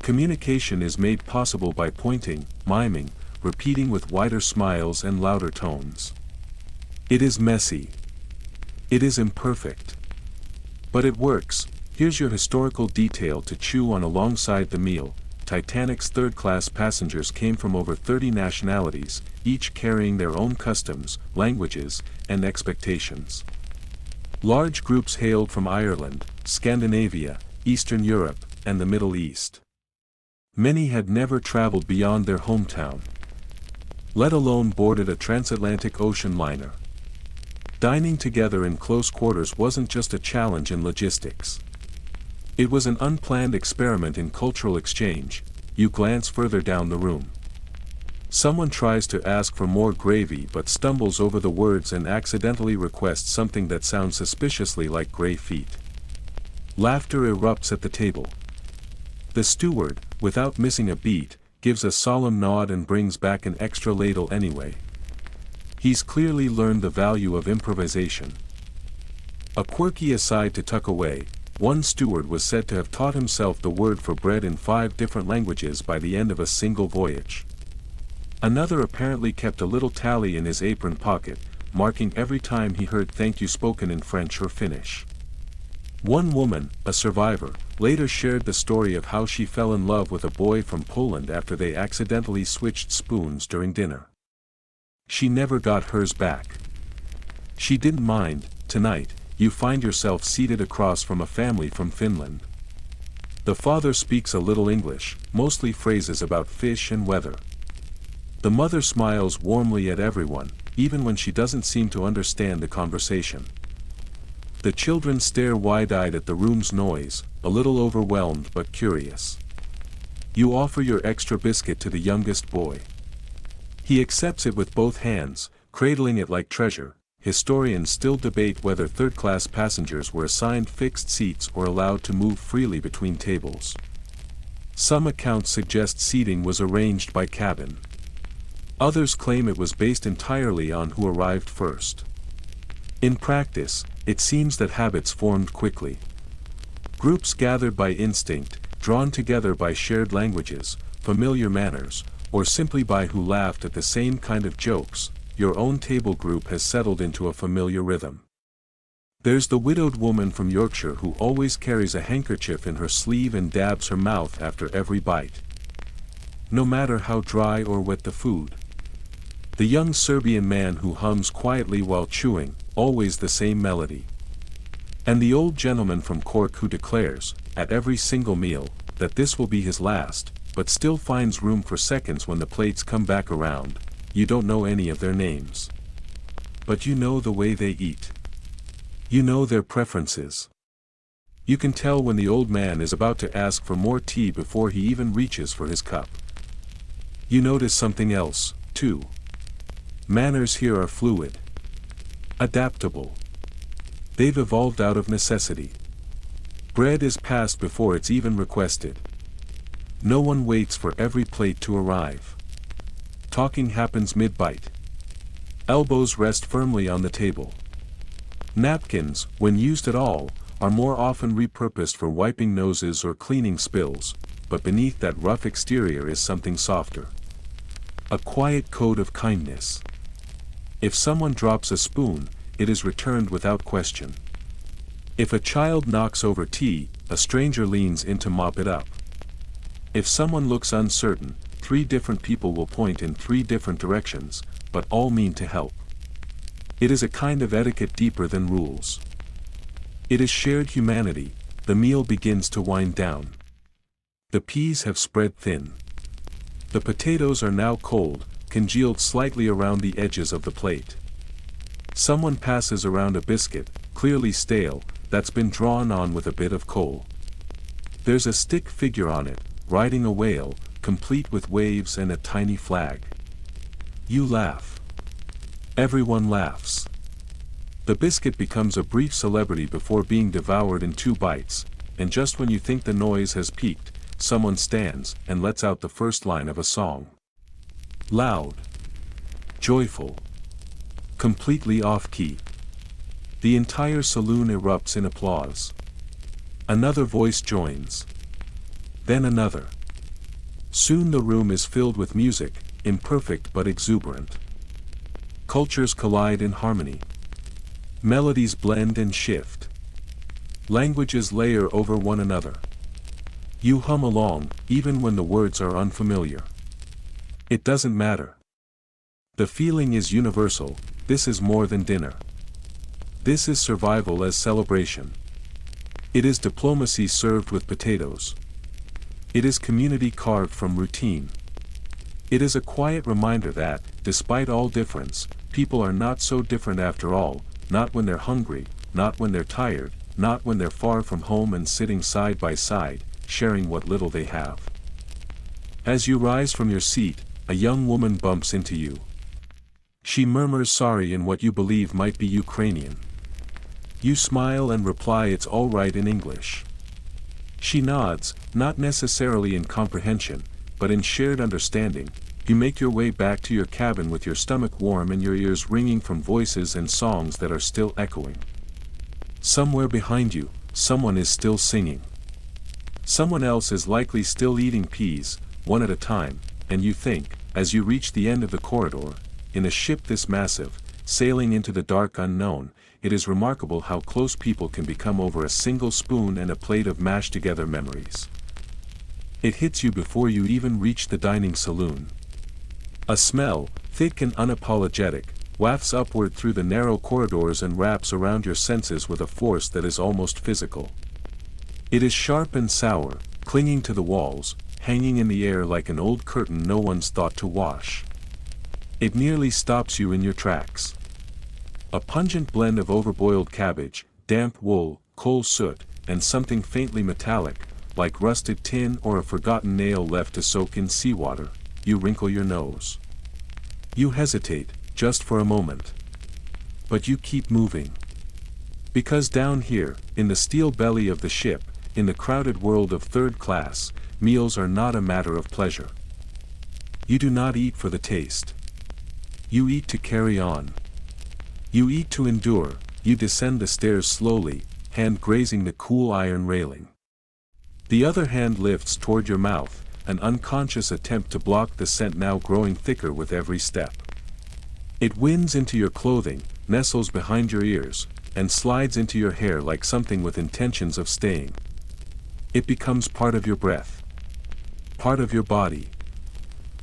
Communication is made possible by pointing, miming, repeating with wider smiles and louder tones. It is messy. It is imperfect. But it works. Here's your historical detail to chew on alongside the meal. Titanic's third-class passengers came from over 30 nationalities, each carrying their own customs, languages, and expectations. Large groups hailed from Ireland, Scandinavia, Eastern Europe, and the Middle East. Many had never traveled beyond their hometown, let alone boarded a transatlantic ocean liner. Dining together in close quarters wasn't just a challenge in logistics. It was an unplanned experiment in cultural exchange. You glance further down the room. Someone tries to ask for more gravy but stumbles over the words and accidentally requests something that sounds suspiciously like gray feet. Laughter erupts at the table. The steward, without missing a beat, gives a solemn nod and brings back an extra ladle anyway. He's clearly learned the value of improvisation. A quirky aside to tuck away, one steward was said to have taught himself the word for bread in 5 different languages by the end of a single voyage. Another apparently kept a little tally in his apron pocket, marking every time he heard thank you spoken in French or Finnish. One woman, a survivor, later shared the story of how she fell in love with a boy from Poland after they accidentally switched spoons during dinner. She never got hers back. She didn't mind. Tonight, you find yourself seated across from a family from Finland. The father speaks a little English, mostly phrases about fish and weather. The mother smiles warmly at everyone, even when she doesn't seem to understand the conversation. The children stare wide-eyed at the room's noise, a little overwhelmed but curious. You offer your extra biscuit to the youngest boy. He accepts it with both hands, cradling it like treasure. Historians still debate whether third-class passengers were assigned fixed seats or allowed to move freely between tables. Some accounts suggest seating was arranged by cabin. Others claim it was based entirely on who arrived first. In practice, it seems that habits formed quickly. Groups gathered by instinct, drawn together by shared languages, familiar manners, or simply by who laughed at the same kind of jokes, your own table group has settled into a familiar rhythm. There's the widowed woman from Yorkshire who always carries a handkerchief in her sleeve and dabs her mouth after every bite. No matter how dry or wet the food. The young Serbian man who hums quietly while chewing, always the same melody. And the old gentleman from Cork who declares, at every single meal, that this will be his last, but still finds room for seconds when the plates come back around. You don't know any of their names. But you know the way they eat. You know their preferences. You can tell when the old man is about to ask for more tea before he even reaches for his cup. You notice something else, too. Manners here are fluid. Adaptable. They've evolved out of necessity. Bread is passed before it's even requested. No one waits for every plate to arrive. Talking happens mid-bite. Elbows rest firmly on the table. Napkins, when used at all, are more often repurposed for wiping noses or cleaning spills, but beneath that rough exterior is something softer. A quiet code of kindness. If someone drops a spoon, it is returned without question. If a child knocks over tea, a stranger leans in to mop it up. If someone looks uncertain, 3 different people will point in 3 different directions, but all mean to help. It is a kind of etiquette deeper than rules. It is shared humanity. The meal begins to wind down. The peas have spread thin. The potatoes are now cold, congealed slightly around the edges of the plate. Someone passes around a biscuit, clearly stale, that's been drawn on with a bit of coal. There's a stick figure on it, riding a whale, complete with waves and a tiny flag. You laugh. Everyone laughs. The biscuit becomes a brief celebrity before being devoured in 2 bites, and just when you think the noise has peaked, someone stands and lets out the first line of a song. Loud. Joyful. Completely off-key. The entire saloon erupts in applause. Another voice joins. Then another. Soon the room is filled with music, imperfect but exuberant. Cultures collide in harmony. Melodies blend and shift. Languages layer over one another. You hum along, even when the words are unfamiliar. It doesn't matter. The feeling is universal. This is more than dinner. This is survival as celebration. It is diplomacy served with potatoes. It is community carved from routine. It is a quiet reminder that, despite all difference, people are not so different after all, not when they're hungry, not when they're tired, not when they're far from home and sitting side by side, sharing what little they have. As you rise from your seat, a young woman bumps into you. She murmurs sorry in what you believe might be Ukrainian. You smile and reply it's all right in English. She nods, not necessarily in comprehension, but in shared understanding. You make your way back to your cabin with your stomach warm and your ears ringing from voices and songs that are still echoing. Somewhere behind you, someone is still singing. Someone else is likely still eating peas, one at a time, and you think, as you reach the end of the corridor, in a ship this massive, sailing into the dark unknown, it is remarkable how close people can become over a single spoon and a plate of mashed together memories. It hits you before you even reach the dining saloon. A smell, thick and unapologetic, wafts upward through the narrow corridors and wraps around your senses with a force that is almost physical. It is sharp and sour, clinging to the walls, hanging in the air like an old curtain no one's thought to wash. It nearly stops you in your tracks. A pungent blend of overboiled cabbage, damp wool, coal soot, and something faintly metallic, like rusted tin or a forgotten nail left to soak in seawater. You wrinkle your nose. You hesitate, just for a moment. But you keep moving. Because down here, in the steel belly of the ship, in the crowded world of third class, meals are not a matter of pleasure. You do not eat for the taste. You eat to carry on. You eat to endure. You descend the stairs slowly, hand grazing the cool iron railing. The other hand lifts toward your mouth, an unconscious attempt to block the scent now growing thicker with every step. It winds into your clothing, nestles behind your ears, and slides into your hair like something with intentions of staying. It becomes part of your breath. Part of your body.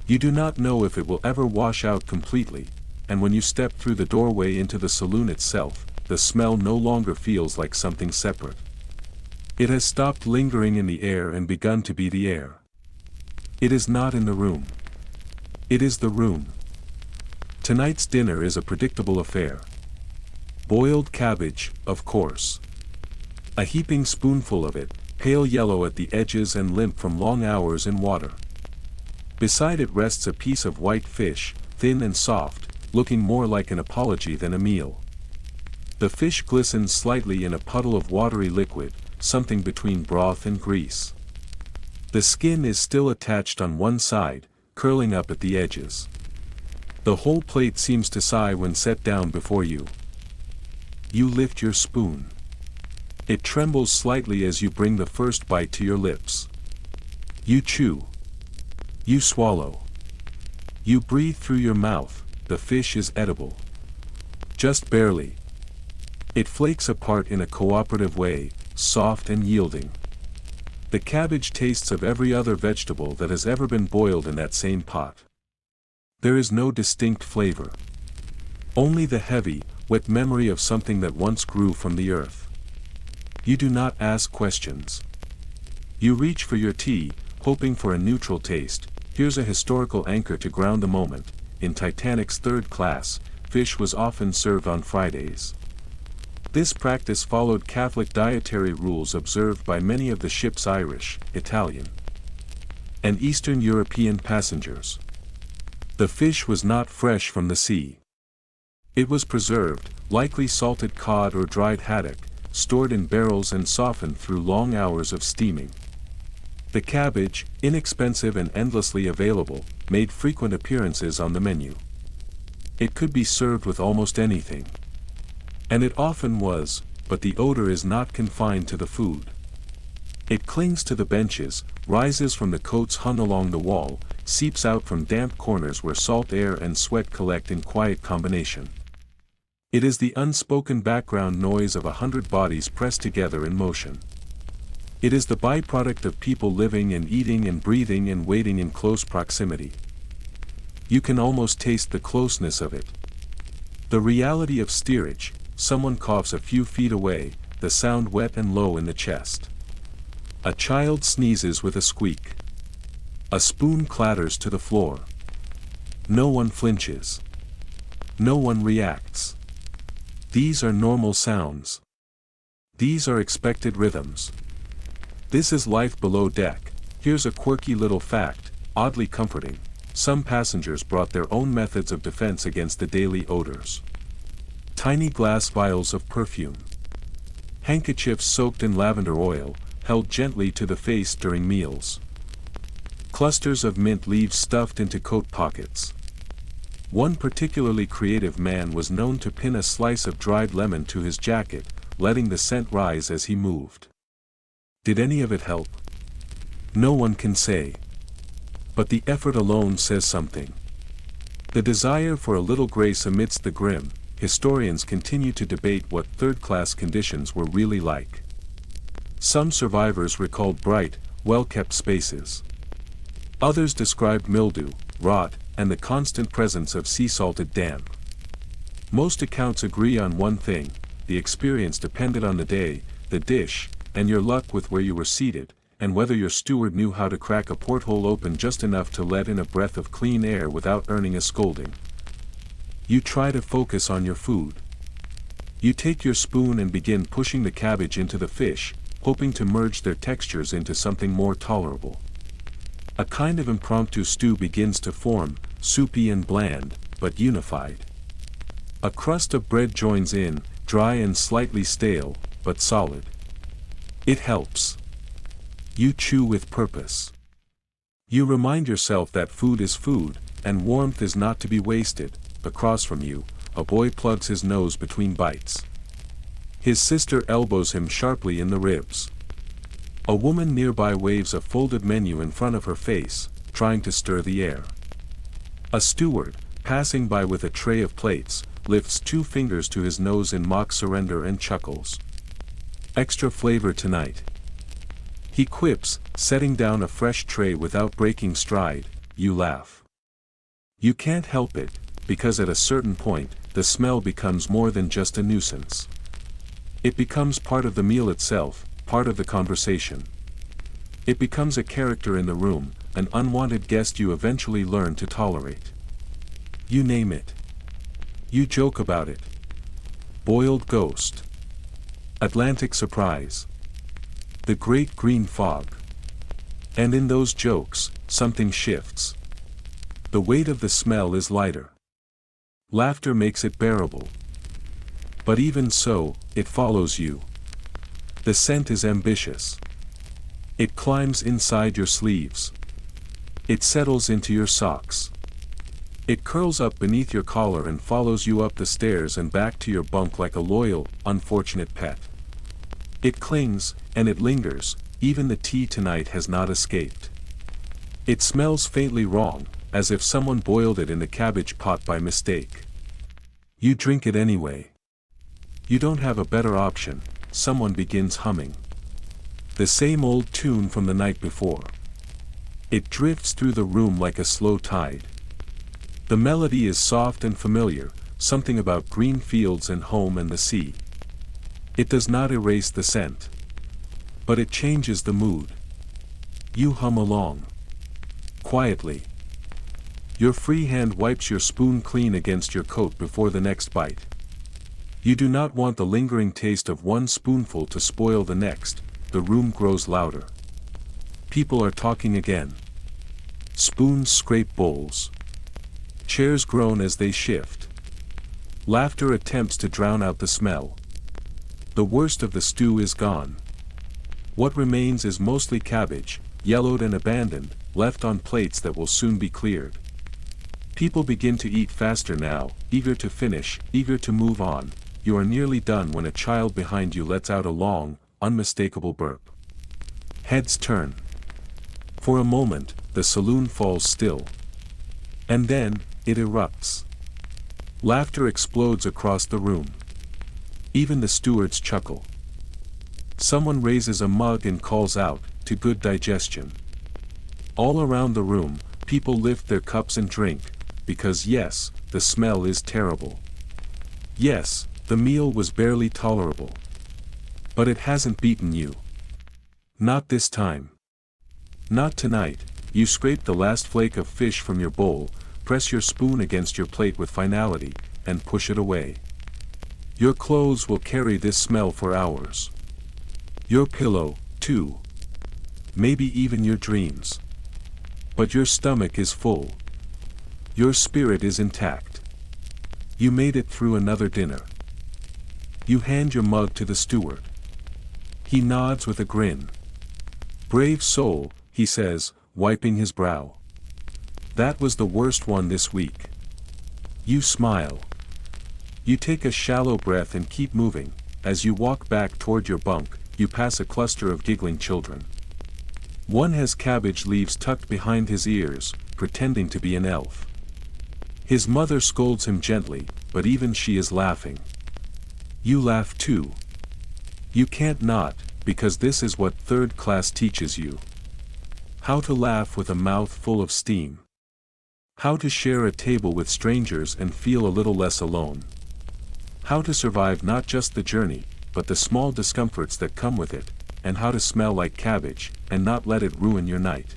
You do not know if it will ever wash out completely, and when you step through the doorway into the saloon itself, the smell no longer feels like something separate. It has stopped lingering in the air and begun to be the air. It is not in the room. It is the room. Tonight's dinner is a predictable affair. Boiled cabbage, of course. A heaping spoonful of it, pale yellow at the edges and limp from long hours in water. Beside it rests a piece of white fish, thin and soft, looking more like an apology than a meal. The fish glistens slightly in a puddle of watery liquid, something between broth and grease. The skin is still attached on one side, curling up at the edges. The whole plate seems to sigh when set down before you. You lift your spoon. It trembles slightly as you bring the first bite to your lips. You chew. You swallow. You breathe through your mouth. The fish is edible. Just barely. It flakes apart in a cooperative way, soft and yielding. The cabbage tastes of every other vegetable that has ever been boiled in that same pot. There is no distinct flavor. Only the heavy, wet memory of something that once grew from the earth. You do not ask questions. You reach for your tea, hoping for a neutral taste. Here's a historical anchor to ground the moment. In Titanic's third class, fish was often served on Fridays. This practice followed Catholic dietary rules observed by many of the ship's Irish, Italian, and Eastern European passengers. The fish was not fresh from the sea. It was preserved, likely salted cod or dried haddock, stored in barrels and softened through long hours of steaming. The cabbage, inexpensive and endlessly available, made frequent appearances on the menu. It could be served with almost anything. And it often was, but the odor is not confined to the food. It clings to the benches, rises from the coats hung along the wall, seeps out from damp corners where salt air and sweat collect in quiet combination. It is the unspoken background noise of 100 bodies pressed together in motion. It is the byproduct of people living and eating and breathing and waiting in close proximity. You can almost taste the closeness of it. The reality of steerage, someone coughs a few feet away, the sound wet and low in the chest. A child sneezes with a squeak. A spoon clatters to the floor. No one flinches. No one reacts. These are normal sounds. These are expected rhythms. This is life below deck. Here's a quirky little fact, oddly comforting. Some passengers brought their own methods of defense against the daily odors. Tiny glass vials of perfume. Handkerchiefs soaked in lavender oil, held gently to the face during meals. Clusters of mint leaves stuffed into coat pockets. One particularly creative man was known to pin a slice of dried lemon to his jacket, letting the scent rise as he moved. Did any of it help? No one can say. But the effort alone says something. The desire for a little grace amidst the grim. Historians continue to debate what third-class conditions were really like. Some survivors recalled bright, well-kept spaces. Others described mildew, rot, and the constant presence of sea-salted damp. Most accounts agree on one thing: the experience depended on the day, the dish, and your luck with where you were seated, and whether your steward knew how to crack a porthole open just enough to let in a breath of clean air without earning a scolding. You try to focus on your food. You take your spoon and begin pushing the cabbage into the fish, hoping to merge their textures into something more tolerable. A kind of impromptu stew begins to form, soupy and bland, but unified. A crust of bread joins in, dry and slightly stale, but solid. It helps. You chew with purpose. You remind yourself that food is food, and warmth is not to be wasted. Across from you, a boy plugs his nose between bites. His sister elbows him sharply in the ribs. A woman nearby waves a folded menu in front of her face, trying to stir the air. A steward, passing by with a tray of plates, lifts 2 fingers to his nose in mock surrender and chuckles. Extra flavor tonight. He quips, setting down a fresh tray without breaking stride. You laugh. You can't help it, because at a certain point, the smell becomes more than just a nuisance. It becomes part of the meal itself, part of the conversation. It becomes a character in the room, an unwanted guest you eventually learn to tolerate. You name it. You joke about it. Boiled ghost. Atlantic surprise. The great green fog. And in those jokes, something shifts. The weight of the smell is lighter. Laughter makes it bearable. But even so, it follows you. The scent is ambitious. It climbs inside your sleeves. It settles into your socks. It curls up beneath your collar and follows you up the stairs and back to your bunk like a loyal, unfortunate pet. It clings, and it lingers, even the tea tonight has not escaped. It smells faintly wrong, as if someone boiled it in the cabbage pot by mistake. You drink it anyway. You don't have a better option. Someone begins humming. The same old tune from the night before. It drifts through the room like a slow tide. The melody is soft and familiar, something about green fields and home and the sea. It does not erase the scent. But it changes the mood. You hum along. Quietly. Your free hand wipes your spoon clean against your coat before the next bite. You do not want the lingering taste of one spoonful to spoil the next. The room grows louder. People are talking again. Spoons scrape bowls. Chairs groan as they shift. Laughter attempts to drown out the smell. The worst of the stew is gone. What remains is mostly cabbage, yellowed and abandoned, left on plates that will soon be cleared. People begin to eat faster now, eager to finish, eager to move on. You are nearly done when a child behind you lets out a long, unmistakable burp. Heads turn. For a moment, the saloon falls still. And then, it erupts. Laughter explodes across the room. Even the stewards chuckle. Someone raises a mug and calls out, "To good digestion." All around the room, people lift their cups and drink, because yes, the smell is terrible. Yes, the meal was barely tolerable. But it hasn't beaten you. Not this time. Not tonight. You scrape the last flake of fish from your bowl, press your spoon against your plate with finality, and push it away. Your clothes will carry this smell for hours. Your pillow, too. Maybe even your dreams. But your stomach is full. Your spirit is intact. You made it through another dinner. You hand your mug to the steward. He nods with a grin. "Brave soul," he says, wiping his brow. "That was the worst one this week." You smile. You take a shallow breath and keep moving. As you walk back toward your bunk, you pass a cluster of giggling children. One has cabbage leaves tucked behind his ears, pretending to be an elf. His mother scolds him gently, but even she is laughing. You laugh too. You can't not, because this is what third class teaches you. How to laugh with a mouth full of steam. How to share a table with strangers and feel a little less alone. How to survive not just the journey, but the small discomforts that come with it, and how to smell like cabbage, and not let it ruin your night.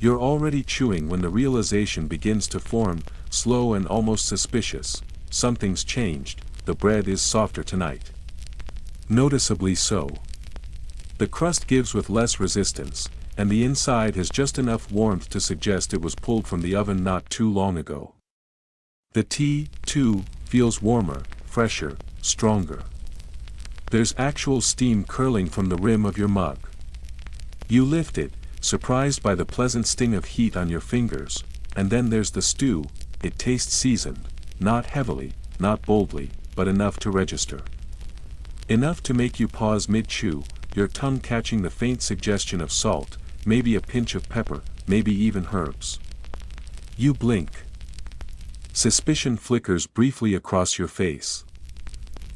You're already chewing when the realization begins to form, slow and almost suspicious. Something's changed, the bread is softer tonight. Noticeably so. The crust gives with less resistance, and the inside has just enough warmth to suggest it was pulled from the oven not too long ago. The tea, too, feels warmer, fresher, stronger. There's actual steam curling from the rim of your mug. You lift it, surprised by the pleasant sting of heat on your fingers, and then there's the stew. It tastes seasoned, not heavily, not boldly, but enough to register. Enough to make you pause mid-chew, your tongue catching the faint suggestion of salt, maybe a pinch of pepper, maybe even herbs. You blink. Suspicion flickers briefly across your face.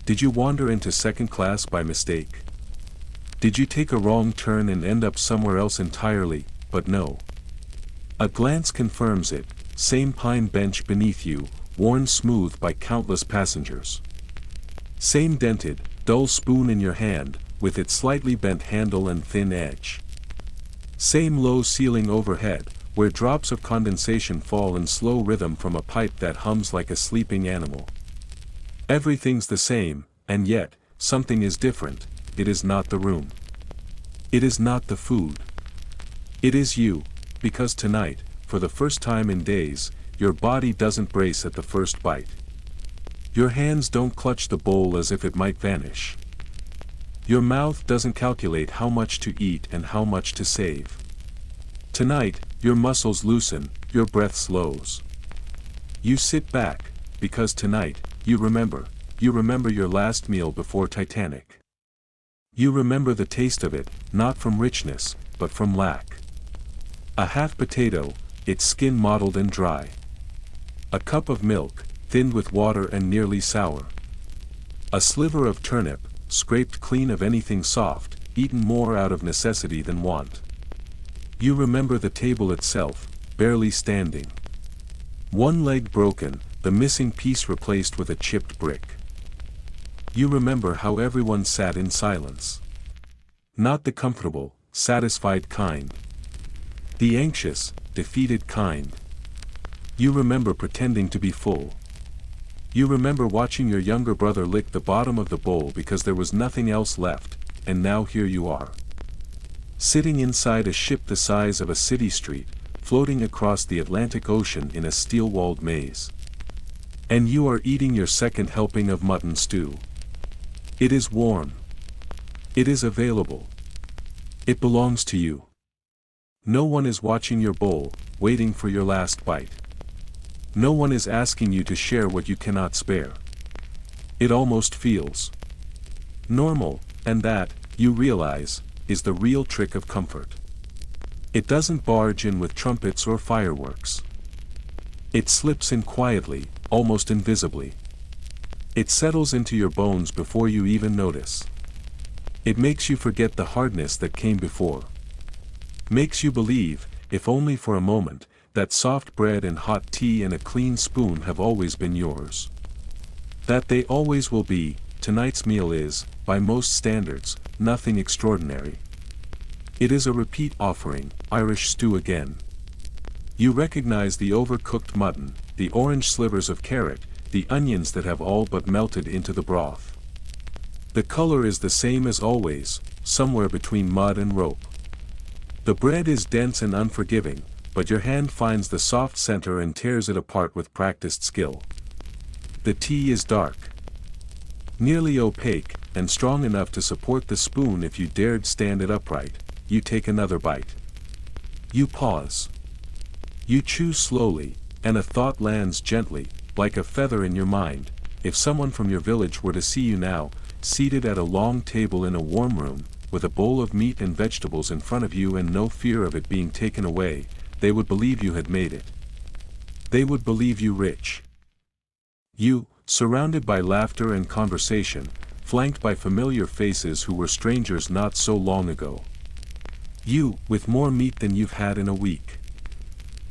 Did you wander into second class by mistake? Did you take a wrong turn and end up somewhere else entirely? But no. A glance confirms it, same pine bench beneath you, worn smooth by countless passengers. Same dented, dull spoon in your hand, with its slightly bent handle and thin edge. Same low ceiling overhead, where drops of condensation fall in slow rhythm from a pipe that hums like a sleeping animal. Everything's the same, and yet, something is different. It is not the room. It is not the food. It is you, because tonight, for the first time in days, your body doesn't brace at the first bite. Your hands don't clutch the bowl as if it might vanish. Your mouth doesn't calculate how much to eat and how much to save. Tonight, your muscles loosen, your breath slows. You sit back, because tonight, you remember your last meal before Titanic. You remember the taste of it, not from richness, but from lack. A half potato, its skin mottled and dry. A cup of milk, thinned with water and nearly sour. A sliver of turnip, scraped clean of anything soft, eaten more out of necessity than want. You remember the table itself, barely standing. One leg broken, the missing piece replaced with a chipped brick. You remember how everyone sat in silence. Not the comfortable, satisfied kind. The anxious, defeated kind. You remember pretending to be full. You remember watching your younger brother lick the bottom of the bowl because there was nothing else left, and now here you are. Sitting inside a ship the size of a city street, floating across the Atlantic Ocean in a steel-walled maze. And you are eating your second helping of mutton stew. It is warm. It is available. It belongs to you. No one is watching your bowl, waiting for your last bite. No one is asking you to share what you cannot spare. It almost feels normal, and that, you realize, is the real trick of comfort. It doesn't barge in with trumpets or fireworks. It slips in quietly, almost invisibly. It settles into your bones before you even notice. It makes you forget the hardness that came before. Makes you believe, if only for a moment, that soft bread and hot tea and a clean spoon have always been yours. That they always will be. Tonight's meal is, by most standards, nothing extraordinary. It is a repeat offering, Irish stew again. You recognize the overcooked mutton, the orange slivers of carrot, the onions that have all but melted into the broth. The color is the same as always, somewhere between mud and rope. The bread is dense and unforgiving, but your hand finds the soft center and tears it apart with practiced skill. The tea is dark. Nearly opaque, and strong enough to support the spoon if you dared stand it upright. You take another bite. You pause. You chew slowly, and a thought lands gently, like a feather in your mind. If someone from your village were to see you now, seated at a long table in a warm room, with a bowl of meat and vegetables in front of you and no fear of it being taken away, they would believe you had made it. They would believe you rich. You, surrounded by laughter and conversation, flanked by familiar faces who were strangers not so long ago. You, with more meat than you've had in a week.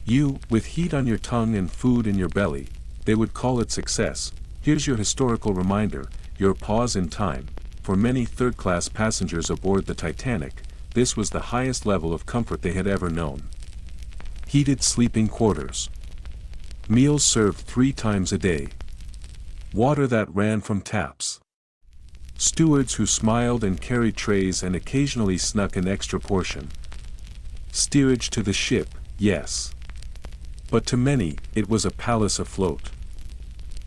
You, with heat on your tongue and food in your belly. They would call it success. Here's your historical reminder, your pause in time. For many third-class passengers aboard the Titanic, this was the highest level of comfort they had ever known. Heated sleeping quarters. Meals served 3 times a day. Water that ran from taps. Stewards who smiled and carried trays and occasionally snuck an extra portion. Steerage to the ship, yes. But to many, it was a palace afloat.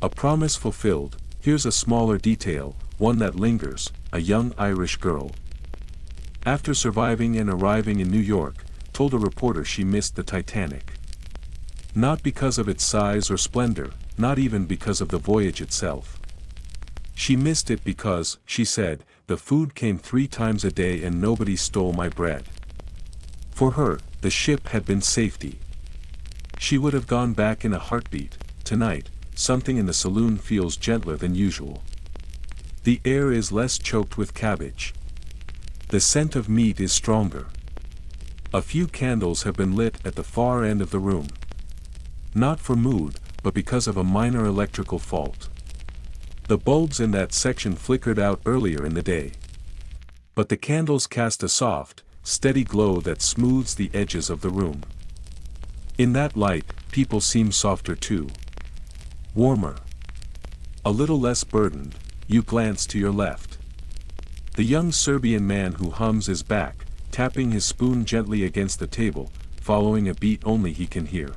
A promise fulfilled. Here's a smaller detail, one that lingers, a young Irish girl. After surviving and arriving in New York, told a reporter she missed the Titanic. Not because of its size or splendor, not even because of the voyage itself. She missed it because, she said, the food came 3 times a day and nobody stole my bread. For her, the ship had been safety. She would have gone back in a heartbeat. Tonight, something in the saloon feels gentler than usual. The air is less choked with cabbage. The scent of meat is stronger. A few candles have been lit at the far end of the room. Not for mood, but because of a minor electrical fault. The bulbs in that section flickered out earlier in the day. But the candles cast a soft, steady glow that smooths the edges of the room. In that light, people seem softer too. Warmer. A little less burdened. You glance to your left. The young Serbian man who hums is back, tapping his spoon gently against the table, following a beat only he can hear.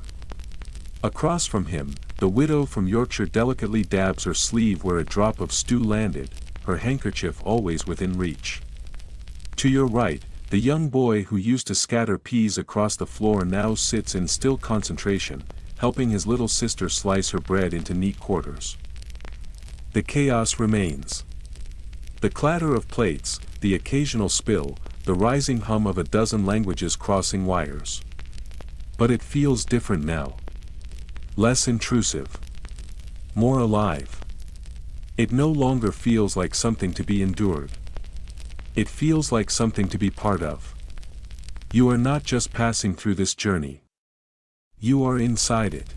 Across from him, the widow from Yorkshire delicately dabs her sleeve where a drop of stew landed, her handkerchief always within reach. To your right, the young boy who used to scatter peas across the floor now sits in still concentration, helping his little sister slice her bread into neat quarters. The chaos remains. The clatter of plates, the occasional spill, the rising hum of a dozen languages crossing wires. But it feels different now. Less intrusive. More alive. It no longer feels like something to be endured. It feels like something to be part of. You are not just passing through this journey. You are inside it.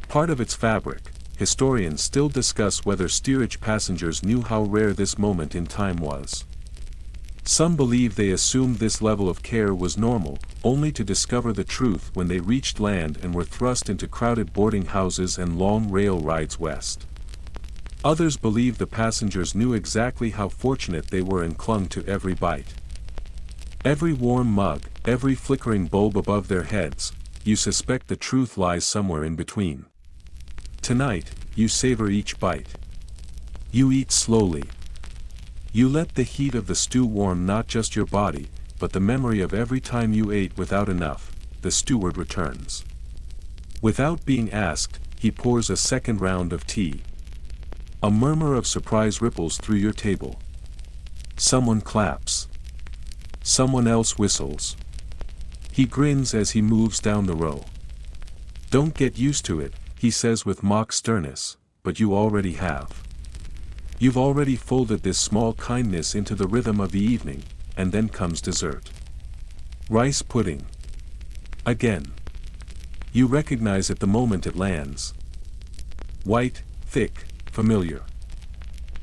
Part of its fabric. Historians still discuss whether steerage passengers knew how rare this moment in time was. Some believe they assumed this level of care was normal, only to discover the truth when they reached land and were thrust into crowded boarding houses and long rail rides west. Others believe the passengers knew exactly how fortunate they were and clung to every bite. Every warm mug, every flickering bulb above their heads. You suspect the truth lies somewhere in between. Tonight, you savor each bite. You eat slowly. You let the heat of the stew warm not just your body, but the memory of every time you ate without enough. The steward returns. Without being asked, he pours a second round of tea. A murmur of surprise ripples through your table. Someone claps. Someone else whistles. He grins as he moves down the row. Don't get used to it, he says with mock sternness, but you already have. You've already folded this small kindness into the rhythm of the evening, and then comes dessert. Rice pudding. Again. You recognize it the moment it lands. White, thick, familiar.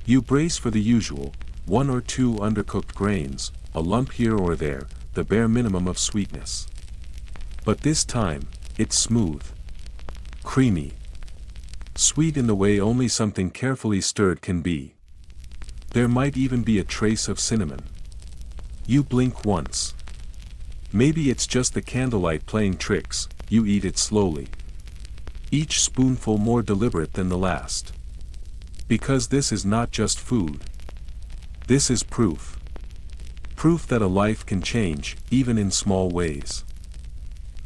You brace for the usual, 1 or 2 undercooked grains, a lump here or there, the bare minimum of sweetness. But this time, it's smooth. Creamy. Sweet in the way only something carefully stirred can be. There might even be a trace of cinnamon. You blink once. Maybe it's just the candlelight playing tricks. You eat it slowly. Each spoonful more deliberate than the last. Because this is not just food. This is proof. Proof that a life can change, even in small ways.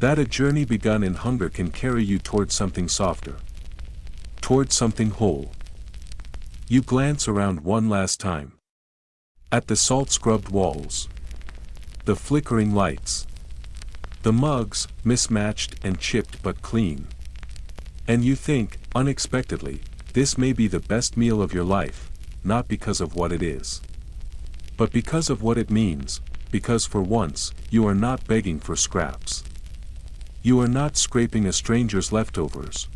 That a journey begun in hunger can carry you towards something softer. Towards something whole. You glance around one last time. At the salt-scrubbed walls. The flickering lights. The mugs, mismatched and chipped but clean. And you think, unexpectedly, this may be the best meal of your life, not because of what it is. But because of what it means, because for once, you are not begging for scraps. You are not scraping a stranger's leftovers.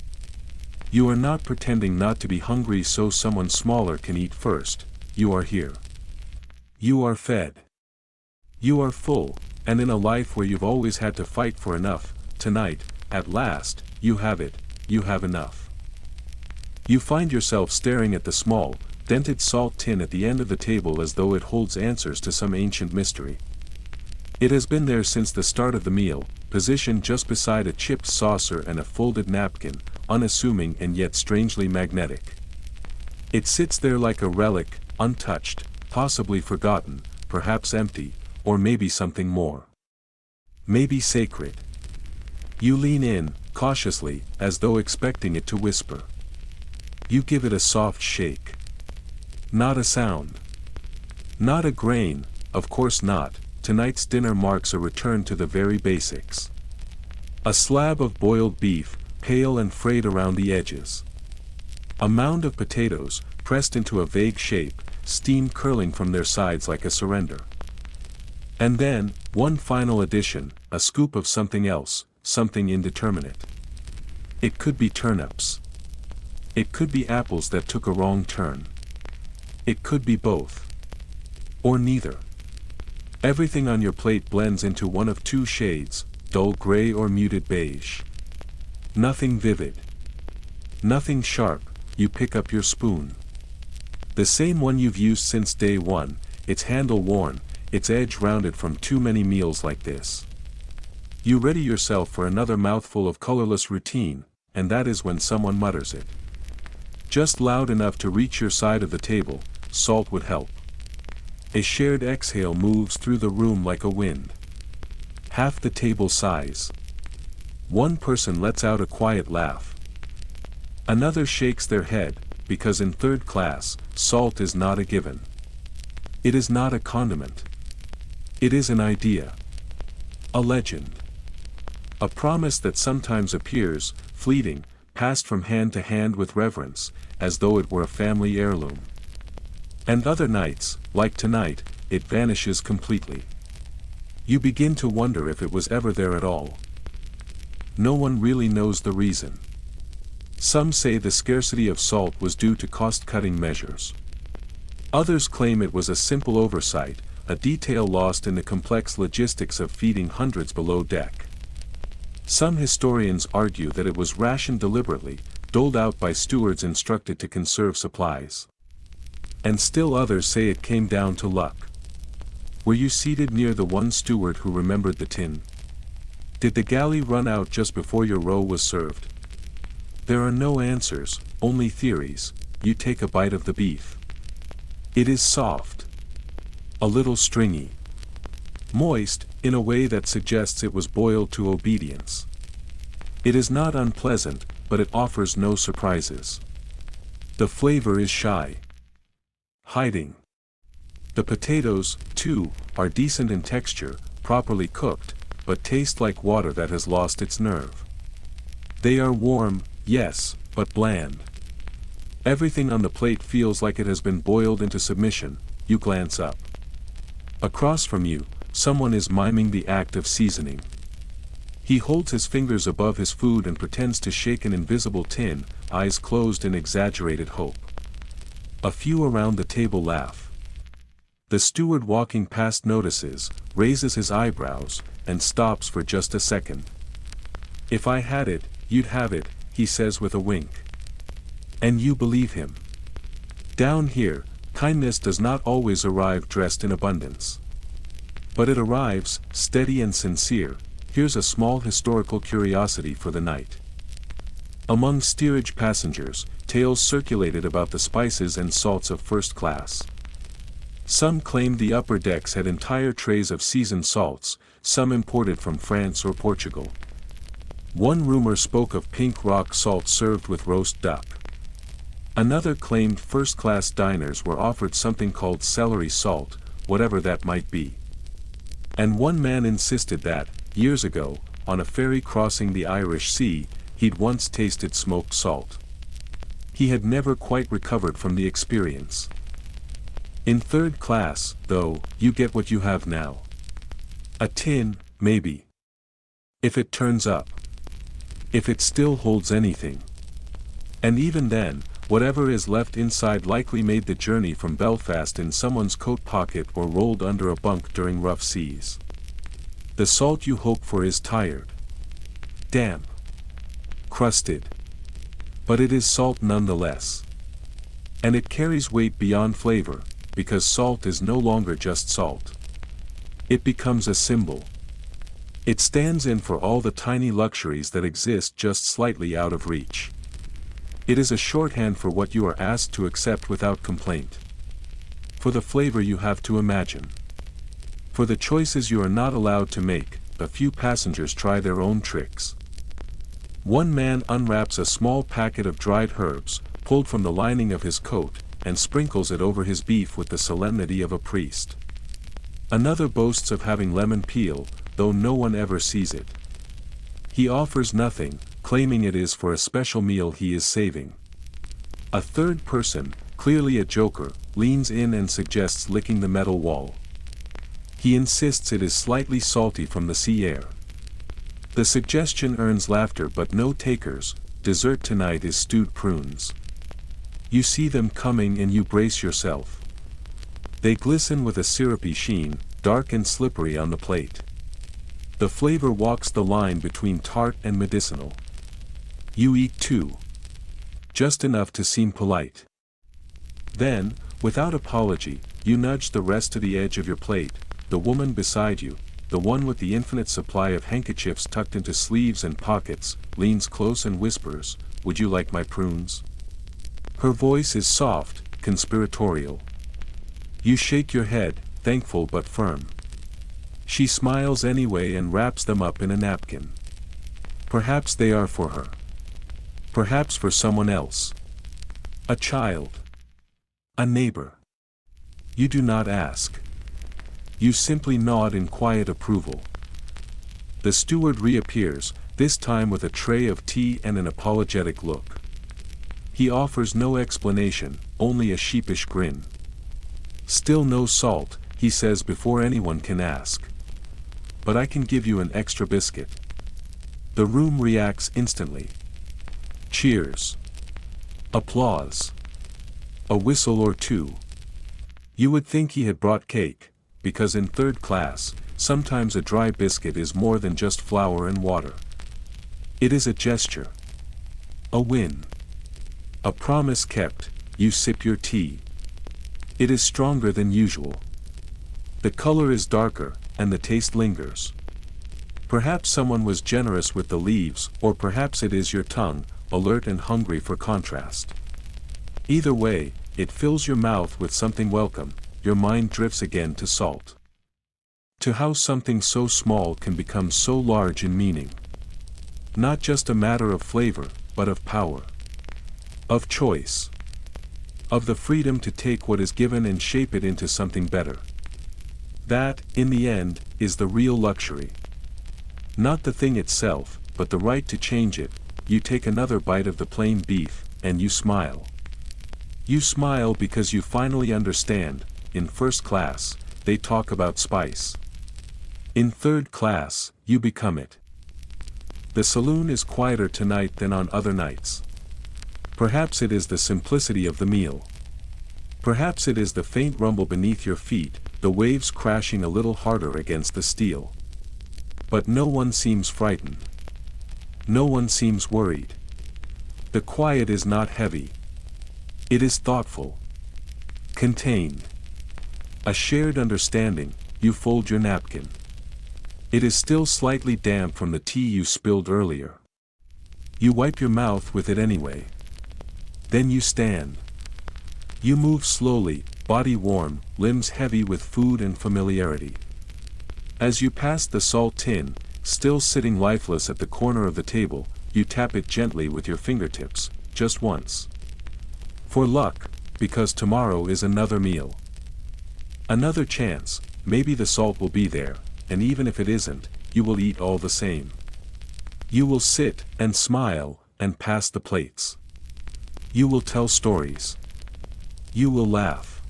You are not pretending not to be hungry so someone smaller can eat first. You are here. You are fed. You are full, and in a life where you've always had to fight for enough, tonight, at last, you have it, you have enough. You find yourself staring at the small, dented salt tin at the end of the table as though it holds answers to some ancient mystery. It has been there since the start of the meal, positioned just beside a chipped saucer and a folded napkin, unassuming and yet strangely magnetic. It sits there like a relic, untouched, possibly forgotten, perhaps empty, or maybe something more. Maybe sacred. You lean in, cautiously, as though expecting it to whisper. You give it a soft shake. Not a sound. Not a grain, of course not. Tonight's dinner marks a return to the very basics. A slab of boiled beef, pale and frayed around the edges. A mound of potatoes, pressed into a vague shape, steam curling from their sides like a surrender. And then, one final addition, a scoop of something else, something indeterminate. It could be turnips. It could be apples that took a wrong turn. It could be both. Or neither. Everything on your plate blends into one of two shades, dull gray or muted beige. Nothing vivid. Nothing sharp. You pick up your spoon. The same one you've used since day one, its handle worn, its edge rounded from too many meals like this. You ready yourself for another mouthful of colorless routine, and that is when someone mutters it. Just loud enough to reach your side of the table, salt would help. A shared exhale moves through the room like a wind. Half the table sighs. One person lets out a quiet laugh. Another shakes their head, because in third class, salt is not a given. It is not a condiment. It is an idea. A legend. A promise that sometimes appears, fleeting, passed from hand to hand with reverence, as though it were a family heirloom. And other nights, like tonight, it vanishes completely. You begin to wonder if it was ever there at all. No one really knows the reason. Some say the scarcity of salt was due to cost-cutting measures. Others claim it was a simple oversight, a detail lost in the complex logistics of feeding hundreds below deck. Some historians argue that it was rationed deliberately, doled out by stewards instructed to conserve supplies. And still others say it came down to luck. Were you seated near the one steward who remembered the tin? Did the galley run out just before your row was served? There are no answers, only theories. You take a bite of the beef. It is soft. A little stringy. Moist, in a way that suggests it was boiled to obedience. It is not unpleasant, but it offers no surprises. The flavor is shy. Hiding. The potatoes, too, are decent in texture, properly cooked, but taste like water that has lost its nerve. They are warm, yes, but bland. Everything on the plate feels like it has been boiled into submission. You glance up. Across from you, someone is miming the act of seasoning. He holds his fingers above his food and pretends to shake an invisible tin, eyes closed in exaggerated hope. A few around the table laugh. The steward walking past notices, raises his eyebrows, and stops for just a second. If I had it, you'd have it, he says with a wink. And you believe him. Down here, kindness does not always arrive dressed in abundance. But it arrives, steady and sincere. Here's a small historical curiosity for the night. Among steerage passengers, tales circulated about the spices and salts of first class. Some claimed the upper decks had entire trays of seasoned salts, some imported from France or Portugal. One rumor spoke of pink rock salt served with roast duck. Another claimed first-class diners were offered something called celery salt, whatever that might be. And one man insisted that, years ago, on a ferry crossing the Irish Sea, he'd once tasted smoked salt. He had never quite recovered from the experience. In third class, though, you get what you have now. A tin, maybe. If it turns up. If it still holds anything. And even then, whatever is left inside likely made the journey from Belfast in someone's coat pocket or rolled under a bunk during rough seas. The salt you hope for is tired. Damp. Crusted. But it is salt nonetheless. And it carries weight beyond flavor, because salt is no longer just salt. It becomes a symbol. It stands in for all the tiny luxuries that exist just slightly out of reach. It is a shorthand for what you are asked to accept without complaint. For the flavor you have to imagine. For the choices you are not allowed to make, a few passengers try their own tricks. One man unwraps a small packet of dried herbs, pulled from the lining of his coat, and sprinkles it over his beef with the solemnity of a priest. Another boasts of having lemon peel, though no one ever sees it. He offers nothing, claiming it is for a special meal he is saving. A third person, clearly a joker, leans in and suggests licking the metal wall. He insists it is slightly salty from the sea air. The suggestion earns laughter but no takers. Dessert tonight is stewed prunes. You see them coming and you brace yourself. They glisten with a syrupy sheen, dark and slippery on the plate. The flavor walks the line between tart and medicinal. You eat too. Just enough to seem polite. Then, without apology, you nudge the rest to the edge of your plate. The woman beside you, the one with the infinite supply of handkerchiefs tucked into sleeves and pockets, leans close and whispers, "Would you like my prunes?" Her voice is soft, conspiratorial. You shake your head, thankful but firm. She smiles anyway and wraps them up in a napkin. Perhaps they are for her. Perhaps for someone else. A child. A neighbor. You do not ask. You simply nod in quiet approval. The steward reappears, this time with a tray of tea and an apologetic look. He offers no explanation, only a sheepish grin. Still no salt, he says before anyone can ask. But I can give you an extra biscuit. The room reacts instantly. Cheers. Applause. A whistle or two. You would think he had brought cake, because in third class, sometimes a dry biscuit is more than just flour and water. It is a gesture. A win. A promise kept. You sip your tea. It is stronger than usual. The color is darker, and the taste lingers. Perhaps someone was generous with the leaves, or perhaps it is your tongue, alert and hungry for contrast. Either way, it fills your mouth with something welcome. Your mind drifts again to salt. To how something so small can become so large in meaning. Not just a matter of flavor, but of power. Of choice. Of the freedom to take what is given and shape it into something better. That, in the end, is the real luxury. Not the thing itself, but the right to change it. You take another bite of the plain beef, and you smile. You smile because you finally understand. In first class, they talk about spice. In third class, you become it. The saloon is quieter tonight than on other nights. Perhaps it is the simplicity of the meal. Perhaps it is the faint rumble beneath your feet, the waves crashing a little harder against the steel. But no one seems frightened. No one seems worried. The quiet is not heavy. It is thoughtful. Contained. A shared understanding. You fold your napkin. It is still slightly damp from the tea you spilled earlier. You wipe your mouth with it anyway. Then you stand. You move slowly, body warm, limbs heavy with food and familiarity. As you pass the salt tin, still sitting lifeless at the corner of the table, you tap it gently with your fingertips, just once. For luck, because tomorrow is another meal. Another chance, maybe the salt will be there, and even if it isn't, you will eat all the same. You will sit, and smile, and pass the plates. You will tell stories. You will laugh.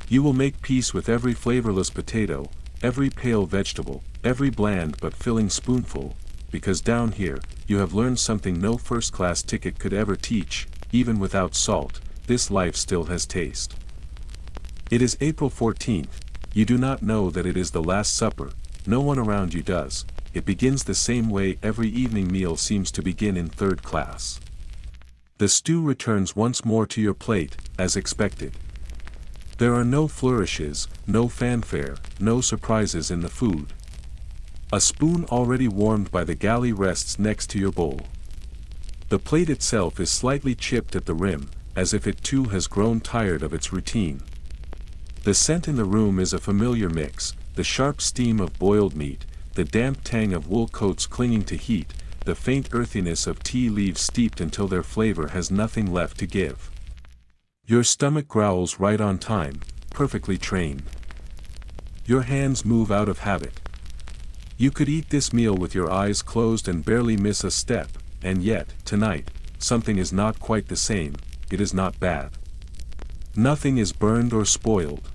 You will make peace with every flavorless potato, every pale vegetable, every bland but filling spoonful, because down here, you have learned something no first-class ticket could ever teach, even without salt, this life still has taste. It is April 14th, you do not know that it is the Last Supper, no one around you does, it begins the same way every evening meal seems to begin in third class. The stew returns once more to your plate, as expected. There are no flourishes, no fanfare, no surprises in the food. A spoon already warmed by the galley rests next to your bowl. The plate itself is slightly chipped at the rim, as if it too has grown tired of its routine. The scent in the room is a familiar mix, the sharp steam of boiled meat, the damp tang of wool coats clinging to heat, the faint earthiness of tea leaves steeped until their flavor has nothing left to give. Your stomach growls right on time, perfectly trained. Your hands move out of habit. You could eat this meal with your eyes closed and barely miss a step, and yet, tonight, something is not quite the same, it is not bad. Nothing is burned or spoiled.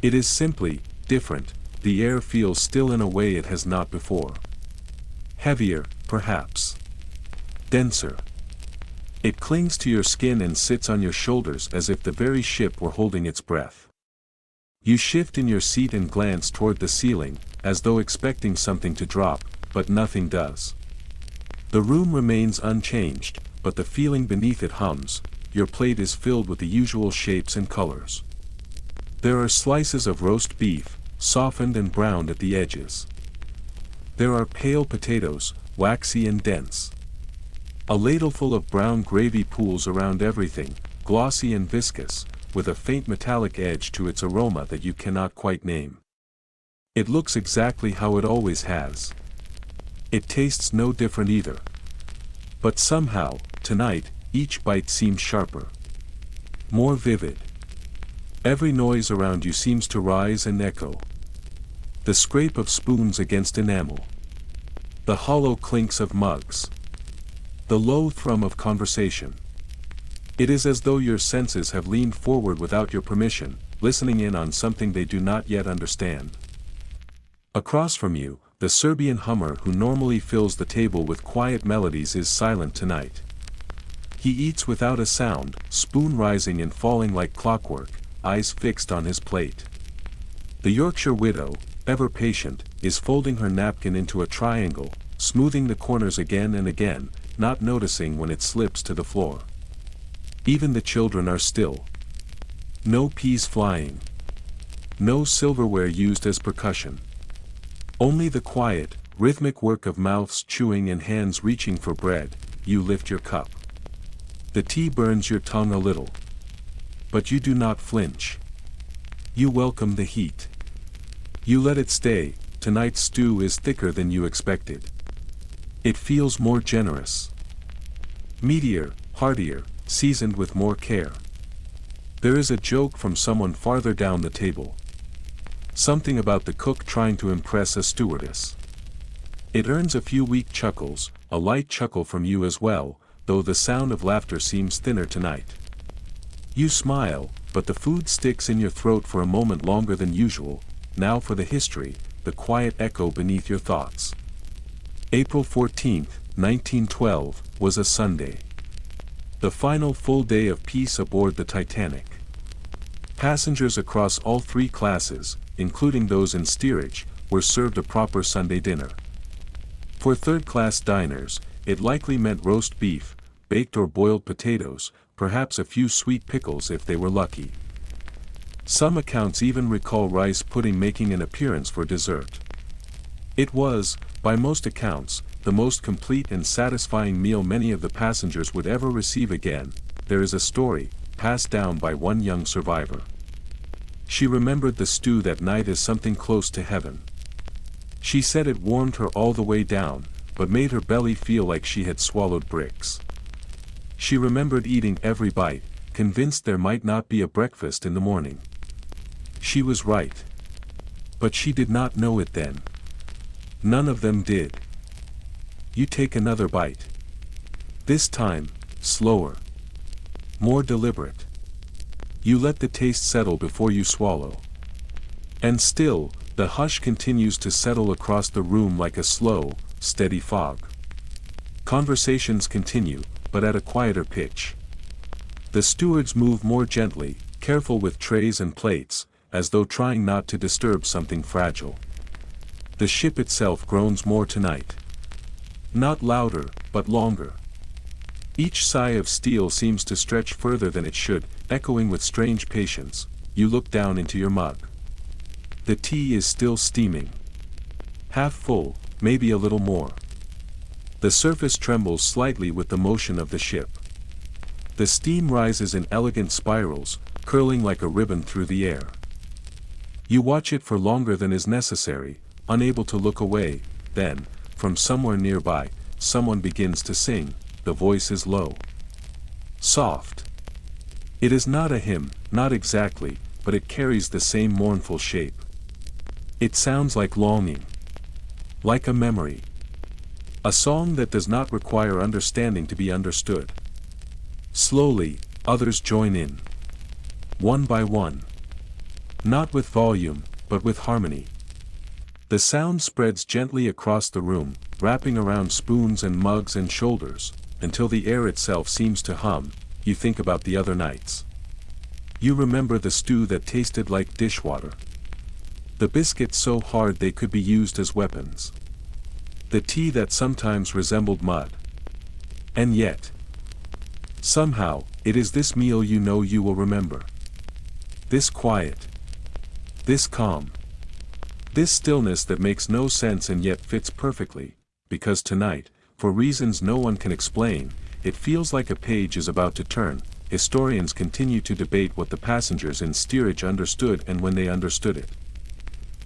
It is simply different, the air feels still in a way it has not before. Heavier, perhaps. Denser. It clings to your skin and sits on your shoulders as if the very ship were holding its breath. You shift in your seat and glance toward the ceiling, as though expecting something to drop, but nothing does. The room remains unchanged, but the feeling beneath it hums, your plate is filled with the usual shapes and colors. There are slices of roast beef, softened and browned at the edges. There are pale potatoes, waxy and dense. A ladleful of brown gravy pools around everything, glossy and viscous, with a faint metallic edge to its aroma that you cannot quite name. It looks exactly how it always has. It tastes no different either. But somehow, tonight, each bite seems sharper. More vivid. Every noise around you seems to rise and echo. The scrape of spoons against enamel. The hollow clinks of mugs. The low thrum of conversation. It is as though your senses have leaned forward without your permission, listening in on something they do not yet understand. Across from you, the Serbian hummer who normally fills the table with quiet melodies is silent tonight. He eats without a sound, spoon rising and falling like clockwork, eyes fixed on his plate. The Yorkshire widow, ever patient, is folding her napkin into a triangle, smoothing the corners again and again, not noticing when it slips to the floor. Even the children are still. No peas flying. No silverware used as percussion. Only the quiet, rhythmic work of mouths chewing and hands reaching for bread. You lift your cup. The tea burns your tongue a little. But you do not flinch. You welcome the heat. You let it stay. Tonight's stew is thicker than you expected. It feels more generous. Meatier, heartier, seasoned with more care. There is a joke from someone farther down the table. Something about the cook trying to impress a stewardess. It earns a few weak chuckles, a light chuckle from you as well, though the sound of laughter seems thinner tonight. You smile, but the food sticks in your throat for a moment longer than usual. Now for the history, the quiet echo beneath your thoughts. April 14, 1912, was a Sunday. The final full day of peace aboard the Titanic. Passengers across all three classes, including those in steerage, were served a proper Sunday dinner. For third-class diners, it likely meant roast beef, baked or boiled potatoes, perhaps a few sweet pickles if they were lucky. Some accounts even recall rice pudding making an appearance for dessert. It was, by most accounts, the most complete and satisfying meal many of the passengers would ever receive again. There is a story, passed down by one young survivor. She remembered the stew that night as something close to heaven. She said it warmed her all the way down, but made her belly feel like she had swallowed bricks. She remembered eating every bite, convinced there might not be a breakfast in the morning. She was right. But she did not know it then. None of them did. You take another bite. This time, slower. More deliberate. You let the taste settle before you swallow. And still, The hush continues to settle across the room like a slow, steady fog. Conversations continue, but at a quieter pitch. The stewards move more gently, careful with trays and plates, as though trying not to disturb something fragile. The ship itself groans more tonight. Not louder, but longer. Each sigh of steel seems to stretch further than it should, echoing with strange patience. You look down into your mug. The tea is still steaming. Half full, maybe a little more. The surface trembles slightly with the motion of the ship. The steam rises in elegant spirals, curling like a ribbon through the air. You watch it for longer than is necessary, unable to look away. Then, from somewhere nearby, someone begins to sing. The voice is low. Soft. It is not a hymn, not exactly, but it carries the same mournful shape. It sounds like longing. Like a memory. A song that does not require understanding to be understood. Slowly, others join in. One by one. Not with volume, but with harmony. The sound spreads gently across the room, wrapping around spoons and mugs and shoulders, until the air itself seems to hum. You think about the other nights. You remember the stew that tasted like dishwater. The biscuits so hard they could be used as weapons. The tea that sometimes resembled mud. And yet, somehow, it is this meal you know you will remember. This quiet. This calm. This stillness that makes no sense and yet fits perfectly, because tonight, for reasons no one can explain, it feels like a page is about to turn. Historians continue to debate what the passengers in Steerage understood and when they understood it.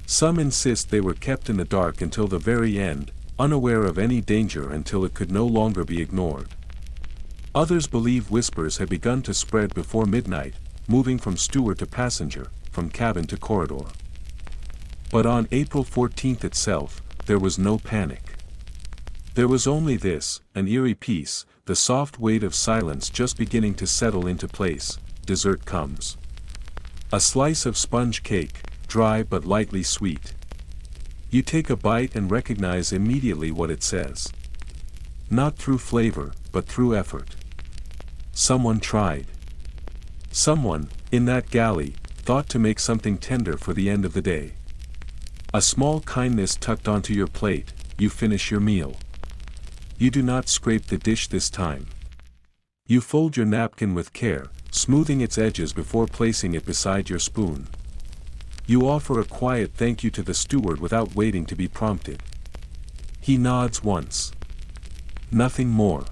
Some insist they were kept in the dark until the very end, unaware of any danger until it could no longer be ignored. Others believe whispers had begun to spread before midnight, moving from steward to passenger, from cabin to corridor. But on April 14th itself, there was no panic. There was only this, an eerie peace, the soft weight of silence just beginning to settle into place. Dessert comes. A slice of sponge cake, dry but lightly sweet. You take a bite and recognize immediately what it says. Not through flavor, but through effort. Someone tried. Someone, in that galley, thought to make something tender for the end of the day. A small kindness tucked onto your plate. You finish your meal. You do not scrape the dish this time. You fold your napkin with care, smoothing its edges before placing it beside your spoon. You offer a quiet thank you to the steward without waiting to be prompted. He nods once. Nothing more.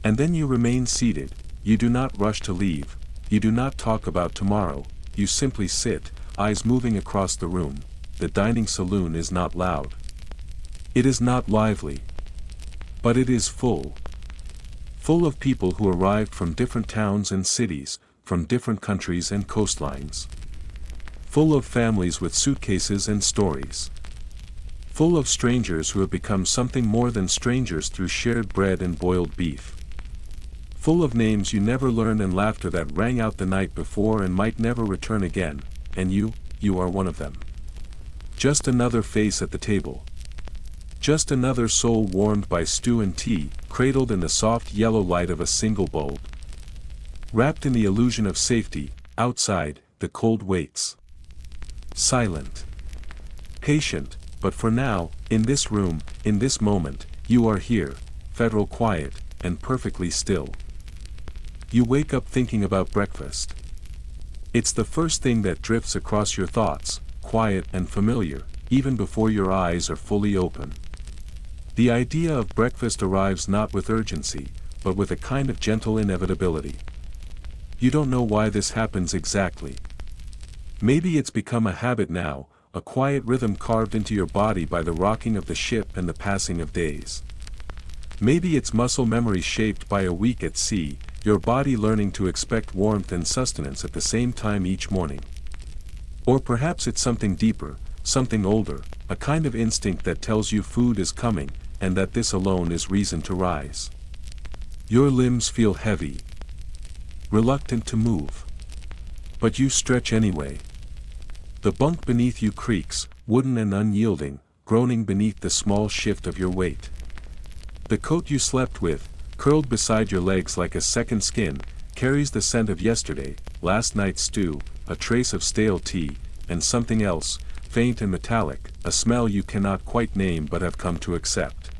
And then you remain seated. You do not rush to leave. You do not talk about tomorrow. You simply sit, eyes moving across the room. The dining saloon is not loud. It is not lively. But it is full. Full of people who arrived from different towns and cities, from different countries and coastlines. Full of families with suitcases and stories. Full of strangers who have become something more than strangers through shared bread and boiled beef. Full of names you never learned and laughter that rang out the night before and might never return again, and you are one of them. Just another face at the table. Just another soul warmed by stew and tea, cradled in the soft yellow light of a single bulb. Wrapped in the illusion of safety, outside, the cold waits. Silent. Patient, but for now, in this room, in this moment, you are here, federal quiet, and perfectly still. You wake up thinking about breakfast. It's the first thing that drifts across your thoughts, quiet and familiar, even before your eyes are fully open. The idea of breakfast arrives not with urgency, but with a kind of gentle inevitability. You don't know why this happens exactly. Maybe it's become a habit now, a quiet rhythm carved into your body by the rocking of the ship and the passing of days. Maybe it's muscle memory shaped by a week at sea, your body learning to expect warmth and sustenance at the same time each morning. Or perhaps it's something deeper, something older, a kind of instinct that tells you food is coming, and that this alone is reason to rise. Your limbs feel heavy, reluctant to move. But you stretch anyway. The bunk beneath you creaks, wooden and unyielding, groaning beneath the small shift of your weight. The coat you slept with, curled beside your legs like a second skin, carries the scent of yesterday, last night's stew, a trace of stale tea, and something else, faint and metallic, a smell you cannot quite name but have come to accept.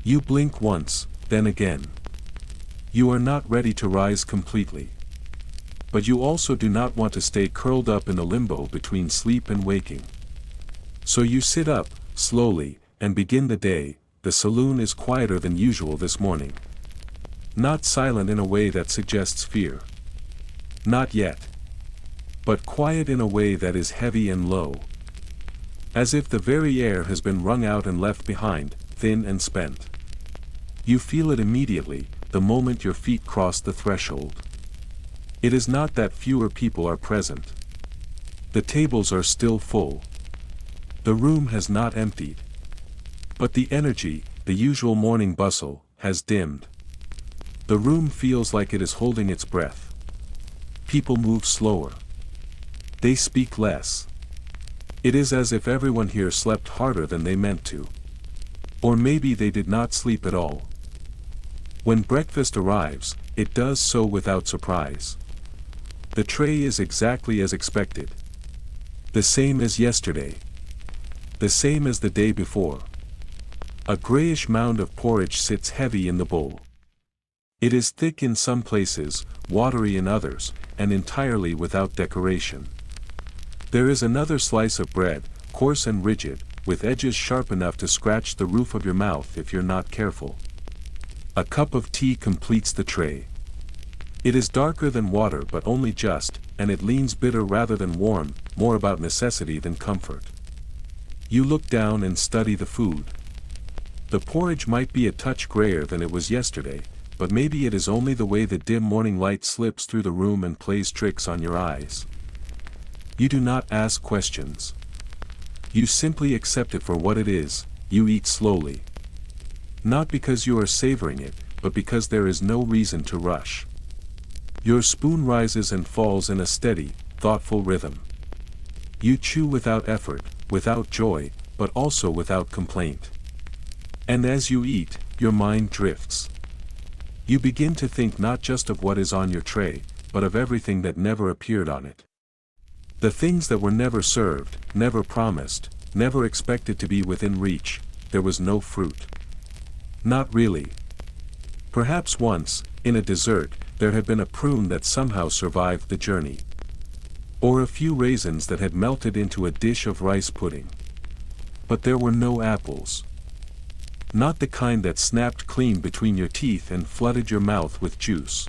You blink once, then again. You are not ready to rise completely. But you also do not want to stay curled up in a limbo between sleep and waking. So you sit up, slowly, and begin the day. The saloon is quieter than usual this morning. Not silent in a way that suggests fear. Not yet. But quiet in a way that is heavy and low. As if the very air has been wrung out and left behind, thin and spent. You feel it immediately, the moment your feet cross the threshold. It is not that fewer people are present. The tables are still full. The room has not emptied. But the energy, the usual morning bustle, has dimmed. The room feels like it is holding its breath. People move slower. They speak less. It is as if everyone here slept harder than they meant to. Or maybe they did not sleep at all. When breakfast arrives, it does so without surprise. The tray is exactly as expected. The same as yesterday. The same as the day before. A grayish mound of porridge sits heavy in the bowl. It is thick in some places, watery in others, and entirely without decoration. There is another slice of bread, coarse and rigid, with edges sharp enough to scratch the roof of your mouth if you're not careful. A cup of tea completes the tray. It is darker than water but only just, and it leans bitter rather than warm, more about necessity than comfort. You look down and study the food. The porridge might be a touch grayer than it was yesterday, but maybe it is only the way the dim morning light slips through the room and plays tricks on your eyes. You do not ask questions. You simply accept it for what it is. You eat slowly. Not because you are savoring it, but because there is no reason to rush. Your spoon rises and falls in a steady, thoughtful rhythm. You chew without effort, without joy, but also without complaint. And as you eat, your mind drifts. You begin to think not just of what is on your tray, but of everything that never appeared on it. The things that were never served, never promised, never expected to be within reach. There was no fruit. Not really. Perhaps once, in a dessert, there had been a prune that somehow survived the journey. Or a few raisins that had melted into a dish of rice pudding. But there were no apples. Not the kind that snapped clean between your teeth and flooded your mouth with juice.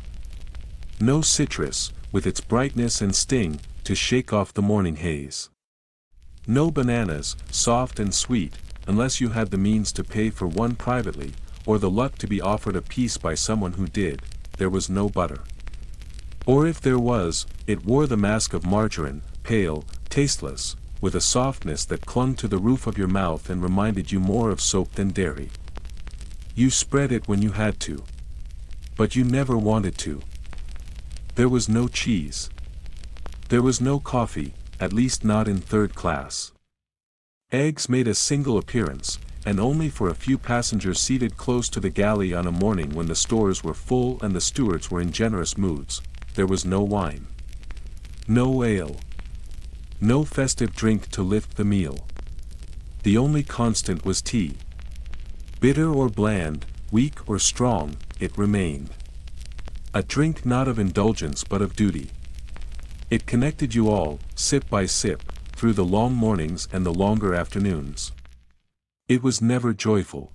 No citrus, with its brightness and sting, to shake off the morning haze. No bananas, soft and sweet, unless you had the means to pay for one privately, or the luck to be offered a piece by someone who did. There was no butter. Or if there was, it wore the mask of margarine, pale, tasteless, with a softness that clung to the roof of your mouth and reminded you more of soap than dairy. You spread it when you had to. But you never wanted to. There was no cheese. There was no coffee, at least not in third class. Eggs made a single appearance, and only for a few passengers seated close to the galley on a morning when the stores were full and the stewards were in generous moods. There was no wine. No ale. No festive drink to lift the meal. The only constant was tea. Bitter or bland, weak or strong, it remained. A drink not of indulgence but of duty. It connected you all, sip by sip, through the long mornings and the longer afternoons. It was never joyful.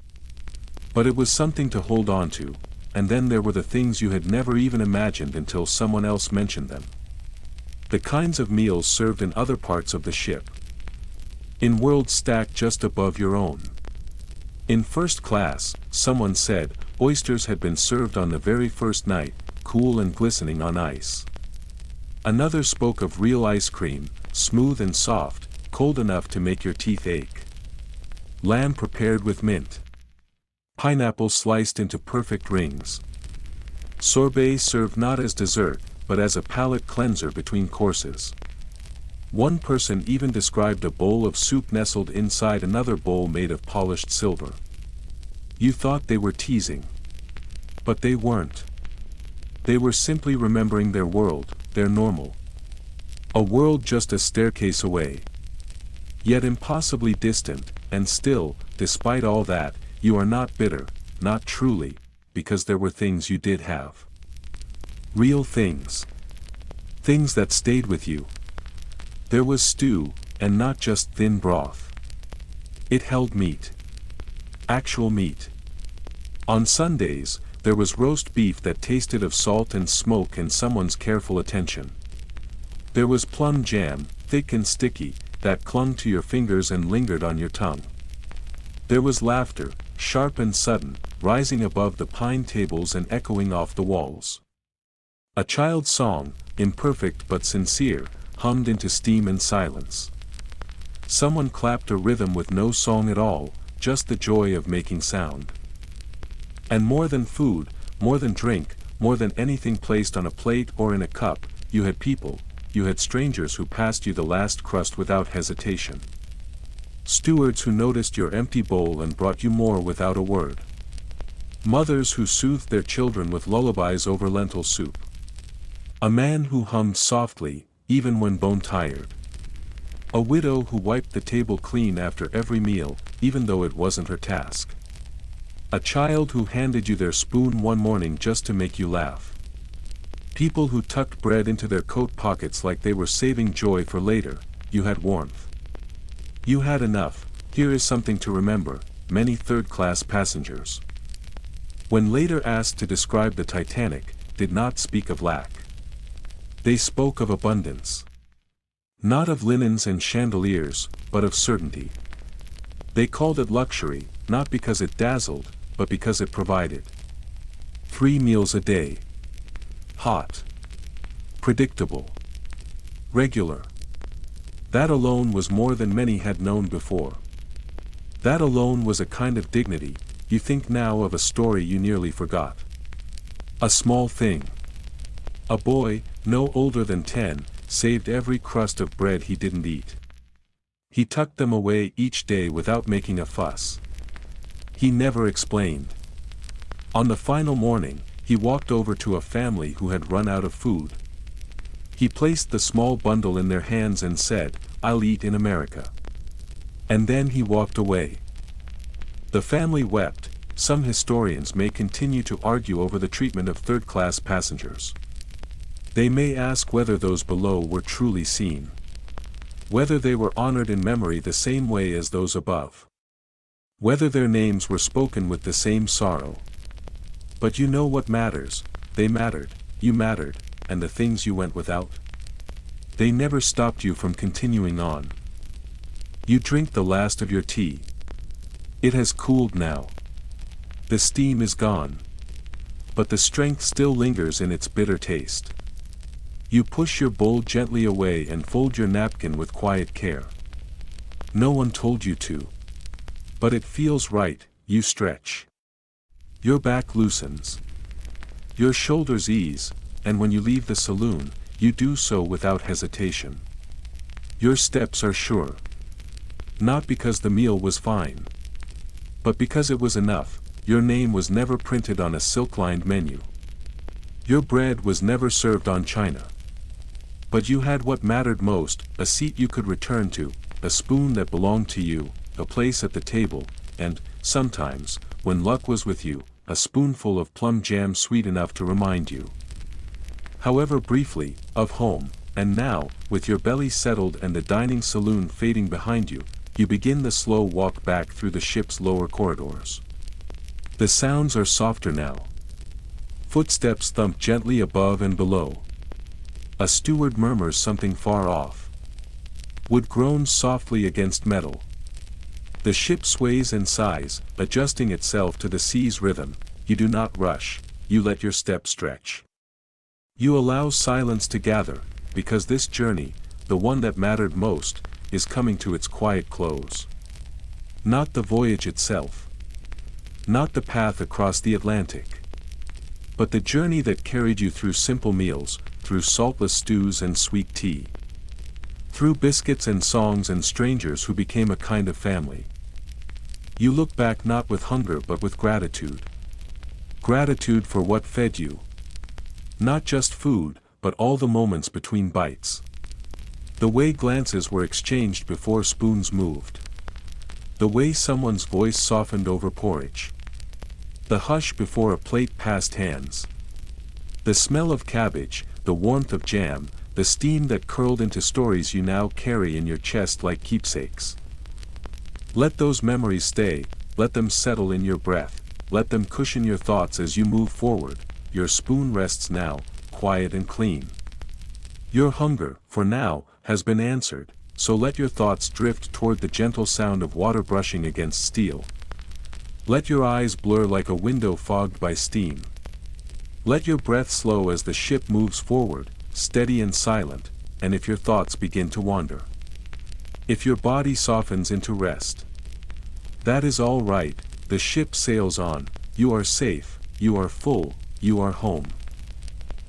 But it was something to hold on to, and then there were the things you had never even imagined until someone else mentioned them. The kinds of meals served in other parts of the ship. In worlds stacked just above your own. In first class, someone said, oysters had been served on the very first night, cool and glistening on ice. Another spoke of real ice cream, smooth and soft, cold enough to make your teeth ache. Lamb prepared with mint. Pineapple sliced into perfect rings. Sorbet served not as dessert, but as a palate cleanser between courses. One person even described a bowl of soup nestled inside another bowl made of polished silver. You thought they were teasing. But they weren't. They were simply remembering their world, their normal. A world just a staircase away. Yet impossibly distant, and still, despite all that, you are not bitter, not truly, because there were things you did have. Real things. Things that stayed with you. There was stew, and not just thin broth. It held meat. Actual meat. On Sundays, there was roast beef that tasted of salt and smoke and someone's careful attention. There was plum jam, thick and sticky, that clung to your fingers and lingered on your tongue. There was laughter, sharp and sudden, rising above the pine tables and echoing off the walls. A child's song, imperfect but sincere, hummed into steam and silence. Someone clapped a rhythm with no song at all, just the joy of making sound. And more than food, more than drink, more than anything placed on a plate or in a cup, you had people, you had strangers who passed you the last crust without hesitation. Stewards who noticed your empty bowl and brought you more without a word. Mothers who soothed their children with lullabies over lentil soup. A man who hummed softly, even when bone-tired. A widow who wiped the table clean after every meal, even though it wasn't her task. A child who handed you their spoon one morning just to make you laugh. People who tucked bread into their coat pockets like they were saving joy for later. You had warmth. You had enough. Here is something to remember, many third-class passengers, when later asked to describe the Titanic, did not speak of lack. They spoke of abundance. Not of linens and chandeliers, but of certainty. They called it luxury, not because it dazzled, but because it provided 3 meals a day. Hot. Predictable. Regular. That alone was more than many had known before. That alone was a kind of dignity. You think now of a story you nearly forgot. A small thing. A boy, no older than 10, saved every crust of bread he didn't eat. He tucked them away each day without making a fuss. He never explained. On the final morning, he walked over to a family who had run out of food. He placed the small bundle in their hands and said, "I'll eat in America." And then he walked away. The family wept. Some historians may continue to argue over the treatment of third-class passengers. They may ask whether those below were truly seen. Whether they were honored in memory the same way as those above. Whether their names were spoken with the same sorrow. But you know what matters. They mattered, you mattered, and the things you went without. They never stopped you from continuing on. You drink the last of your tea. It has cooled now. The steam is gone. But the strength still lingers in its bitter taste. You push your bowl gently away and fold your napkin with quiet care. No one told you to. But it feels right. You stretch. Your back loosens. Your shoulders ease, and when you leave the saloon, you do so without hesitation. Your steps are sure. Not because the meal was fine, but because it was enough. Your name was never printed on a silk-lined menu. Your bread was never served on china. But you had what mattered most, a seat you could return to, a spoon that belonged to you, a place at the table, and, sometimes, when luck was with you, a spoonful of plum jam sweet enough to remind you, however briefly, of home. And now, with your belly settled and the dining saloon fading behind you, you begin the slow walk back through the ship's lower corridors. The sounds are softer now. Footsteps thump gently above and below. A steward murmurs something far off. Wood groans softly against metal. The ship sways and sighs, adjusting itself to the sea's rhythm. You do not rush, you let your step stretch. You allow silence to gather, because this journey, the one that mattered most, is coming to its quiet close. Not the voyage itself. Not the path across the Atlantic. But the journey that carried you through simple meals, through saltless stews and sweet tea. Through biscuits and songs and strangers who became a kind of family. You look back not with hunger but with gratitude. Gratitude for what fed you. Not just food, but all the moments between bites. The way glances were exchanged before spoons moved. The way someone's voice softened over porridge. The hush before a plate passed hands. The smell of cabbage, the warmth of jam, the steam that curled into stories you now carry in your chest like keepsakes. Let those memories stay, let them settle in your breath, let them cushion your thoughts as you move forward. Your spoon rests now, quiet and clean. Your hunger, for now, has been answered, so let your thoughts drift toward the gentle sound of water brushing against steel. Let your eyes blur like a window fogged by steam. Let your breath slow as the ship moves forward, steady and silent, and if your thoughts begin to wander. If your body softens into rest. That is all right, the ship sails on, you are safe, you are full, you are home.